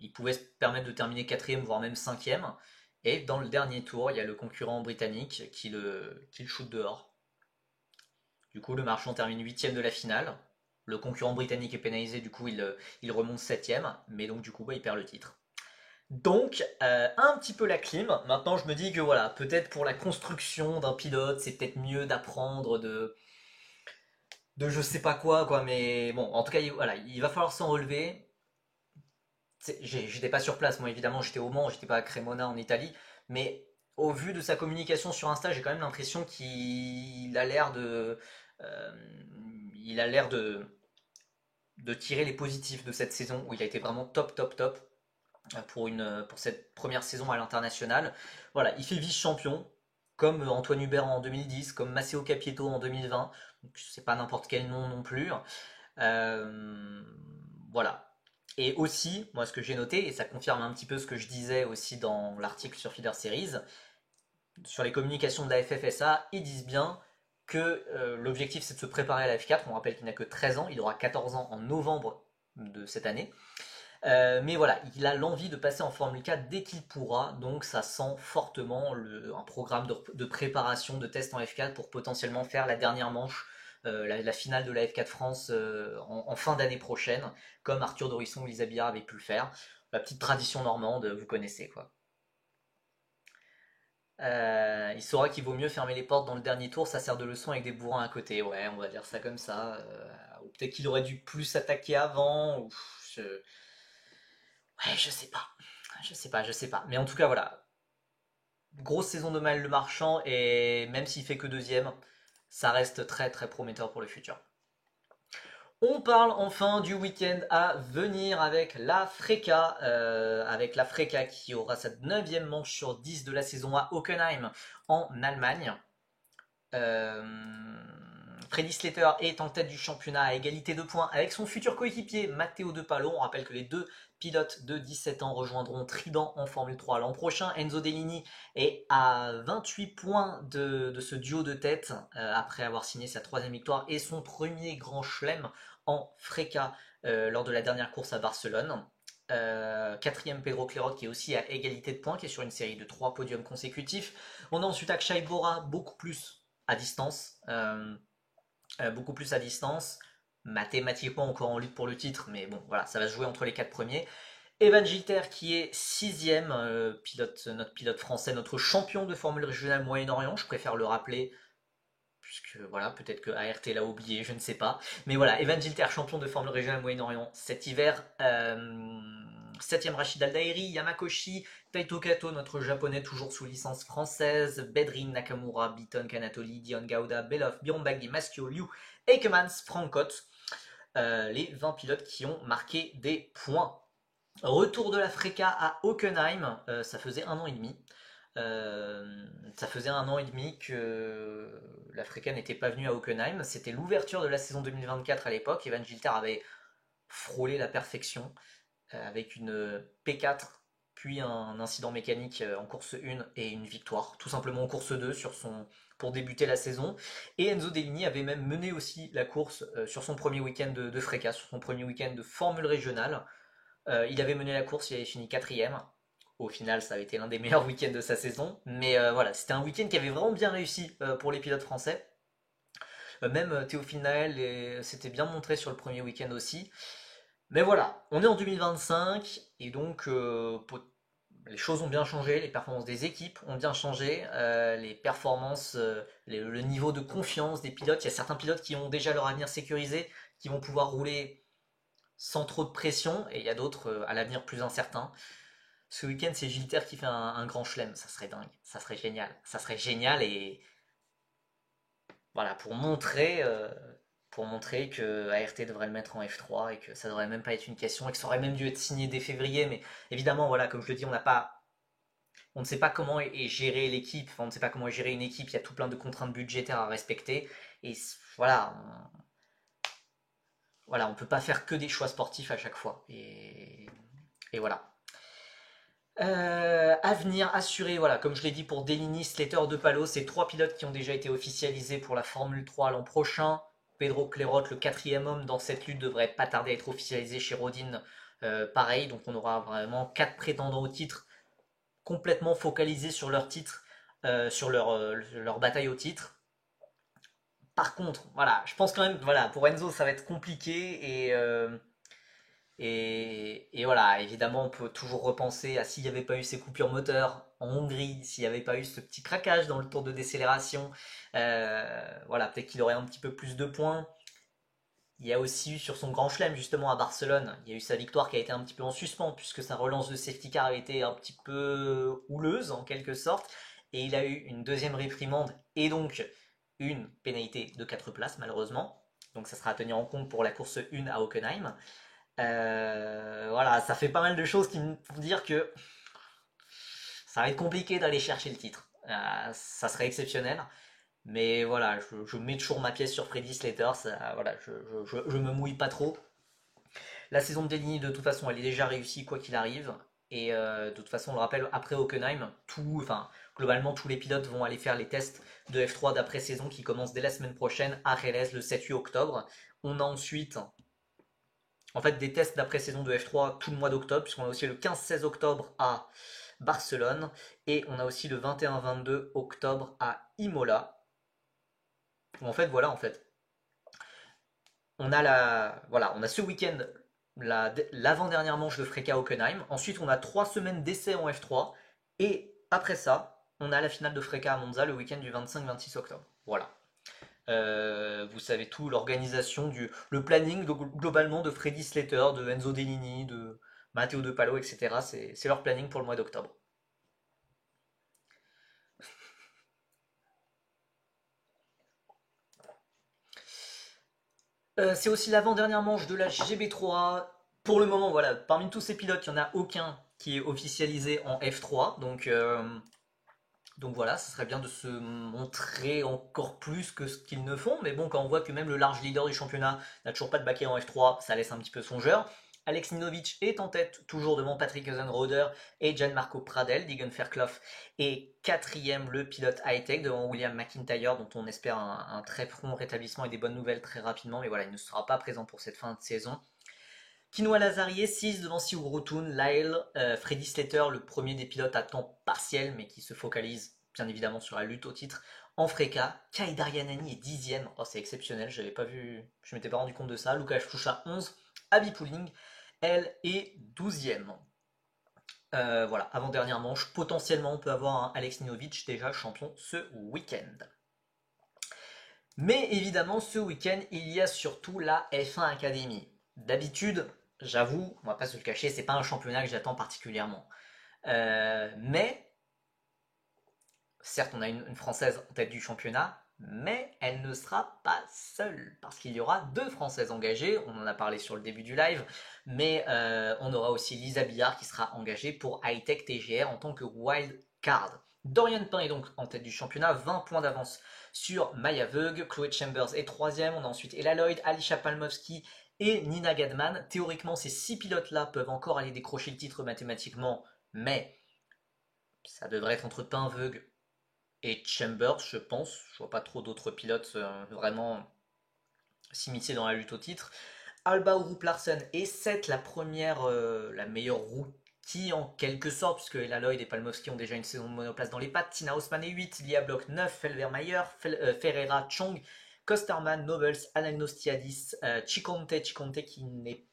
Il pouvait se permettre de terminer quatrième, voire même cinquième. Et dans le dernier tour, il y a le concurrent britannique qui le shoot dehors. Du coup, le marchand termine huitième de la finale. Le concurrent britannique est pénalisé, du coup, il remonte septième. Mais donc, du coup, bah, il perd le titre. Donc, un petit peu la clim. Maintenant, je me dis que voilà, peut-être pour la construction d'un pilote, c'est peut-être mieux d'apprendre de je sais pas quoi, mais bon, en tout cas, voilà, il va falloir s'en relever. J'étais pas sur place, moi évidemment, j'étais au Mans, j'étais pas à Cremona en Italie, mais au vu de sa communication sur Insta, j'ai quand même l'impression qu'il a l'air euh, il a l'air de tirer les positifs de cette saison où il a été vraiment top, top, top pour cette première saison à l'international. Voilà, il fait vice-champion, comme Antoine Hubert en 2010, comme Matteo Capietto en 2020. Donc c'est pas n'importe quel nom non plus. Euh, voilà. Et aussi, moi ce que j'ai noté, et ça confirme un petit peu ce que je disais aussi dans l'article sur Feeder Series, sur les communications de la FFSA, ils disent bien que l'objectif c'est de se préparer à la F4. On rappelle qu'il n'a que 13 ans, il aura 14 ans en novembre de cette année. Mais voilà, il a l'envie de passer en Formule 4 dès qu'il pourra, donc ça sent fortement un programme de préparation, de test en F4 pour potentiellement faire la dernière manche, la finale de la F4 France en fin d'année prochaine, comme Arthur Dorisson ou Lisa Billard avaient pu le faire. La petite tradition normande, vous connaissez quoi. Il saura qu'il vaut mieux fermer les portes dans le dernier tour, ça sert de leçon avec des bourrins à côté, ouais, on va dire ça comme ça. Ou peut-être qu'il aurait dû plus attaquer avant, ou ouais, je sais pas. Je sais pas. Mais en tout cas, voilà. Grosse saison de Maël Le Marchand et même s'il fait que deuxième, ça reste très très prometteur pour le futur. On parle enfin du week-end à venir avec la Freca qui aura sa 9e manche sur 10 de la saison à Hockenheim en Allemagne. Euh, Freddy Slater est en tête du championnat à égalité de points avec son futur coéquipier Matteo De Palo. On rappelle que les deux pilotes de 17 ans rejoindront Trident en Formule 3 l'an prochain. Enzo Dellini est à 28 points de ce duo de tête après avoir signé sa 3e victoire et son premier grand chelem en Freca lors de la dernière course à Barcelone. Quatrième Pedro Clerot qui est aussi à égalité de points, qui est sur une série de 3 podiums consécutifs. On a ensuite Akshay Bora, beaucoup plus à distance. Beaucoup plus à distance. Mathématiquement encore en lutte pour le titre, mais bon, voilà, ça va se jouer entre les 4 premiers. Evan Gilter qui est 6ème, notre pilote français, notre champion de Formule régionale Moyen-Orient, je préfère le rappeler, puisque voilà, peut-être que ART l'a oublié, je ne sais pas. Mais voilà, Evan Gilter, champion de Formule régionale Moyen-Orient cet hiver. 7ème Rachid Aldairi, Yamakoshi, Taito Kato, notre japonais toujours sous licence française, Bedrin, Nakamura, Beaton, Kanatoli, Dion Gauda, Belov, Birombagi, Maschio, Liu, Ekemans, Frankot. Les 20 pilotes qui ont marqué des points. Retour de la Freca à Hockenheim, ça faisait 1 an et demi. Ça faisait 1 an et demi que la Freca n'était pas venue à Hockenheim. C'était l'ouverture de la saison 2024 à l'époque. Evan Gilter avait frôlé la perfection avec une P4, puis un incident mécanique en course 1 et une victoire, tout simplement en course 2 pour débuter la saison. Et Enzo Dellini avait même mené aussi la course sur son premier week-end de Freca, sur son premier week-end de Formule régionale. Il avait mené la course, il avait fini quatrième. Au final, ça avait été l'un des meilleurs week-ends de sa saison. Mais voilà, c'était un week-end qui avait vraiment bien réussi pour les pilotes français. Même Théophile Naël s'était bien montré sur le premier week-end aussi. Mais voilà, on est en 2025 et donc les choses ont bien changé, les performances des équipes ont bien changé, les performances, le niveau de confiance des pilotes. Il y a certains pilotes qui ont déjà leur avenir sécurisé, qui vont pouvoir rouler sans trop de pression, et il y a d'autres à l'avenir plus incertain. Ce week-end, c'est Gilter qui fait un grand chelem, ça serait dingue, ça serait génial et voilà, pour montrer que ART devrait le mettre en F3 et que ça devrait même pas être une question et que ça aurait même dû être signé dès février. Mais évidemment, voilà, comme je le dis, on ne sait pas comment est gérée l'équipe, enfin, on ne sait pas comment est gérée une équipe. Il y a tout plein de contraintes budgétaires à respecter et voilà, voilà, on peut pas faire que des choix sportifs à chaque fois et voilà. Avenir assuré, voilà, comme je l'ai dit pour Delinis, Slater, De Palo, c'est 3 pilotes qui ont déjà été officialisés pour la Formule 3 l'an prochain. Pedro Clerot, le 4e homme dans cette lutte, devrait pas tarder à être officialisé chez Rodin. Pareil, donc on aura vraiment 4 prétendants au titre, complètement focalisés sur leur titre, sur leur bataille au titre. Par contre, voilà, je pense quand même, voilà, pour Enzo, ça va être compliqué Et voilà, évidemment, on peut toujours repenser à s'il n'y avait pas eu ces coupures moteurs en Hongrie, s'il n'y avait pas eu ce petit craquage dans le tour de décélération, voilà, peut-être qu'il aurait un petit peu plus de points. Il y a aussi eu sur son grand chelem, justement à Barcelone, il y a eu sa victoire qui a été un petit peu en suspens, puisque sa relance de safety car avait été un petit peu houleuse, en quelque sorte, et il a eu une deuxième réprimande, et donc une pénalité de 4 places, malheureusement. Donc ça sera à tenir en compte pour la course 1 à Hockenheim. Voilà, ça fait pas mal de choses qui me font dire que ça va être compliqué d'aller chercher le titre. Ça serait exceptionnel. Mais voilà, je mets toujours ma pièce sur Freddy Slater. Voilà, je me mouille pas trop. La saison de Deligny, de toute façon, elle est déjà réussie quoi qu'il arrive. Et de toute façon, on le rappelle, après Hockenheim, globalement, tous les pilotes vont aller faire les tests de F3 d'après-saison qui commencent dès la semaine prochaine à Jerez le 7-8 octobre. On a ensuite en fait des tests d'après-saison de F3 tout le mois d'octobre, puisqu'on a aussi le 15-16 octobre à Barcelone et on a aussi le 21-22 octobre à Imola. En fait, voilà, en fait, on a ce week-end l'avant-dernière manche de Freka Hockenheim. Ensuite, on a 3 semaines d'essai en F3 et après ça, on a la finale de Freka à Monza le week-end du 25-26 octobre. Voilà. Vous savez tout, l'organisation, le planning globalement de Freddy Slater, de Enzo Dellini, de Matteo De Palo, etc. C'est leur planning pour le mois d'octobre. C'est aussi l'avant-dernière manche de la GB3. Pour le moment, voilà, parmi tous ces pilotes, il n'y en a aucun qui est officialisé en F3. Donc voilà, ce serait bien de se montrer encore plus que ce qu'ils ne font. Mais bon, quand on voit que même le large leader du championnat n'a toujours pas de baquet en F3, ça laisse un petit peu songeur. Alex Ninovic est en tête, toujours devant Patrick Roder et Gianmarco Pradel. Digan Fairclough est quatrième, le pilote high-tech, devant William McIntyre, dont on espère un très prompt rétablissement et des bonnes nouvelles très rapidement. Mais voilà, il ne sera pas présent pour cette fin de saison. Kinoa Lazarié, 6 devant Siwoo Rotun, Lyle, Freddy Slater, le premier des pilotes à temps partiel, mais qui se focalise bien évidemment sur la lutte au titre en Freka. Kai Daryanani est 10ème, oh, c'est exceptionnel, j'avais pas vu, je m'étais pas rendu compte de ça. Lucas Choucha 11, Abby Pouling, elle est 12ème. Voilà, avant-dernière manche, potentiellement on peut avoir un Alex Ninovic déjà champion ce week-end. Mais évidemment, ce week-end, il y a surtout la F1 Academy. D'habitude, j'avoue, on va pas se le cacher, c'est pas un championnat que j'attends particulièrement. Mais, certes, on a une Française en tête du championnat, mais elle ne sera pas seule, parce qu'il y aura 2 Françaises engagées, on en a parlé sur le début du live, mais on aura aussi Lisa Billard qui sera engagée pour Hightech TGR en tant que wild card. Dorian Pain est donc en tête du championnat, 20 points d'avance sur Maya Veug. Chloé Chambers est troisième. On a ensuite Ella Lloyd, Alicia Palmowski et Nina Gadman. Théoriquement, ces 6 pilotes-là peuvent encore aller décrocher le titre mathématiquement, mais ça devrait être entre Pain, Veug et Chambers, je pense. Je vois pas trop d'autres pilotes vraiment s'immiscer dans la lutte au titre. Alba Urup Larsen est 7, la meilleure rookie en quelque sorte, puisque Ella Lloyd et Palmowski ont déjà une saison de monoplace dans les pattes. Tina Haussmann est 8, Lia Block 9, Felvermeyer, Ferreira, Chong, Kosterman, Nobles, Anagnostiadis, Chiconte qui n'est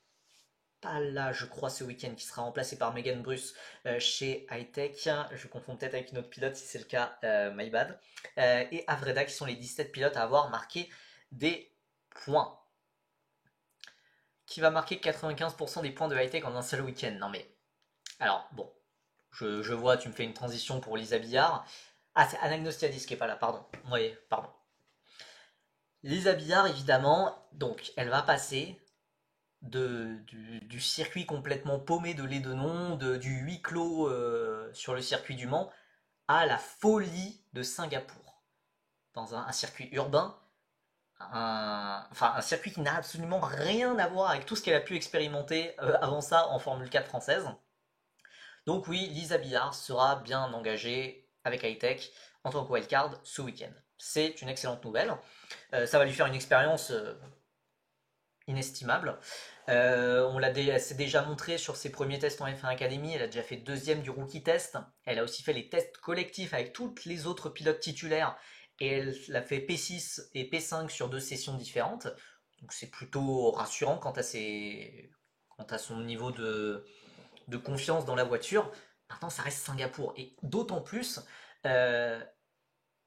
pas là, je crois, ce week-end, qui sera remplacé par Megan Bruce chez Hightech. Je confonds peut-être avec une autre pilote, si c'est le cas, my bad. Et Avreda, qui sont les 17 pilotes à avoir marqué des points. Qui va marquer 95% des points de high-tech en un seul week-end. Non mais, alors bon, je vois, tu me fais une transition pour Lisa Billard. Ah, c'est Anagnostiadis qui est pas là, pardon. Oui, pardon. Lisa Billard, évidemment, donc elle va passer du circuit complètement paumé de Lédenon, du huis clos sur le circuit du Mans, à la folie de Singapour. Dans un circuit urbain, un circuit qui n'a absolument rien à voir avec tout ce qu'elle a pu expérimenter avant ça en Formule 4 française. Donc oui, Lisa Billard sera bien engagée avec Hightech en tant que wildcard ce week-end. C'est une excellente nouvelle. Ça va lui faire une expérience inestimable. Elle s'est déjà montrée sur ses premiers tests en F1 Academy. Elle a déjà fait deuxième du rookie test. Elle a aussi fait les tests collectifs avec toutes les autres pilotes titulaires. Et elle a fait P6 et P5 sur 2 sessions différentes. Donc c'est plutôt rassurant quant quant à son niveau de confiance dans la voiture. Maintenant, ça reste Singapour. Et d'autant plus, euh,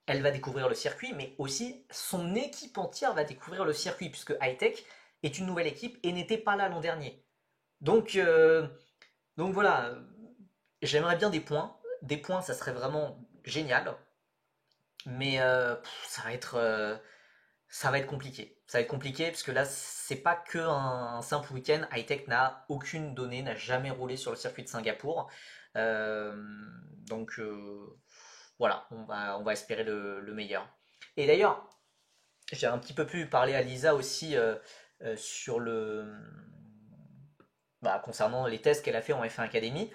elle va découvrir le circuit, mais aussi son équipe entière va découvrir le circuit, puisque Hightech est une nouvelle équipe et n'était pas là l'an dernier. Donc, euh, donc voilà, j'aimerais bien des points. Des points, ça serait vraiment génial. Mais ça va être compliqué. Ça va être compliqué parce que là, c'est pas que un simple week-end. Hightech n'a aucune donnée, n'a jamais roulé sur le circuit de Singapour. Euh, donc voilà, on va espérer le meilleur. Et d'ailleurs, j'ai un petit peu pu parler à Lisa aussi sur concernant les tests qu'elle a fait en F1 Academy.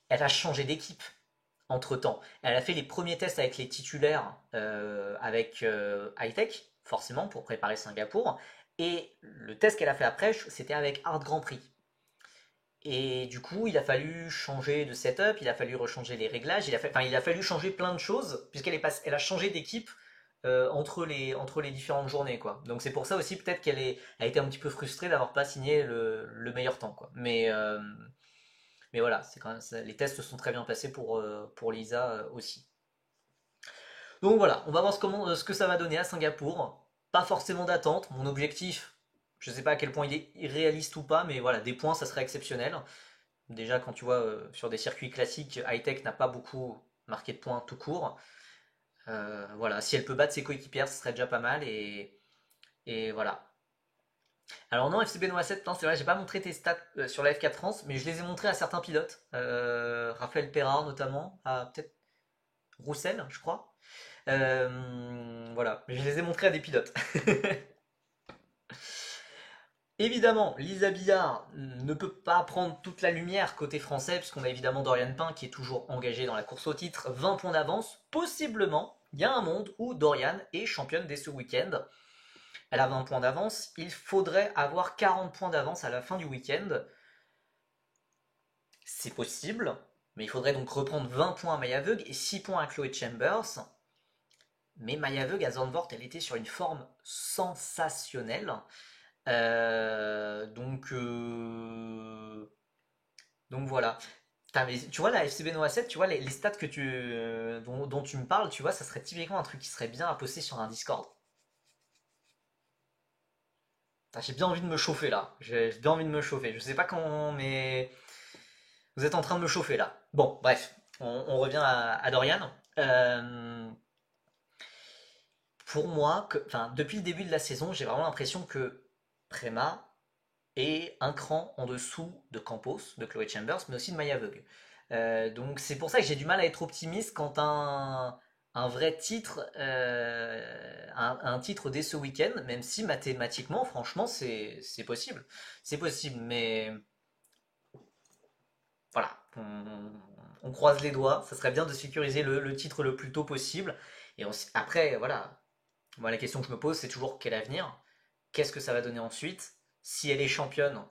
Elle a changé d'équipe entre-temps. Elle a fait les premiers tests avec les titulaires avec Hightech, forcément, pour préparer Singapour. Et le test qu'elle a fait après, c'était avec Hard Grand Prix. Et du coup, il a fallu changer de setup, il a fallu rechanger les réglages, il a fallu changer plein de choses, puisqu'elle elle a changé d'équipe entre les différentes journées, quoi. Donc c'est pour ça aussi peut-être a été un petit peu frustrée d'avoir pas signé le meilleur temps, quoi. Mais voilà, c'est quand même, les tests se sont très bien passés pour Lisa aussi. Donc voilà, on va voir ce que ça va donner à Singapour. Pas forcément d'attente. Mon objectif, je ne sais pas à quel point il est irréaliste ou pas, mais voilà, des points, ça serait exceptionnel. Déjà, quand tu vois sur des circuits classiques, Hightech n'a pas beaucoup marqué de points tout court. Voilà, si elle peut battre ses coéquipières, ce serait déjà pas mal. Et voilà. Alors non, FCB Noah 7, non, c'est vrai, j'ai pas montré tes stats sur la F4 France, mais je les ai montrés à certains pilotes. Raphaël Perrard notamment, à peut-être Roussel, je crois. Voilà, mais je les ai montrés à des pilotes. Évidemment, Lisa Billard ne peut pas prendre toute la lumière côté français, puisqu'on a évidemment Dorian Pain qui est toujours engagé dans la course au titre, 20 points d'avance. Possiblement, il y a un monde où Dorian est championne dès ce week-end. Elle a 20 points d'avance, il faudrait avoir 40 points d'avance à la fin du week-end. C'est possible, mais il faudrait donc reprendre 20 points à Mayaveug et 6 points à Chloé Chambers. Mais Mayaveug à Zandvoort, elle était sur une forme sensationnelle. Euh, donc, euh, donc voilà. Tu vois, la FCB Noah 7, tu vois, les stats dont tu me parles, tu vois, ça serait typiquement un truc qui serait bien à poster sur un Discord. J'ai bien envie de me chauffer là. J'ai bien envie de me chauffer. Je sais pas comment, mais vous êtes en train de me chauffer là. Bon, bref, on revient à Dorian. Euh, pour moi, depuis le début de la saison, j'ai vraiment l'impression que Prema est un cran en dessous de Campos, de Chloé Chambers, mais aussi de Maya Vogue. Donc c'est pour ça que j'ai du mal à être optimiste quand un vrai titre, un titre dès ce week-end, même si mathématiquement, franchement, c'est possible. C'est possible, mais voilà, on croise les doigts. Ça serait bien de sécuriser le titre le plus tôt possible. Et après, voilà, moi la question que je me pose, c'est toujours quel avenir? Qu'est-ce que ça va donner ensuite? Si elle est championne,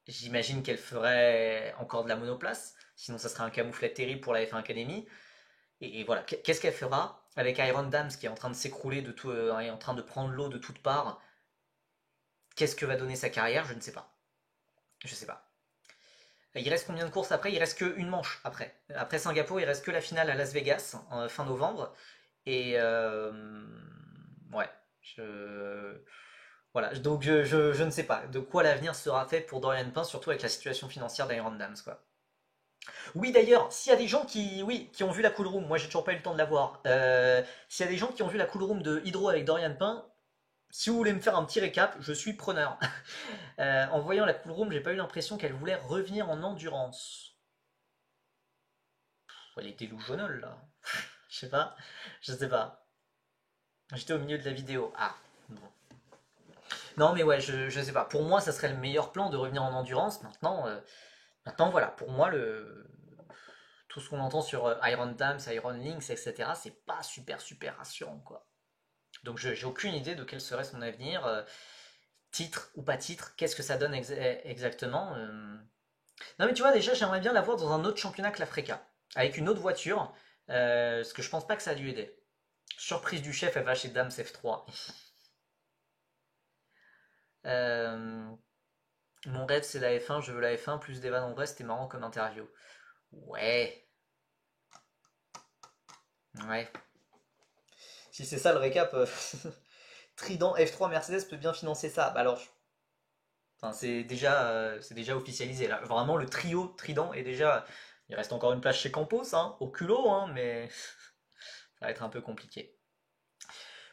j'imagine qu'elle ferait encore de la monoplace, sinon ça serait un camouflet terrible pour la F1 Academy. Et voilà, qu'est-ce qu'elle fera avec Iron Dams qui est en train de s'écrouler de tout, est en train de prendre l'eau de toutes parts? Qu'est-ce que va donner sa carrière? Je ne sais pas. Je sais pas. Il reste combien de courses après? Il reste qu'une manche après. Après Singapour, il reste que la finale à Las Vegas en fin novembre. Et ouais, je, voilà. Donc je ne sais pas de quoi l'avenir sera fait pour Dorian Pain, surtout avec la situation financière d'Iron Dams, quoi. Oui, d'ailleurs, s'il y a des gens oui, qui ont vu la cool room, moi j'ai toujours pas eu le temps de la voir. S'il y a des gens qui ont vu la cool room de Hydro avec Dorian Pain, si vous voulez me faire un petit récap, je suis preneur. En voyant la cool room, j'ai pas eu l'impression qu'elle voulait revenir en endurance. Elle était louchonole là. Je sais pas, je sais pas. J'étais au milieu de la vidéo. Ah, bon. Non, mais ouais, je sais pas. Pour moi, ça serait le meilleur plan de revenir en endurance. Maintenant voilà. Pour moi, tout ce qu'on entend sur Iron Dams, Iron Lynx, etc., c'est pas super rassurant, quoi. Donc, j'ai aucune idée de quel serait son avenir. Titre ou pas titre, qu'est-ce que ça donne exactement? Non, mais tu vois, déjà, j'aimerais bien l'avoir dans un autre championnat que l'Africa, avec une autre voiture, parce que je pense pas que ça a dû aider. Surprise du chef, elle va chez Dams F3. Euh, Mon rêve c'est la F1, je veux la F1, plus des vannes en vrai, c'était marrant comme interview. Ouais, ouais. Si c'est ça le récap, Trident F3 Mercedes peut bien financer ça. Bah alors, enfin, c'est déjà officialisé là. Vraiment, le trio Trident est déjà. Il reste encore une place chez Campos, hein, au culot, hein, mais ça va être un peu compliqué.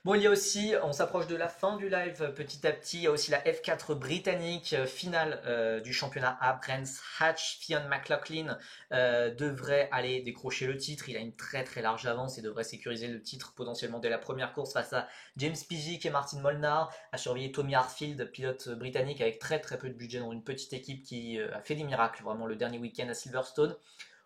Bon, il y a aussi, on s'approche de la fin du live petit à petit, il y a aussi la F4 britannique, finale du championnat à Brands Hatch. Fionn McLaughlin devrait aller décrocher le titre, il a une très très large avance et devrait sécuriser le titre potentiellement dès la première course face à James Pigic et Martin Molnar, à surveiller Tommy Hartfield, pilote britannique avec très très peu de budget dans une petite équipe qui a fait des miracles vraiment le dernier week-end à Silverstone.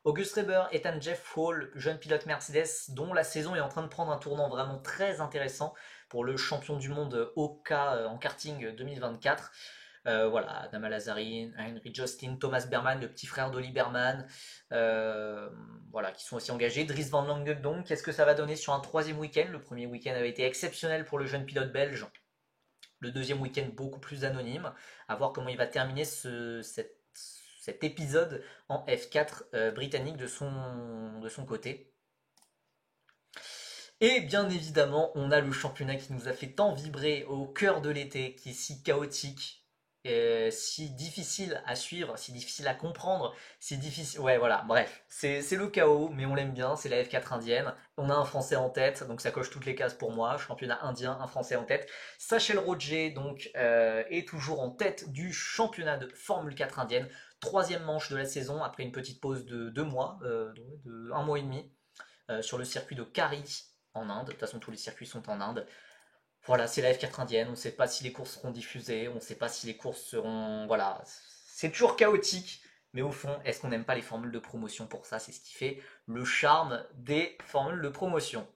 Auguste Reber est un Jeff Hall, jeune pilote Mercedes, dont la saison est en train de prendre un tournant vraiment très intéressant pour le champion du monde OK en karting 2024. Voilà, Adam Alazari, Henry Justin, Thomas Berman, le petit frère d'Oli Berman, voilà, qui sont aussi engagés. Dries Van Lange, donc, qu'est-ce que ça va donner sur un troisième week-end? Le premier week-end avait été exceptionnel pour le jeune pilote belge. Le deuxième week-end beaucoup plus anonyme. À voir comment il va terminer cet épisode en F4 britannique de son côté. Et bien évidemment, on a le championnat qui nous a fait tant vibrer au cœur de l'été, qui est si chaotique, si difficile à suivre, si difficile à comprendre, si difficile. Ouais, voilà, bref, c'est le chaos, mais on l'aime bien, c'est la F4 indienne. On a un Français en tête, donc ça coche toutes les cases pour moi. Championnat indien, un Français en tête. Sachel Roger, donc, est toujours en tête du championnat de Formule 4 indienne. Troisième manche de la saison, après une petite pause de 2 mois, de 1 mois et demi sur le circuit de Kari en Inde. De toute façon, tous les circuits sont en Inde. Voilà, c'est la F4 indienne. On ne sait pas si les courses seront diffusées. On ne sait pas si les courses seront. Voilà, c'est toujours chaotique. Mais au fond, est-ce qu'on n'aime pas les formules de promotion pour ça? C'est ce qui fait le charme des formules de promotion.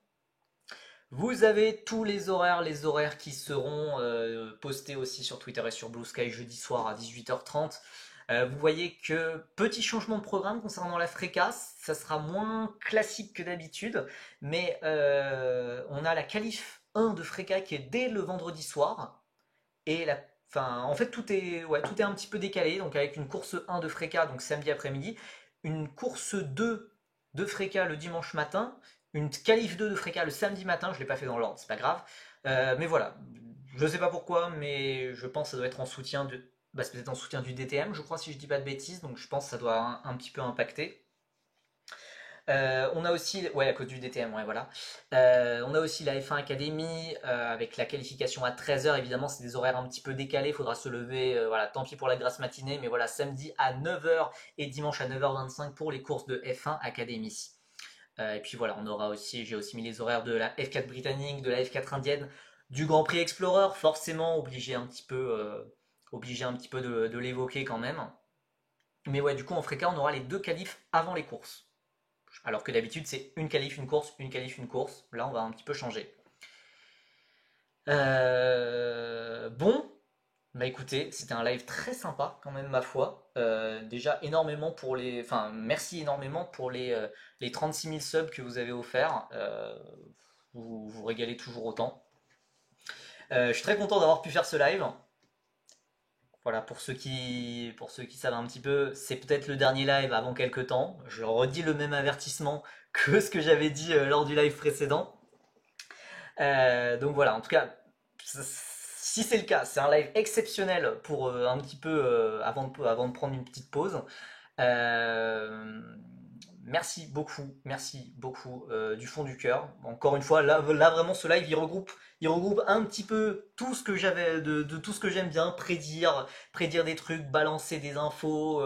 Vous avez tous les horaires qui seront postés aussi sur Twitter et sur Blue Sky jeudi soir à 18h30. Vous voyez que petit changement de programme concernant la fréquence, ça sera moins classique que d'habitude, mais on a la qualif 1 de Fréca qui est dès le vendredi soir, et enfin, en fait tout est un petit peu décalé, donc avec une course 1 de Fréca, donc samedi après-midi, une course 2 de Fréca le dimanche matin, une qualif 2 de Fréca le samedi matin, je ne l'ai pas fait dans l'ordre, c'est pas grave, mais voilà, je sais pas pourquoi, mais je pense que ça doit être en soutien de, bah, c'est peut-être en soutien du DTM, je crois, si je dis pas de bêtises, donc je pense que ça doit un petit peu impacter. On a aussi, ouais, à cause du DTM, ouais, voilà. On a aussi la F1 Academy avec la qualification à 13h. Évidemment, c'est des horaires un petit peu décalés. Il faudra se lever, voilà, tant pis pour la grasse matinée, mais voilà, samedi à 9h et dimanche à 9h25 pour les courses de F1 Academy. Et puis voilà, on aura aussi, j'ai aussi mis les horaires de la F4 britannique, de la F4 indienne, du Grand Prix Explorer, forcément obligé un petit peu de l'évoquer quand même. Mais ouais, du coup, en fréquent, on aura les deux qualifs avant les courses. Alors que d'habitude, c'est une qualif, une course, une qualif, une course. Là, on va un petit peu changer. Bon, bah écoutez, c'était un live très sympa quand même, ma foi. Déjà, énormément pour les. Enfin, merci énormément pour les 36 000 subs que vous avez offerts. Vous vous régalez toujours autant. Je suis très content d'avoir pu faire ce live. Voilà, pour ceux qui savent un petit peu, c'est peut-être le dernier live avant quelques temps. Je redis le même avertissement que ce que j'avais dit lors du live précédent. Donc voilà, en tout cas, si c'est le cas, c'est un live exceptionnel pour un petit peu avant de prendre une petite pause. Euh, merci beaucoup du fond du cœur. Encore une fois, là vraiment ce live il regroupe un petit peu tout ce que j'avais de tout ce que j'aime bien, prédire des trucs, balancer des infos.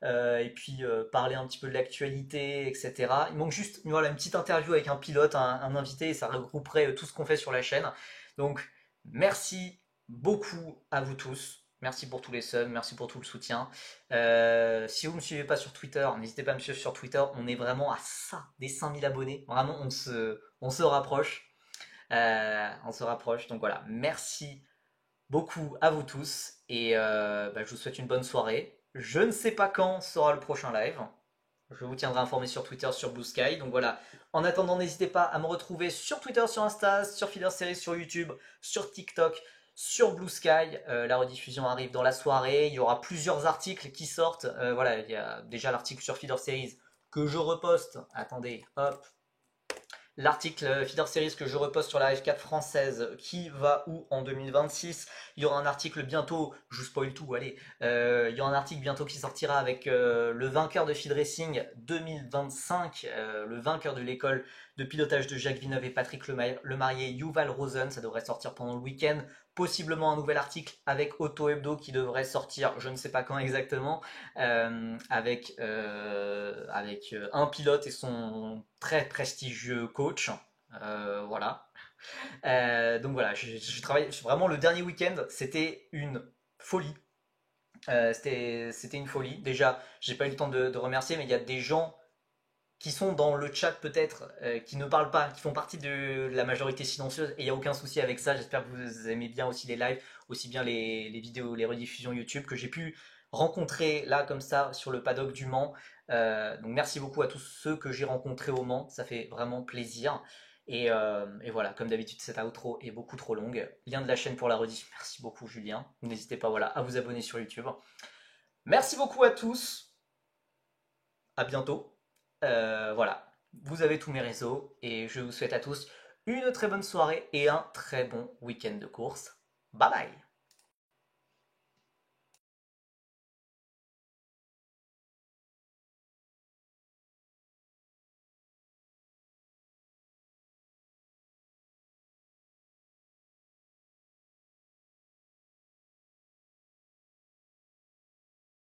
Et puis parler un petit peu de l'actualité, etc. Il manque juste voilà, une petite interview avec un pilote, un invité, et ça regrouperait tout ce qu'on fait sur la chaîne. Donc merci beaucoup à vous tous. Merci pour tous les subs, merci pour tout le soutien. Si vous ne me suivez pas sur Twitter, n'hésitez pas à me suivre sur Twitter. On est vraiment à ça, des 5000 abonnés. Vraiment, on se rapproche. On se rapproche. Donc voilà, merci beaucoup à vous tous. Et bah, je vous souhaite une bonne soirée. Je ne sais pas quand sera le prochain live. Je vous tiendrai informé sur Twitter, sur Blue Sky. Donc voilà. En attendant, n'hésitez pas à me retrouver sur Twitter, sur Insta, sur Feeder Series, sur YouTube, sur TikTok, sur Blue Sky. La rediffusion arrive dans la soirée. Il y aura plusieurs articles qui sortent. Voilà, il y a déjà l'article sur Feeder Series que je reposte. Attendez, hop, l'article Feeder Series que je reposte sur la F4 française qui va où en 2026. Il y aura un article bientôt, je vous spoil tout, allez, il y aura un article bientôt qui sortira avec le vainqueur de Feed Racing 2025, le vainqueur de l'école de pilotage de Jacques Villeneuve et Patrick Lemarié, Yuval Rosen, ça devrait sortir pendant le week-end. Possiblement un nouvel article avec Auto Hebdo qui devrait sortir, je ne sais pas quand exactement, avec un pilote et son très prestigieux coach. Voilà. Donc voilà, je travaille vraiment le dernier week-end, c'était une folie. C'était une folie. Déjà, j'ai pas eu le temps de remercier, mais il y a des gens qui sont dans le chat peut-être, qui ne parlent pas, qui font partie de la majorité silencieuse, et il n'y a aucun souci avec ça. J'espère que vous aimez bien aussi les lives, aussi bien les vidéos, les rediffusions YouTube que j'ai pu rencontrer là comme ça sur le paddock du Mans. Donc merci beaucoup à tous ceux que j'ai rencontrés au Mans, ça fait vraiment plaisir. Et voilà, comme d'habitude, cette outro est beaucoup trop longue. Lien de la chaîne pour la rediff. Merci beaucoup, Julien. N'hésitez pas voilà, à vous abonner sur YouTube. Merci beaucoup à tous. À bientôt. Voilà, vous avez tous mes réseaux et je vous souhaite à tous une très bonne soirée et un très bon week-end de course. Bye bye.